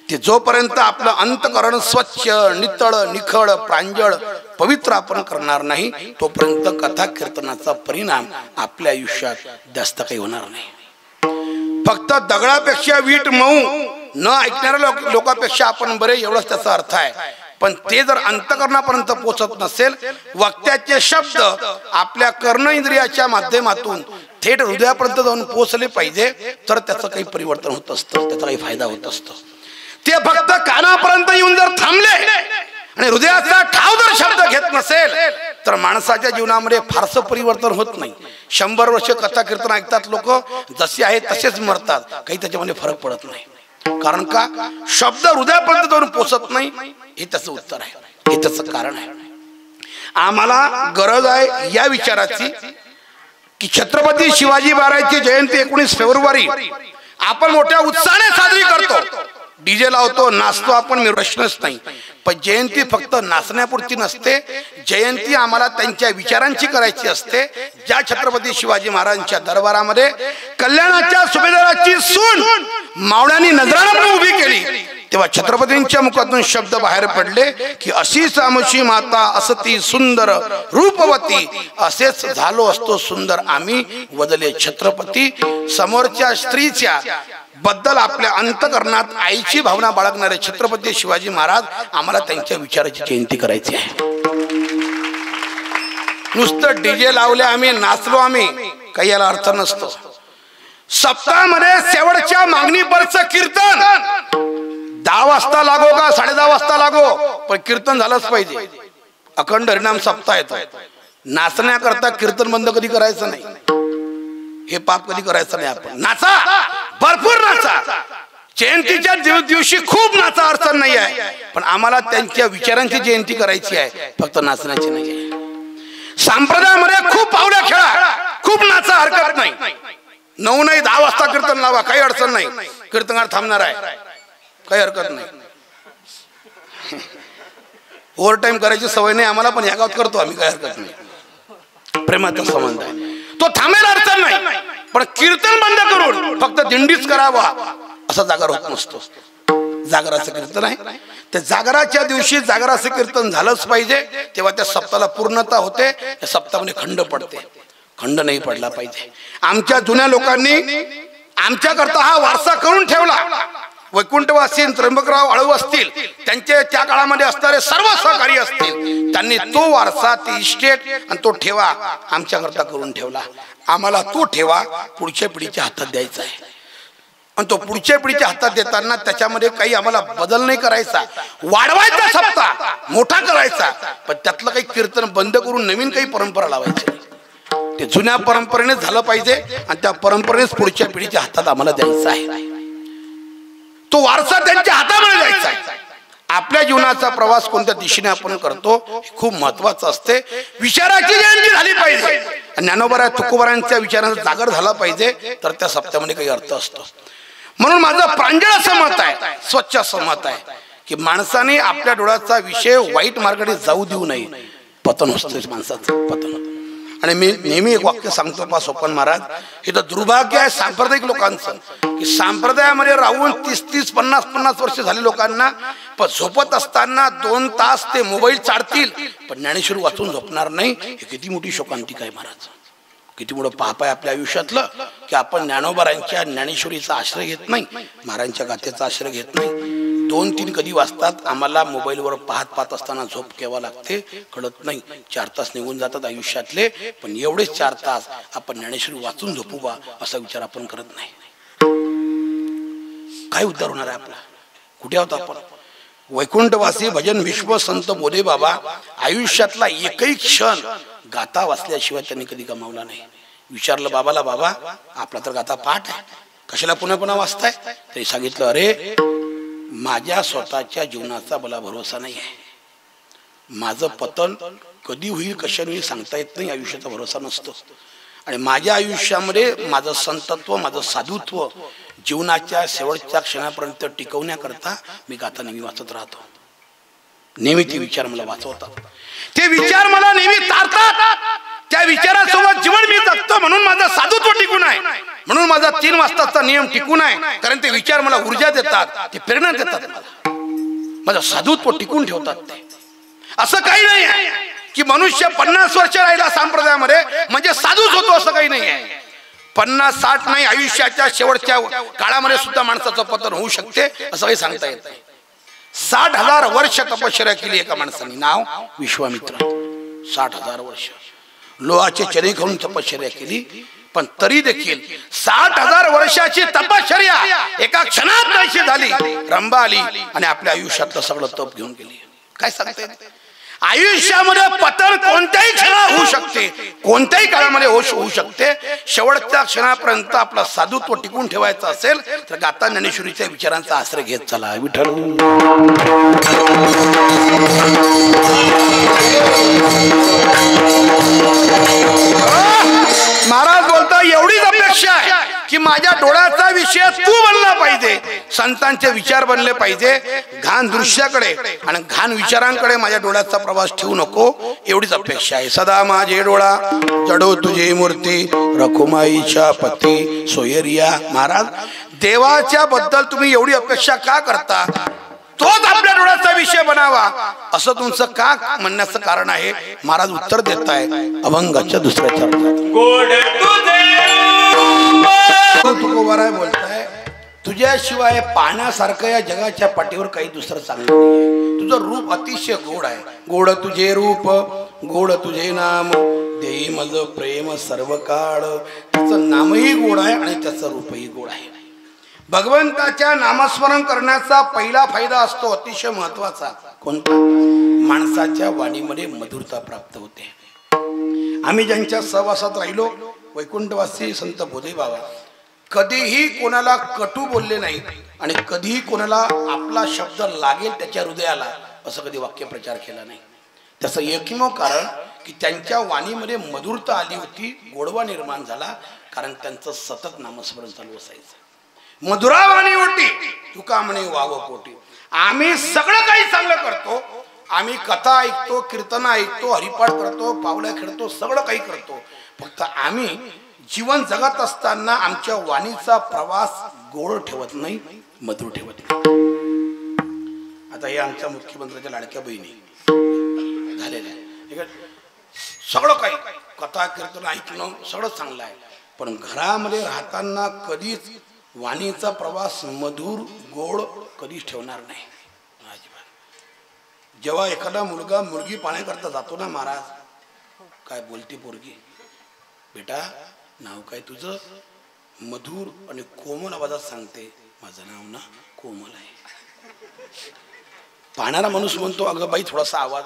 ते जोपर्यंत आपलं अंतःकरण स्वच्छ, नितळ, निखळ, प्रांजळ, पवित्र आपण करणार नाही तोपर्यंत कथा कीर्तनाचा परिणाम आपल्या आयुष्यात जास्त काही होणार नाही. फक्त दगडापेक्षा वीट मऊ न ऐकणाऱ्या लोकांपेक्षा आपण बरे, एवढंच त्याचा अर्थ आहे. पण ते जर अंतःकरणापर्यंत पोहोचत नसेल, वक्त्याचे शब्द आपल्या कर्ण इंद्रियाच्या माध्यमातून थेट हृदयापर्यंत जाऊन पोहोचले पाहिजे, तर त्याचं काही परिवर्तन होत असतं, त्याचा काही फायदा होत असतो. ते फक्त कानापर्यंत येऊन जर थांबले आणि हृदयाचा ठाव जर शब्द घेत नसेल तर माणसाच्या जीवनामध्ये फारसं परिवर्तन होत नाही. 100 वर्ष कथा कीर्तन ऐकतात लोक, जसे आहेत तसेच मरतात, काही त्याच्यामध्ये फरक पडत नाही. कारण का? शब्द हृदयापर्यंत जाऊन पोचत नाही. हे त्याचं उत्तर आहे, हे त्याचं कारण आहे. आम्हाला गरज आहे या विचाराची की छत्रपती शिवाजी महाराजांची जयंती 19 फेब्रुवारी आपण मोठ्या उत्साहाने साजरी करतो. डीजे लावतो, नाचतो आपण, प्रश्नच नाही. पण जयंती फक्त नाचण्यापुरती नसते. जयंती आम्हाला त्यांच्या विचारांची करायची असते. ज्या छत्रपती शिवाजी महाराजांच्या दरबारामध्ये कल्याणाच्या सुभेदाराची सून मावळ्यांनी नजरानं उभी केली, तेव्हा छत्रपतींच्या मुखातून शब्द बाहेर पडले की अशी सामशी माता असती सुंदर रूपवती, असेच झालो असतो सुंदर आम्ही वदले छत्रपती. समोरच्या स्त्रीच्या बद्दल आपल्या अंतःकरणात आईची भावना बाळगणारे छत्रपती शिवाजी महाराज, आम्हाला त्यांच्या विचाराची जयंती करायची आहे. नुसतं डीजे लावले आम्ही, नाचलो आम्ही, काही याला अर्थ नसतो. सप्ताहामध्ये शेवटच्या मागणीपर्यंत कीर्तन 10 वाजता लागो का 10:30 वाजता लागो, पण कीर्तन झालंच पाहिजे. अखंड हरिनाम सप्ताह येतो. नाचण्याकरता कीर्तन बंद कधी करायचं नाही. हे पाप कधी करायचं नाही. आपण नाचा, भरपूर नाचा. जयंतीच्या दिवशी खूप नाचा, अडचण नाही आहे. पण आम्हाला त्यांच्या विचारांची जयंती करायची आहे, फक्त नाचण्याची नाही आहे. संप्रदायामध्ये खूप पावल्या खेळा, खूप नाचा, हरकत नाही. 9 नाही 10 वाजता कीर्तन लावा, काही अडचण नाही. कीर्तनकार थांबणार आहे, काही हरकत नाही. ओव्हर टाइम करायची सवय नाही आम्हाला, पण या गावात करतो आम्ही, काही हरकत नाही. प्रेमाचा संबंध आहे, तो थांबेल, अडचण नाही. पण कीर्तन बंद करून फक्त दिंडीच करावा असा जागर होत नसतो. जागराचं कीर्तन आहे, त्या जागराच्या दिवशी जागराचं कीर्तन झालंच पाहिजे. तेव्हा त्या सप्ताहाला पूर्णता होते. त्या सप्ताहामध्ये खंड पडते, खंड नाही पडला पाहिजे. आमच्या जुन्या लोकांनी आमच्याकरता हा वारसा करून ठेवला. वैकुंठवासी त्र्यंबकराव आळू असतील, त्यांचे त्या काळामध्ये असणारे सर्व सहकारी असतील, त्यांनी तो वारसा, ती इस्टेट आणि तो ठेवा आमच्याकरता करून ठेवला. आम्हाला तो ठेवा पुढच्या पिढीच्या हातात द्यायचा आहे. आणि तो पुढच्या पिढीच्या हातात देताना त्याच्यामध्ये काही आम्हाला बदल नाही करायचा, वाढवायचा, सप्ताह मोठा करायचा. पण त्यातलं काही कीर्तन बंद करून नवीन काही परंपरा लावायची. ते जुन्या परंपरेने झालं पाहिजे आणि त्या परंपरेनेच पुढच्या पिढीच्या हातात आम्हाला द्यायचा आहे. तो वारसा त्यांच्या हातामध्ये द्यायचा आहे. आपल्या जीवनाचा प्रवास कोणत्या दिशेने आपण करतो खूप महत्वाचं असते. विचाराची जयंती झाली पाहिजे. ज्ञानोबा तुकोबारांच्या विचारांचा जागर झाला पाहिजे, तर त्या सप्त्यामध्ये काही अर्थ असतो. म्हणून माझं प्रांजळ असं मत आहे, स्वच्छ असं मत आहे की माणसाने आपल्या डोळ्याचा विषय वाईट मार्गाने जाऊ देऊ नये. पतन होतं माणसाचं, पतन होतं. आणि मी नेहमी एक वाक्य सांगतो पा सोपान महाराज, हे तर दुर्भाग्य आहे सांप्रदायिक लोकांचं की सांप्रदायामध्ये राहून 30-30, 50-50 वर्ष झाले लोकांना, पण झोपत असताना 2 तास ते मोबाईल चाडतील, पण ज्ञानेश्वर वाचून झोपणार नाही. हे किती मोठी शोकांतिका आहे महाराज, किती मोठं पाप आहे आपल्या आयुष्यातलं की आपण ज्ञानोबारांच्या ज्ञानेश्वरीचा आश्रय घेत नाही, महाराजांच्या गाथेचा आश्रय घेत नाही. 2-3 कधी वाजतात, आम्हाला मोबाईलवर पाहत असताना झोप केव्हा लागते कळत नाही. 4 तास निघून जातात आयुष्यातले, पण एवढेच 4 तास आपण ज्ञानेश्वरी वाचून झोपू बा असा विचार आपण करत नाही. काय उद्धार होणार आहे आपला? कुठे आहोत आपण? वैकुंठवासी भजन विश्व संत बोधे बाबा आयुष्यातला एकही क्षण गाथा वाचल्याशिवाय त्यांनी कधी गमावला नाही. विचारलं बाबाला, बाबा आपला तर गाथा पाठ आहे, कशाला पुन्हा पुन्हा वाचताय? तरी सांगितलं, अरे माझ्या स्वतःच्या जीवनाचा मला भरोसा नाही आहे. माझं पतन कधी होईल कशाने सांगता येत नाही, आयुष्याचा भरोसा नसतो. आणि माझ्या आयुष्यामध्ये माझं संतत्व, माझं साधुत्व जीवनाच्या शेवटच्या क्षणापर्यंत टिकवण्याकरता मी गाथा नेहमी वाचत राहतो. नेहमी ते विचार मला वाचवतात, ते विचार मला नेहमी तारतात. त्या विचारासोबत जीवन मी जगतो, म्हणून माझं साधुत्व टिकून आहे, म्हणून माझा 3 वाजताचा नियम टिकून आहे. कारण ते विचार मला ऊर्जा देतात, ते प्रेरणा देतात, माझं साधुत्व टिकून ठेवतात. ते असं काही नाही आहे की मनुष्य 50 वर्ष राहिला संप्रदायामध्ये म्हणजे साधूच होतो, असं काही नाही आहे. 50-60 नाही, आयुष्याच्या शेवटच्या काळामध्ये सुद्धा माणसाचं पतन होऊ शकते, असं काही सांगता येत नाही. 60,000 वर्ष तपश्चर्या केली एका माणसाने, नाव विश्वामित्र. 60,000 वर्ष लोहाचे चणे खाऊन तपश्चर्या केली, पण तरी देखील 60,000 वर्षाची तपश्चर्या एका क्षणात नाहीशी झाली. रंभा आली आणि आपल्या आयुष्यातलं सगळं तप घेऊन गेली. काय सांगते? आयुष्यामध्ये पतन कोणत्याही क्षणात होऊ शकते, कोणत्याही काळामध्ये होऊ शकते. शेवटच्या क्षणापर्यंत आपला साधुत्व टिकून ठेवायचं असेल तर गाथा ज्ञानेश्वरीच्या विचारांचा आश्रय घेत चला. विठ्ठल महाराज बोलता, एवढीच अपेक्षा आहे की माझ्या डोळ्याचा विषय तू बनला पाहिजे, संतांचे विचार बनले पाहिजे. घाण दृश्याकडे आणि घाण विचारांकडे माझ्या डोळ्याचा प्रवास ठेवू नको, एवढीच अपेक्षा आहे. सदा माझे डोळा जडो तुझे मूर्ती, रखुमाईच्या पती सोयरिया. महाराज देवाच्या बद्दल तुम्ही एवढी अपेक्षा का करता? तोच आपल्या डोळ्याचा विषय बनावा असं तुमचं का म्हणण्याचं कारण आहे. महाराज उत्तर देत आहे अभंगाच्या दुसऱ्या चरणात. तुकोबाराय बोलताय, तुझ्याशिवाय पाहण्यासारखं या जगाच्या पाठीवर काही दुसरं चांगलं नाही. तुझं रूप अतिशय गोड आहे. गोड तुझे रूप, गोड तुझे नाम, देई मज प्रेम सर्व काळ. त्याचं नामही गोड आहे आणि त्याचं रूपही गोड आहे. भगवंताच्या नामस्मरण करण्याचा पहिला फायदा असतो अतिशय महत्वाचा. कोणता? माणसाच्या वाणीमध्ये मधुरता प्राप्त होते. आम्ही ज्यांच्या सहवासात राहिलो, वैकुंठवासी संत बोधे बाबा कधीही कोणाला कटू बोलले नाही आणि कधीही कोणाला आपला शब्द लागेल त्याच्या हृदयाला असं कधी वाक्यप्रचार केला नाही. त्याचं एकमेव कारण की त्यांच्या वाणीमध्ये मधुरता आली होती, गोडवा निर्माण झाला, कारण त्यांचं सतत नामस्मरण चालू असायचं. मधुरा वाणी होती, तुका म्हणे वाव पोटी. आम्ही सगळं काही चांगलं करतो, आम्ही कथा ऐकतो, कीर्तन ऐकतो, हरिपाठ करतो, पावल्या खेळतो, सगळं काही करतो. फक्त आम्ही जीवन जगत असताना आमच्या वाणीचा प्रवास गोड ठेवत नाही, मधुर ठेवत नाही. आता हे आमच्या मुख्यमंत्र्याच्या लाडक्या बहिणी झालेल्या, सगळं काही कथा कीर्तन ऐकणं सगळं चांगलं आहे, पण घरामध्ये राहताना कधीच वाणीचा प्रवास मधुर गोड कधीच ठेवणार नाही. जेव्हा एखादा मुलगा मुलगी पाहण्याकरता जातो ना, महाराज काय बोलती पोरगी, बेटा नाव काय तुझं? मधुर आणि कोमल आवाजात सांगते, माझं नाव ना कोमल आहे. पाहणारा माणूस म्हणतो, अगं बाई थोडासा आवाज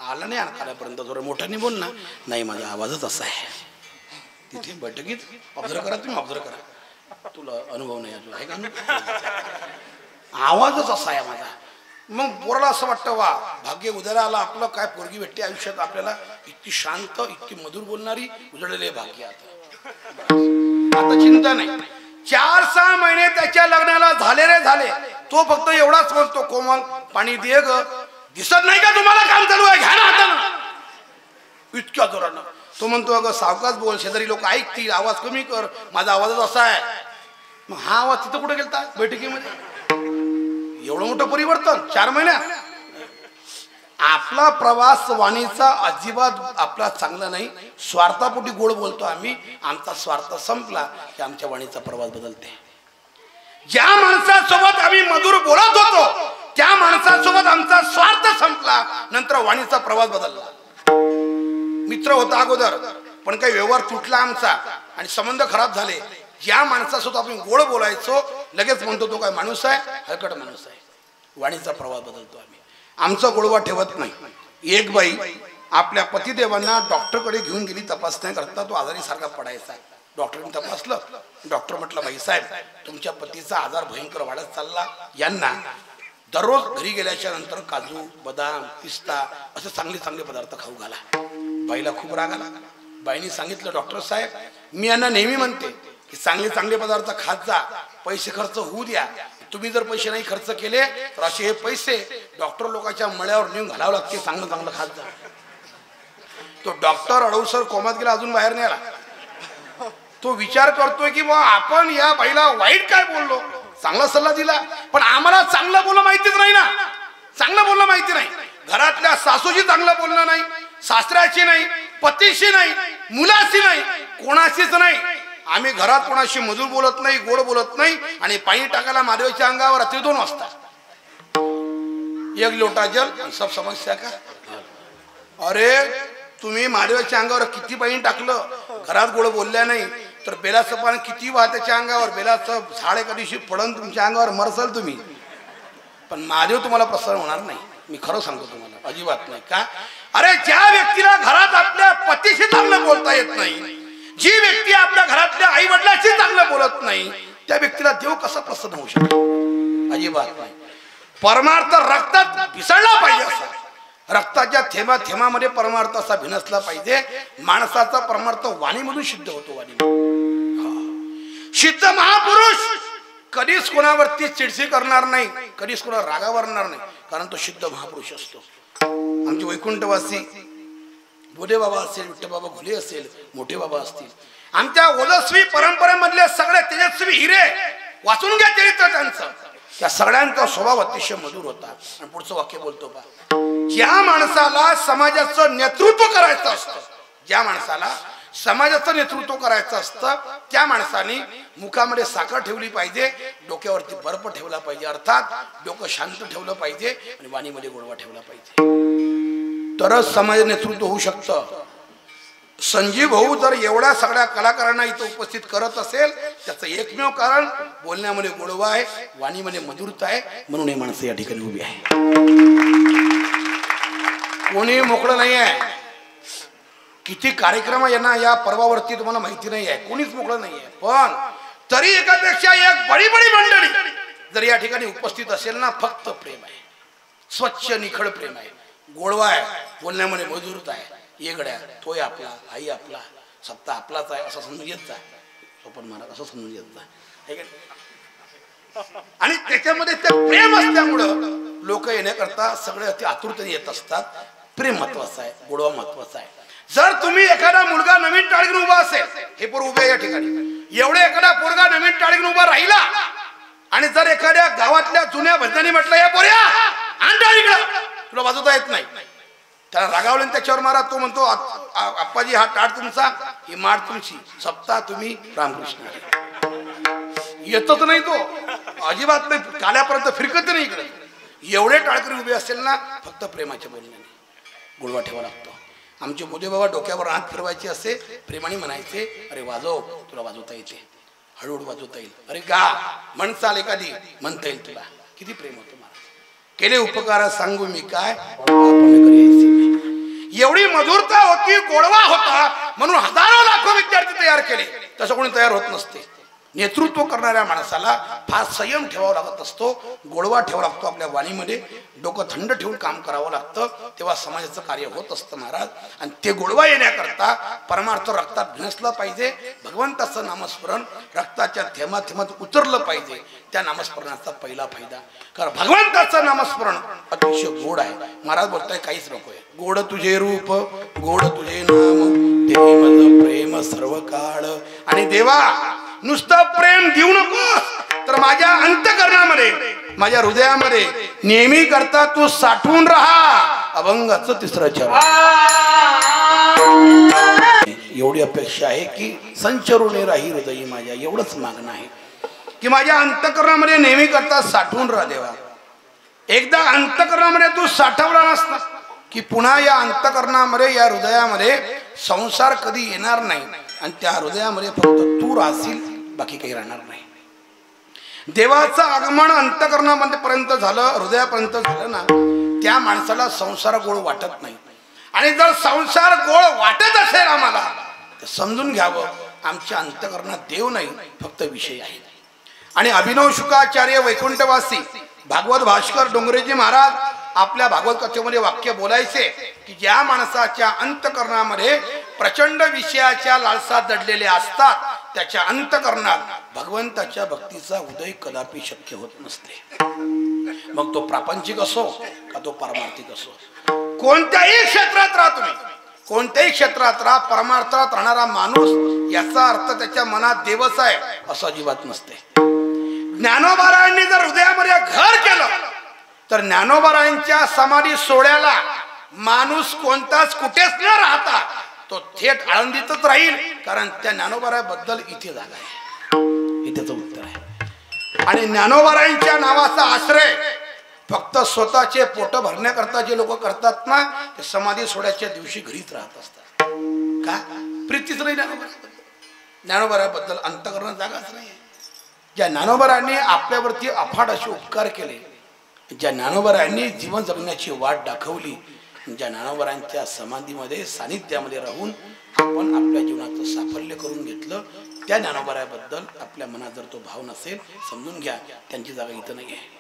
आला नाही आणखाऱ्यापर्यंत, थोडं मोठ्याने बोल ना. नाही, माझा आवाजच असा आहे. तिथे बैठकीत ऑब्झर्व करा, तुम्ही ऑब्झर्व करा, तुला अनुभव नाही अजून आहे का? आवाजच असा आहे माझा. मग पोराला असं वाटतं, वा भाग्य उद्याला आला आपलं, काय पोरगी भेटते आयुष्यात आपल्याला, इतकी शांत इतकी मधुर बोलणारी, उजळलेले भाग्य. आता चिंता नाही. 4-6 महिने त्याच्या लग्नाला झाले रे झाले, तो फक्त एवढाच म्हणतो, कोमल पाणी दे ग, दिसत नाही का तुम्हाला काम चालू आहे, घ्या ना हातानं. इतक्या जोरानं तो म्हणतो, अगं सावकाश बोल, शेजारी लोक ऐकतील, आवाज कमी कर, माझा आवाजच असा आहे. मग हा आवाज तिथं कुठे गेलता बैठकीमध्ये? एवढं मोठं परिवर्तन 4 महिन्यात. आपला प्रवास वाणीचा अजिबात आपला चांगला नाही. स्वार्थापोटी गोड बोलतो आम्ही. आमचा स्वार्थ संपला की आमच्या वाणीचा प्रवास बदलते. ज्या माणसासोबत आम्ही मधुर बोलत होतो त्या माणसासोबत आमचा स्वार्थ संपला, नंतर वाणीचा प्रवास बदलला. मित्र होता अगोदर, पण काही व्यवहार तुटला आमचा आणि संबंध खराब झाले. ज्या माणसासोबत आपण गोड बोलायचो लगेच म्हणतो तो काय माणूस आहे, हलकट माणूस आहे. वाणीचा प्रवास बदलतो आम्ही. आमचा गोडवा ठेवत नाही. एक बाई आपल्या पतिदेवांना डॉक्टरकडे घेऊन गेली तपासण्या करता. तो आजारी सारखा पडायचा. डॉक्टरने तपासलं. डॉक्टर म्हटलं बाईसाहेब तुमच्या पतीचा आजार भयंकर वाढत चालला. यांना दररोज घरी गेल्याच्या नंतर काजू बदाम पिस्ता असे चांगले चांगले पदार्थ खाऊ घाला. बाईला खूप राग आला. बाईने सांगितलं डॉक्टर साहेब मी यांना नेहमी म्हणते की चांगले चांगले पदार्थ खात जा, पैसे खर्च होऊ द्या. तुम्ही जर पैसे नाही खर्च केले तर असे हे पैसे डॉक्टर लोकांच्या मळ्यावर नेऊन घालावं लागते. चांगलं चांगलं खात जा. तो डॉक्टर अडवसर कोमात गेला, अजून बाहेर नाही आला. तो विचार करतोय की बा आपण या बाईला वाईट काय बोललो, चांगला सल्ला दिला, पण आम्हाला चांगलं बोलणं माहितीच नाही ना. चांगलं बोलणं माहिती नाही. घरातल्या सासूशी चांगलं बोलणं नाही, सासऱ्याची नाही, पतीशी नाही, मुलाशी नाही, कोणाशीच नाही. आम्ही घरात कोणाशी मधुर बोलत नाही, गोड बोलत नाही. आणि पाणी टाकायला महादेवाच्या अंगावर रात्री 2 वाजता 1 लोटा जल सब समस्या का. अरे तुम्ही महादेवाच्या अंगावर किती पाणी टाकलं, घरात गोड बोलल्या नाही तर बेलाचं पाणी किती वाहत्याच्या अंगावर, बेलाचं झाड एका दिवशी पडून तुमच्या अंगावर मरसाल तुम्ही, पण महादेव तुम्हाला प्रसन्न होणार नाही. मी खरं सांगतो तुम्हाला, अजिबात नाही. का अरे ज्या व्यक्तीला घरात आपल्या पतीशी चांगलं बोलता येत नाही, जी व्यक्ती आपल्या घरातल्या आई वडिलांशी चांगलं बोलत नाही, त्या व्यक्तीला देव कसा प्रसन्न होऊ शकतो. अजिबात नाही. परमार्थ रक्तात भिसळला पाहिजे. असा रक्ताच्या थेंबा थेंबामध्ये परमार्थ असा भिनसला पाहिजे. माणसाचा परमार्थ वाणीमधून सिद्ध होतो. वाणी सिद्ध महापुरुष कधीच कोणावरती चिडचिड करणार नाही, कधीच कोणा रागावर नाही, कारण तो सिद्ध महापुरुष असतो. आमचे वैकुंठवासी बोधे बाबा असेल, विठ्ठल बाबा घुले असेल, मोठे बाबा असतील, आमच्या ओजस्वी परंपरेमधले सगळे तेजस्वी हिरे वाचून घ्या चरित्र त्यांचं. त्या सगळ्यांचा स्वभाव अतिशय मधुर होता. आणि पुढचं वाक्य बोलतो बा, ज्या माणसाला समाजाचं नेतृत्व करायचं असतं, ज्या माणसाला समाजाचं नेतृत्व करायचं असतं त्या माणसाने मुखामध्ये साखर ठेवली पाहिजे, डोक्यावरती बर्फ ठेवला पाहिजे, अर्थात डोकं शांत ठेवलं पाहिजे आणि वाणीमध्ये गोडवा ठेवला पाहिजे, तरच समाज नेतृत्व होऊ शकतं. संजीव भाऊ जर एवढ्या सगळ्या कलाकारांना इथं उपस्थित करत असेल त्याचं एकमेव कारण बोलण्यामध्ये गोडवा आहे, वाणीमध्ये मधुरता आहे, म्हणून हे माणसं या ठिकाणी उभी आहे. कोणी मोकळं नाही आहे. किती कार्यक्रम यांना या पर्वावरती तुम्हाला माहिती नाही आहे, कोणीच मोकळं नाही आहे. पण तरी एकापेक्षा एक बडी बडी मंडळी जर या ठिकाणी उपस्थित असेल ना, फक्त प्रेम आहे, स्वच्छ निखळ प्रेम आहे, गोडवा आहे, बोलण्यामध्ये मधुरता आहे. येगड्या तोय आपला, आई आपला, सत्ता आपलाच आहे असं समजून येत आहे. सोपन महाराज असं समजून येत आहे. आणि त्याच्यामध्ये ते प्रेम असल्यामुळं लोक येण्याकरता सगळे अति आतुरतेने येत असतात. प्रेम महत्वाचं आहे, गोडवा महत्वाचा आहे. जर तुम्ही एखादा मुलगा नवीन टाळगीन उभा असेल, हे पोर उभे या ठिकाणी, एवढे एखादा पोरगा नवीन टाळगीन उभा राहिला आणि जर एखाद्या गावातल्या जुन्या भजनांनी म्हटलं या पोऱ्या आण टाळीकडं, तुला वाजवता येत नाही, त्याला रागावले त्याच्यावर मारा, तो म्हणतो आप्पाजी हा टाळ तुमचा, ही माठ तुमची, सप्ताह तुम्ही रामकृष्ण. येतच नाही तो, अजिबात नाही, काल्यापर्यंत फिरकत नाही इकडे. एवढे टाळकरी उभे असेल ना, फक्त प्रेमाच्या बोलण्याने गोडवा ठेवा लागतो. आमचे मोदे बाबा डोक्यावर हात फिरवायचे असे, प्रेमाने म्हणायचे, अरे वाजव, तुला वाजवता येते, हळूहळू वाजवता येईल, अरे गा म्हणचाल एखादी म्हणता येईल तुला. किती प्रेम होतं महाराज. केले उपकार सांगू मी काय, एवढी मधुरता होती, गोडवा होता, म्हणून हजारो लाखो विद्यार्थी तयार केले. तसं कोणी तयार होत नसते. नेतृत्व करणाऱ्या माणसाला फार संयम ठेवावा लागत असतो, गोडवा ठेवावा लागतो आपल्या वाणीमध्ये, डोकं थंड ठेवून काम करावं लागतं, तेव्हा समाजाचं कार्य होत असतं महाराज. आणि ते गोडवा येण्याकरता परमार्थ रक्तात भिनसला पाहिजे. भगवंताचं नामस्मरण रक्ताच्या थेंबा थेंबात उतरलं पाहिजे. त्या नामस्मरणाचा पहिला फायदा, कारण भगवंताचं नामस्मरण अतिशय गोड आहे. महाराज बोलताय काहीच नकोय, गोड तुझे रूप, गोड तुझे नाम, ते मज प्रेम सर्व काळ. आणि देवा नुसतं प्रेम देऊ नकोस, तर माझ्या अंतःकरणामध्ये, माझ्या हृदयामध्ये नेहमी करता तू साठवून राहा. अभंगाचं तिसरं चरण. एवढी अपेक्षा आहे की संचरुणे राही हृदयी माझ्या. एवढंच मागणं आहे की माझ्या अंतःकरणामध्ये नेहमी करता साठवून राहा देवा. एकदा अंतःकरणामध्ये तू साठवला नसता की पुन्हा या अंतःकरणामध्ये या हृदयामध्ये संसार कधी येणार नाही आणि त्या हृदयामध्ये फक्त तू राहशील, बाकी काही राहणार नाही. देवाचं आगमन अंतःकरणामध्ये पर्यंत झालं, हृदयापर्यंत झालं ना, त्या माणसाला संसार गोड वाटत नाही. आणि जर संसार गोड वाटत असेल आम्हाला तर समजून घ्यावं आमच्या अंतःकरणात देव नाही, फक्त विषय आहे. आणि अभिनव शुकाचार्य वैकुंठवासी भागवत भास्कर डोंगरेजी महाराज आपल्या भागवत कथेमध्ये वाक्य बोलायचे की ज्या माणसाच्या अंतःकरणामध्ये प्रचंड विषयाच्या लालसा दडलेले असतात त्याच्या अंतःकरणात भगवंताच्या भक्तीचा उदय कदापि शक्य होत नसते. मग तो प्रापंचिक असो का तो पारमार्थिक असो, कोणत्याही क्षेत्रात राहा तुम्ही, कोणत्याही क्षेत्रात राहा, परमार्थात राहणारा माणूस याचा अर्थ त्याच्या मनात देवच आहे असं अजिबात नसते. ज्ञानोबारायांनी जर हृदयामध्ये घर केलं तर ज्ञानोबारायांच्या समाधी सोहळ्याला माणूस कोणताच कुठेच न राहता तो थेट आळंदीतच राहील, कारण त्या ज्ञानोबाराबद्दल इथे जागा आहे. हे त्याचं उत्तर आहे. आणि ज्ञानोबारायांच्या नावाचा आश्रय फक्त स्वतःचे पोट भरण्याकरता जे लोक करतात ना, ते समाधी सोहळ्याच्या दिवशी घरीच राहत असतात. का? प्रीतीच नाही ज्ञानोबाराबद्दल, अंतःकरणात जागाच नाही. ज्या ज्ञानोबारायांनी आपल्यावरती अफाट असे उपकार केले, ज्या ज्ञानोबारायांनी जीवन जगण्याची वाट दाखवली, ज्या ज्ञानोबारायांच्या समाधीमध्ये सानिध्यामध्ये राहून आपण आपल्या जीवनाचं साफल्य करून घेतलं, त्या ज्ञानोबाराबद्दल आपल्या मनात जर तो भाव नसेल, समजून घ्या त्यांची जागा इथं नाही आहे.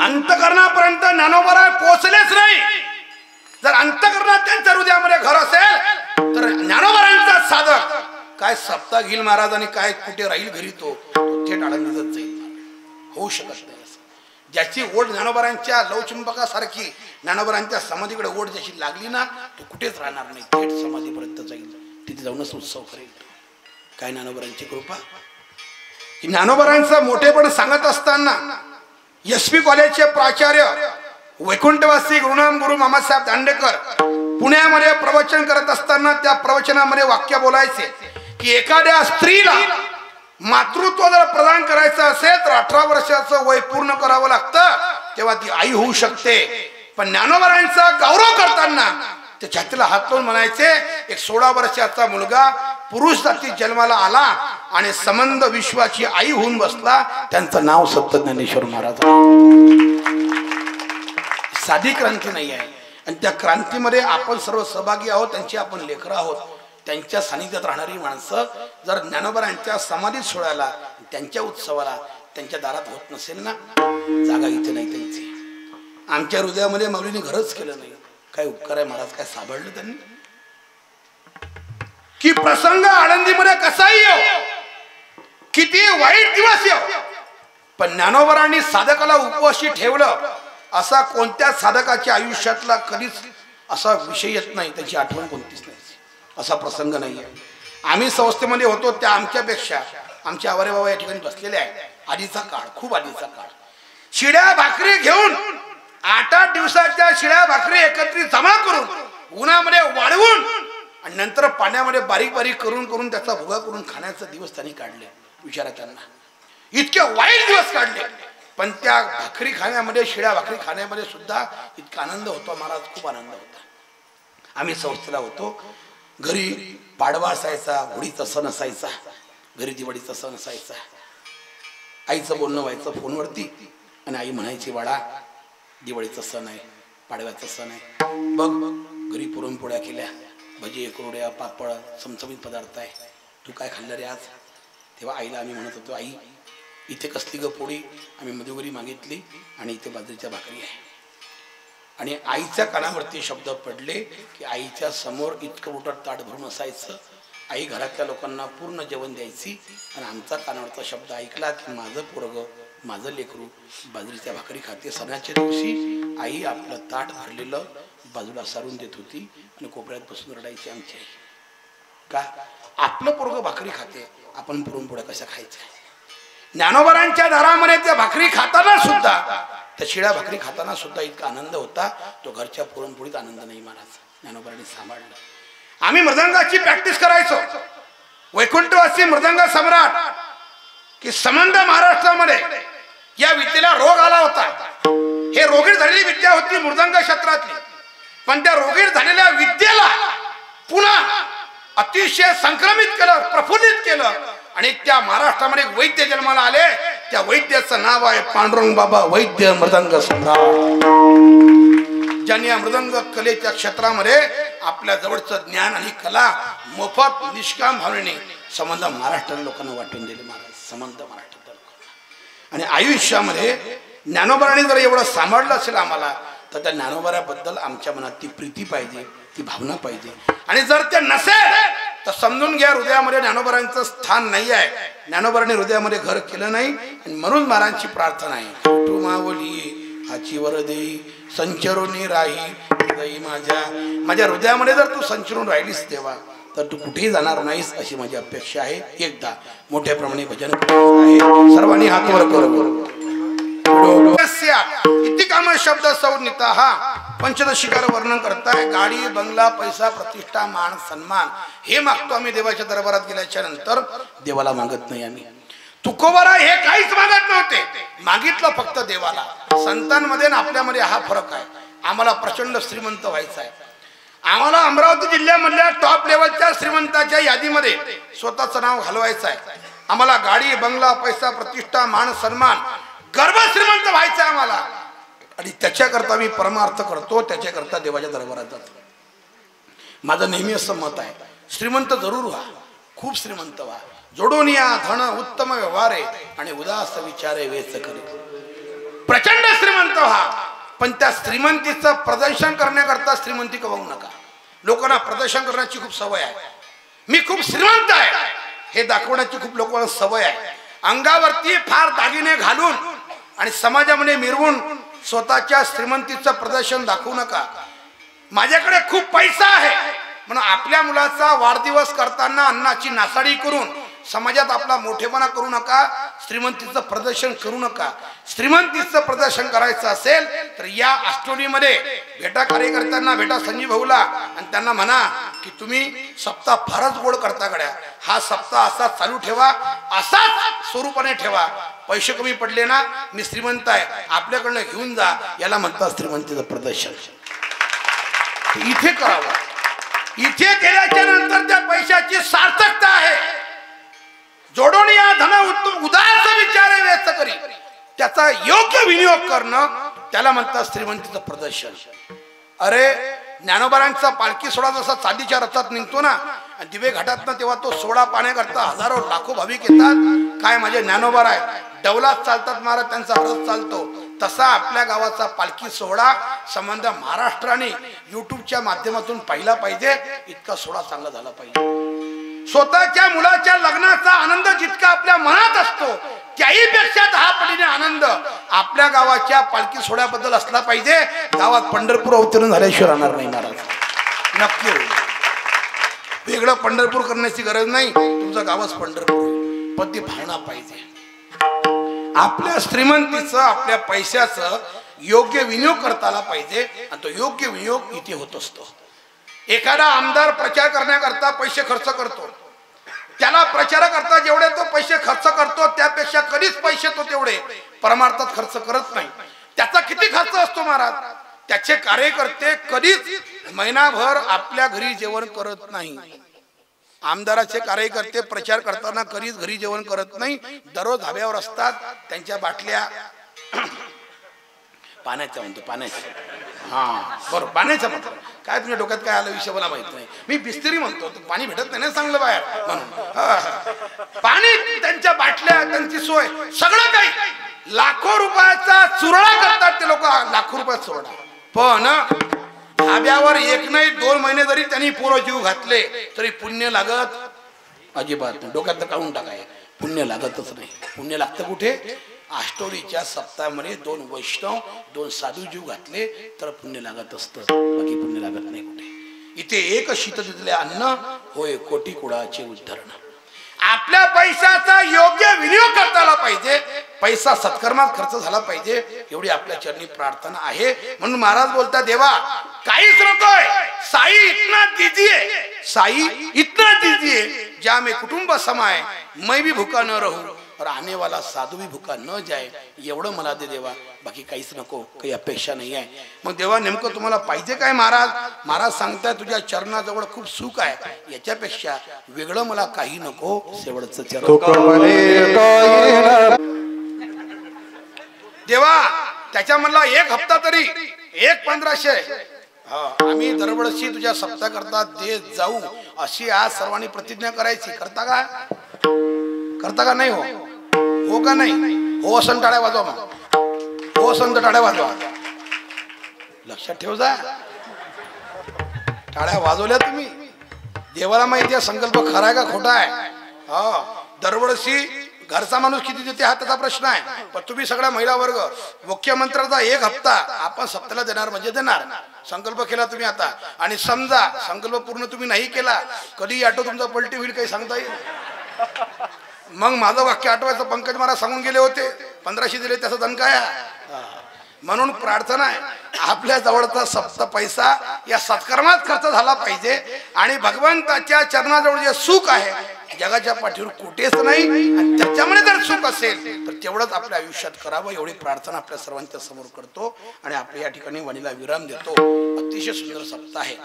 अंतःकरणापर्यंत ज्ञानोबाराय पोहोचलेच नाही. जर अंतःकरणात त्यांच्या हृदयामध्ये घर असेल तर ज्ञानोबारायांचा साधक काय सप्ताह घेईल महाराज आणि काय कुठे राहील घरी, तो थेट आळंदीतच जाईल. होऊ शकत नाही. ज्याची ओढ ज्ञानोबारांच्या लवचुंबकासारखी ज्ञानोबारांच्या समाधीकडे ओढ ज्याची लागली ना, तो कुठेच राहणार नाही, थेट समाधीपर्यंत जाईल. तिथे जाऊनच उत्सव करेल. काय ज्ञानोबारांची कृपा. की ज्ञानोबारांचं मोठेपण सांगत असताना एसपी कॉलेजचे प्राचार्य वैकुंठवासी गुरुनाम गुरु मामासाहेब दांडेकर पुण्यामध्ये प्रवचन करत असताना त्या प्रवचनामध्ये वाक्य बोलायचे की एखाद्या स्त्रीला मातृत्व जर प्रदान करायचं असेल तर 18 वर्षाचं वय पूर्ण करावं लागतं, तेव्हा ती आई होऊ शकते. पण ज्ञानोबारांचा गौरव करताना ते छातीला हात लावून म्हणायचे, एक 16 वर्षाचा मुलगा पुरुष जाती जन्माला आला आणि संबंध विश्वाची आई होऊन बसला, त्यांचं नाव संत ज्ञानेश्वर महाराज. साधी क्रांती नाही आहे आणि त्या क्रांतीमध्ये आपण सर्व सहभागी आहोत, त्यांची आपण लेकरं आहोत. त्यांच्या सानिध्यात राहणारी माणसं जर ज्ञानोबारांच्या समाधी सोहळ्याला, त्यांच्या उत्सवाला त्यांच्या दारात होत नसेल ना, जागा इथे नाही त्यांची. आमच्या हृदयामध्ये माऊलीने घरच केलं नाही. काय उपकार आहे महाराज, काय साबळलं त्यांनी. की प्रसंग आळंदीमध्ये कसाही येऊ, किती वाईट दिवस येऊ, पण ज्ञानोबारांनी साधकाला उपवाशी ठेवलं असा कोणत्या साधकाच्या आयुष्यातला कधीच असा विषय येत नाही, त्याची आठवण कोणतीच नाही, असा प्रसंग नाहीये. आम्ही संस्थेमध्ये होतो त्या आमच्यापेक्षा आमचे आवारे बाबा या ठिकाणी बसलेले आहेत. आधीचा काळ, खूप आधीचा काळ. शिड्या भाकरी घेऊन 8-8 दिवसाच्या शिड्या भाकरी एकत्रित जमा करून उन्हामध्ये वाळवून आणि नंतर पाण्यामध्ये बारीक बारीक करून करून त्याचा भुगा करून खाण्याचे दिवस त्यांनी काढले. विचारा त्यांना, इतके वाईट दिवस काढले, पण त्या भाकरी खाण्यामध्ये, शिड्या भाकरी खाण्यामध्ये सुद्धा इतका आनंद होता महाराज, खूप आनंद होता. आम्ही संस्थेला होतो. घरी पाडवा असायचा, होळीचा सण असायचा, घरी दिवाळीचा सण असायचा. आईचं बोलणं व्हायचं फोनवरती आणि आई म्हणायची, बाळा दिवाळीचा सण आहे, पाडव्याचा सण आहे, बघ घरी पुरणपोळ्या केल्या, भजी, कुरड्या, पापड, चमचमीत पदार्थ आहे, तू काय खाल्लं रे आज. तेव्हा आईला आम्ही म्हणत होतो, आई इथे कसली ग पोळी, आम्ही मधुगरी मागितली आणि इथे बाजरीच्या भाकरी आहे. आणि आईच्या कानावरती शब्द पडले की आईच्या समोर इतकं मोठं ताट भरून असायचं, आई घरातल्या लोकांना पूर्ण जेवण द्यायची आणि आमचा कानावरचा शब्द ऐकला की माझं पोरगं, माझं लेकरू बाजरीच्या भाकरी खाते. सणाच्या दिवशी आई आपलं ताट भरलेलं बाजूला सारून देत होती आणि कोपऱ्यात बसून रडायची आमची आई. का? आपलं पोरगं भाकरी खाते, आपण पुरणपोळ्या कशा खायच्या. ज्ञानोबारांच्या दारामध्ये त्या भाकरी खाताना सुद्धा तर शिळ्या भाकरी खाताना सुद्धा इतका आनंद होता, तो घरच्या पुरणपोळीत आनंद नाही महाराज ज्ञानोबांनी सांभाळलं. आम्ही मृदंगाची प्रॅक्टिस करायचो. वैकुंठवासी मृदंग सम्राट की संबंध महाराष्ट्रामध्ये या विद्येला रोग आला होता. हे रोगीट झालेली विद्या होती मृदंग क्षेत्रातली, पण त्या रोगीट झालेल्या विद्येला पुन्हा अतिशय संक्रमित केलं, प्रफुल्लित केलं आणि त्या महाराष्ट्रामध्ये वैद्य जन्माला आले. त्या वैद्याचं नाव आहे पांडुरंग बाबा वैद्य मृदंग सम्राट, ज्यांनी या मृदंग कलेच्या क्षेत्रामध्ये आपल्या जवळचं ज्ञान आणि कला मोफत निष्काम भावनेने संबंध महाराष्ट्रातील लोकांना वाटून दिले. महाराज संबंध महाराष्ट्रातील लोकांना. आणि आयुष्यामध्ये ज्ञानोबांनी जर एवढं सांभाळलं असेल आम्हाला, तर त्या ज्ञानोबाबद्दल आमच्या मनात ती प्रीती पाहिजे, ती भावना पाहिजे. आणि जर ते नसेल तर समजून घ्या हृदयामध्ये ज्ञानोबांचं स्थान नाही आहे, ज्ञानोबांनी हृदयामध्ये घर केलं नाही. आणि म्हणून महाराजांची प्रार्थना आहे, तू मावली हाची वर देई संचरोनी राही माझ्या हृदयामध्ये जर तू संचरून राहिलीस देवा, तर तू कुठेही जाणार नाहीस अशी माझी अपेक्षा आहे. एकदा मोठ्या प्रमाणे भजन आहे, सर्वांनी हात वर करू. इति काम शब्द सौनिता हा पंचदशिकार वर्णन करताय. गाडी बंगला पैसा प्रतिष्ठा मान सन्मान हे मागतो आम्ही देवाच्या दरबारात गेल्याच्या नंतर. देवाला मागत नाही आम्ही. तुकोबारा हे काहीच मागत नव्हते, मागितलं फक्त देवाला. संतांमध्ये आणि आपल्यामध्ये हा फरक आहे. आम्हाला प्रचंड श्रीमंत व्हायचं आहे. आम्हाला अमरावती जिल्ह्यामधल्या टॉप लेवलच्या श्रीमंताच्या यादीमध्ये स्वतःचं नाव घालवायचं आहे. आम्हाला गाडी बंगला पैसा प्रतिष्ठा मान सन्मान गर्भ श्रीमंत व्हायचं आहे आम्हाला. आणि त्याच्याकरता मी परमार्थ करतो, त्याच्याकरता देवाच्या दरबारात जातो. माझं नेहमी असं मत आहे, श्रीमंत जरूर व्हा, खूप श्रीमंत व्हा, जोडून या धन उत्तम व्यवहारे आणि उदास विचारे वेच करे. प्रचंड श्रीमंत व्हा, पण त्या श्रीमंतीचं प्रदर्शन करण्याकरता श्रीमंती कमावू नका. लोकांना प्रदर्शन करण्याची खूप सवय आहे. मी खूप श्रीमंत आहे हे दाखवण्याची खूप लोकांना सवय आहे. अंगावरती फार दागिने घालून आणि समाजामध्ये मिरवून स्वतःच्या श्रीमंतीचं प्रदर्शन दाखवू नका. माझ्याकडे खूप पैसा आहे म्हणून आपल्या मुलाचा वाढदिवस करताना अन्नाची नासाडी करून समाजात आपला मोठेपणा करू नका. श्रीमंतीचं प्रदर्शन करू नका. श्रीमंतीचं प्रदर्शन करायचं असेल तर या अष्टोलीमध्ये भेटा कार्यकर्त्यांना भेटा संजीव भाऊला आणि त्यांना म्हणा की तुम्ही सप्ताह फारच गोड करता गड्या, हा सप्ताह असा चालू ठेवा, असाच स्वरूपाने ठेवा. पैसे कमी पडले ना, मी श्रीमंत आहे आपल्याकडनं घेऊन जा, याला म्हणतात श्रीमंतीचं प्रदर्शन. इथे करावं. इथे केल्याच्या नंतर त्या पैशाची सार्थकता आहे. जोडून या धन उदास विचारे व्यस्त करी, त्याचा योग्य विनियोग करणं त्याला म्हणतात श्रीमंतीचं प्रदर्शन. अरे ज्ञानोबारांचा पालखी सोहळा जसा चांदीच्या रथात निघतो ना आणि दिवे घाटात तेव्हा तो सोहळा पाहण्याकरता हजारो लाखो भाविक येतात. काय माझे ज्ञानोबार आहे, डौलात चालतात महाराज, त्यांचा रथ चालतो. तसा आपल्या गावाचा पालखी सोहळा संबंध महाराष्ट्राने युट्यूबच्या माध्यमातून पाहिला पाहिजे. इतका सोहळा चांगला झाला पाहिजे. स्वतःच्या मुलाच्या लग्नाचा आनंद जितका आपल्या मनात असतो त्याही पेक्षा 10 पटीने आनंद आपल्या गावाच्या पालखी सोहळ्याबद्दल असला पाहिजे. गावात पंढरपूर अवतरण झाल्याशिवाय राहणार नाही महाराज, नक्की होईल. वेगळं पंढरपूर करण्याची गरज नाही, तुमचं गावच पंढरपूर होईल. पण ती भावना पाहिजे. आपल्या श्रीमंतीचं आपल्या पैशाचं योग्य विनियोग करता आला पाहिजे आणि तो योग्य विनियोग इथे होत असतो. एखादा आमदार प्रचार करण्याकरता पैसे खर्च करतो, त्याला प्रचाराकरता जेवढे तो पैसे खर्च करतो त्यापेक्षा कधीच पैसे तो तेवढे परमार्थात खर्च करत नाही. त्याचा किती खर्च असतो महाराज, त्याचे कार्यकर्ते कधीच महिनाभर आपल्या घरी जेवण करत नाही. आमदाराचे कार्यकर्ते प्रचार करताना कधीच घरी जेवण करत नाही, दररोज धाब्यावर असतात. त्यांच्या बाटल्या पाण्याच्या म्हणतो, पाण्याच्या, हा बरोबर पाण्याचा म्हणतो. काय तुझ्या डोक्यात काय आलं विषय मला माहित नाही. मी बिस्तिरी म्हणतो, पाणी भेटत नाही ना चांगलं बाहेर म्हणून. पाणी, त्यांच्या बाटल्या, त्यांची सोय, सगळं काही लाखो रुपयाचा चुरडा करतात ते लोक, लाखो रुपयाचा चुरडा. पण धाब्यावर 1 नाही 2 महिने जरी त्यांनी पोरं जीव घातले तरी पुण्य लागत अजिबात नाही. डोक्यात काढून टाकाय, पुण्य लागतच नाही. पुण्य लागतं कुठे? आष्टोलीच्या सप्ताहामध्ये 2 वैष्णव 2 साधू जीव घातले तर पुण्य लागत असतं, बाकी पुण्य लागत नाही कुठे. इथे एक शीत दिले अन्न होय कोटी कुळाचे उद्धरण. आपल्या पैशाचा योग्य विनियोग करता आला पाहिजे, पैसा सत्कर्मात खर्च झाला पाहिजे, एवढी आपल्या चरणी प्रार्थना आहे. म्हणून महाराज बोलता, देवा काहीच नकोय, साई इतना दीजिए, साई इतना दीजिए जा मैं कुटुंब समाए, मैं भी भूखा न रहूं और आने वाला साधू भी भूखा न जाए, एवढं मला दे देवा, बाकी काहीच नको, काही अपेक्षा नाही आहे. मग देवा नेमकं तुम्हाला पाहिजे काय महाराज? महाराज सांगताय तुझ्या चरणाजवळ खूप सुख आहे, याच्यापेक्षा वेगळं मला काही नको, शेवटचं चरण देवा. त्याच्यामधला एक हप्ता तरी, एक 1500 आम्ही दरवर्षी तुझ्या सप्ताह करता देत जाऊ, अशी आज सर्वांनी प्रतिज्ञा करायची. करता का? करता का नाही? हो का नाही? हो असं टाळ्या वाजवा, मग हो असं तर टाळ्या वाजवा. लक्षात ठेव जा, टाळ्या वाजवल्या तुम्ही. देवाला माहिती आहे संकल्प खरा आहे का खोटा आहे. दरवर्षी घरचा माणूस किती देते हा त्याचा प्रश्न आहे, पण तुम्ही सगळा महिला वर्ग मुख्यमंत्र्याचा एक हप्ता आपण सप्ताहाला देणार म्हणजे देणार. संकल्प केला तुम्ही आता, आणि समजा संकल्प पूर्ण तुम्ही नाही केला, कधी ऑटो तुमचा पलटी होईल काही सांगता येईल. मग माझं वाक्य आठवायचं, पंकज महाराज सांगून गेले होते 1500 दिले त्याचा धन काय. म्हणून प्रार्थना आहे, आपल्या जवळचा सप्त पैसा या सत्कर्मात खर्च झाला पाहिजे, आणि भगवंताच्या चरणाजवळ जे सुख आहे जगाच्या पाठीवर कुठेच नाही, आणि त्याच्यामुळे जर सुख असेल तर तेवढंच आपल्या आयुष्यात करावं, एवढी प्रार्थना आपल्या सर्वांच्या समोर करतो आणि आपल्या या ठिकाणी वाणीला विराम देतो. अतिशय सुंदर सप्ताह आहे.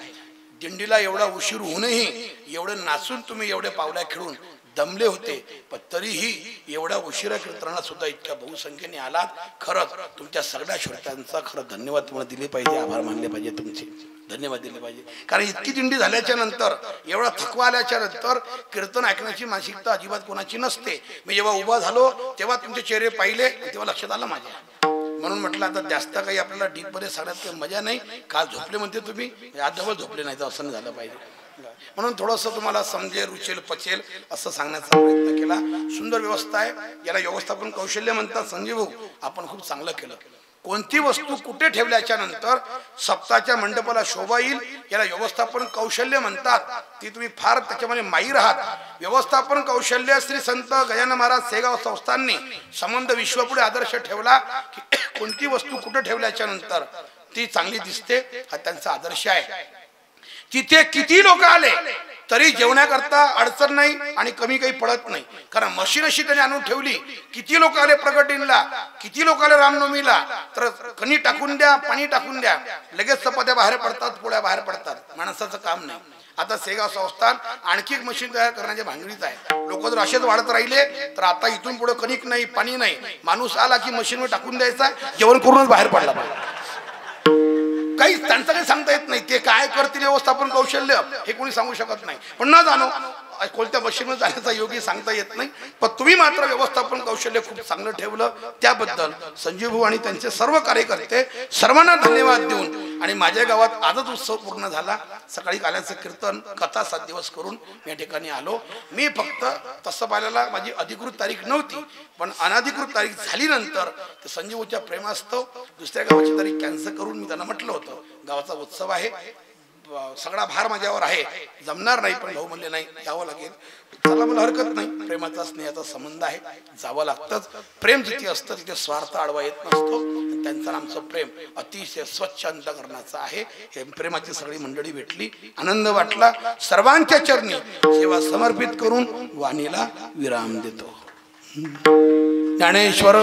दिंडीला एवढा उशीर होऊनही, एवढं नाचून तुम्ही एवढे पावल्या खेळून दमले होते, पण तरीही एवढ्या उशिरा कीर्तनाला सुद्धा इतक्या बहुसंख्येने आलात. खरंच तुमच्या सगळ्या श्रोत्यांचा खरं धन्यवाद तुम्हाला दिले पाहिजे, आभार मानले पाहिजे, तुमचे धन्यवाद दिले पाहिजे. कारण इतकी दिंडी झाल्याच्या नंतर, एवढा थकवा आल्याच्या नंतर कीर्तन ऐकण्याची मानसिकता अजिबात कोणाची नसते. मी जेव्हा उभा झालो तेव्हा तुमचे चेहरे पाहिले, तेव्हा लक्षात आलं माझ्या. म्हणून म्हटलं आता जास्त काही आपल्याला डीप मध्ये सांगण्यात काही मजा नाही. काल झोपले म्हणते तुम्ही, आज डबल झोपले नाही, तर असं नाही झालं पाहिजे. म्हणून थोडंसं तुम्हाला समजेल, रुचेल, पचेल असं सांगण्याचा प्रयत्न केला. सुंदर व्यवस्था आहे, याला व्यवस्थापन कौशल्य म्हणतात. संजीव भाऊ आपण खूप चांगलं केलं. कोणती वस्तू कुठे ठेवल्याच्या नंतर सप्ताच्या मंडपाला शोभा येईल, याला व्यवस्थापन कौशल्य म्हणतात. ती तुम्ही फार त्याच्यामध्ये माहीर आहात. व्यवस्थापन कौशल्य श्री संत गजानन महाराज सेगाव संस्थांनी संबंध विश्वपुढे आदर्श ठेवला की कोणती वस्तू कुठे ठेवल्याच्या नंतर ती चांगली दिसते, हा त्यांचा आदर्श आहे. तिथे किती लोक आले तरी जेवण्याकरता अडचण नाही आणि कमी काही पडत नाही, कारण मशीन अशी त्यांनी आणून ठेवली. किती लोक आले प्रगटीला, किती लोक आले रामनवमीला, तर कणी टाकून द्या, पाणी टाकून द्या, लगेच चपात्या बाहेर पडतात, पोळ्या बाहेर पडतात. माणसाचं काम नाही. आता सेगाव संस्थान आणखी एक मशीन तयार करण्याच्या भांगडीत आहे. लोक जर असेच वाढत राहिले तर आता इथून पुढे कणिक नाही, पाणी नाही, माणूस आला की मशीनवर टाकून द्यायचा, जेवण करूनच बाहेर पडला पाहिजे. काही त्यांचं काही सांगता येत नाही. ते काय करतील व्यवस्थापन कौशल्य हे कोणी सांगू शकत नाही. पण न जाणो कोणत्या मशीनवर जाण्याचा योगी सांगता येत नाही. पण तुम्ही मात्र व्यवस्थापन कौशल्य खूप चांगलं ठेवलं, त्याबद्दल संजीव भाऊ आणि त्यांचे सर्व कार्यकर्ते सर्वांना धन्यवाद देऊन, आणि माझ्या गावात आजच उत्सव पूर्ण झाला. सकाळी काल्याचं कीर्तन कथा 7 दिवस करून मी या ठिकाणी आलो. मी फक्त तसं पाहायला माझी अधिकृत तारीख नव्हती, पण अनधिकृत तारीख झाली नंतर ते संजीवच्या प्रेमास्तव दुसऱ्या गावाची तारीख कॅन्सल करून मी त्यांना म्हटलं होतं गावाचा उत्सव आहे, सगळा भार माझ्यावर आहे, जमणार नाही. पण भाऊ म्हणले नाही यावं लागेल. त्याला मला हरकत नाही, प्रेमाचा स्नेहाचा संबंध आहे, जावं लागतंच. प्रेम जिथे असतं तिथे स्वार्थ आडवा येत नसतो. त्यांचं आमचं प्रेम अतिशय स्वच्छ अंतःकरणाचं आहे. हे प्रेमाची सगळी मंडळी भेटली, आनंद वाटला. सर्वांच्या चरणी सेवा समर्पित करून वाणीला विराम देतो. ज्ञानेश्वर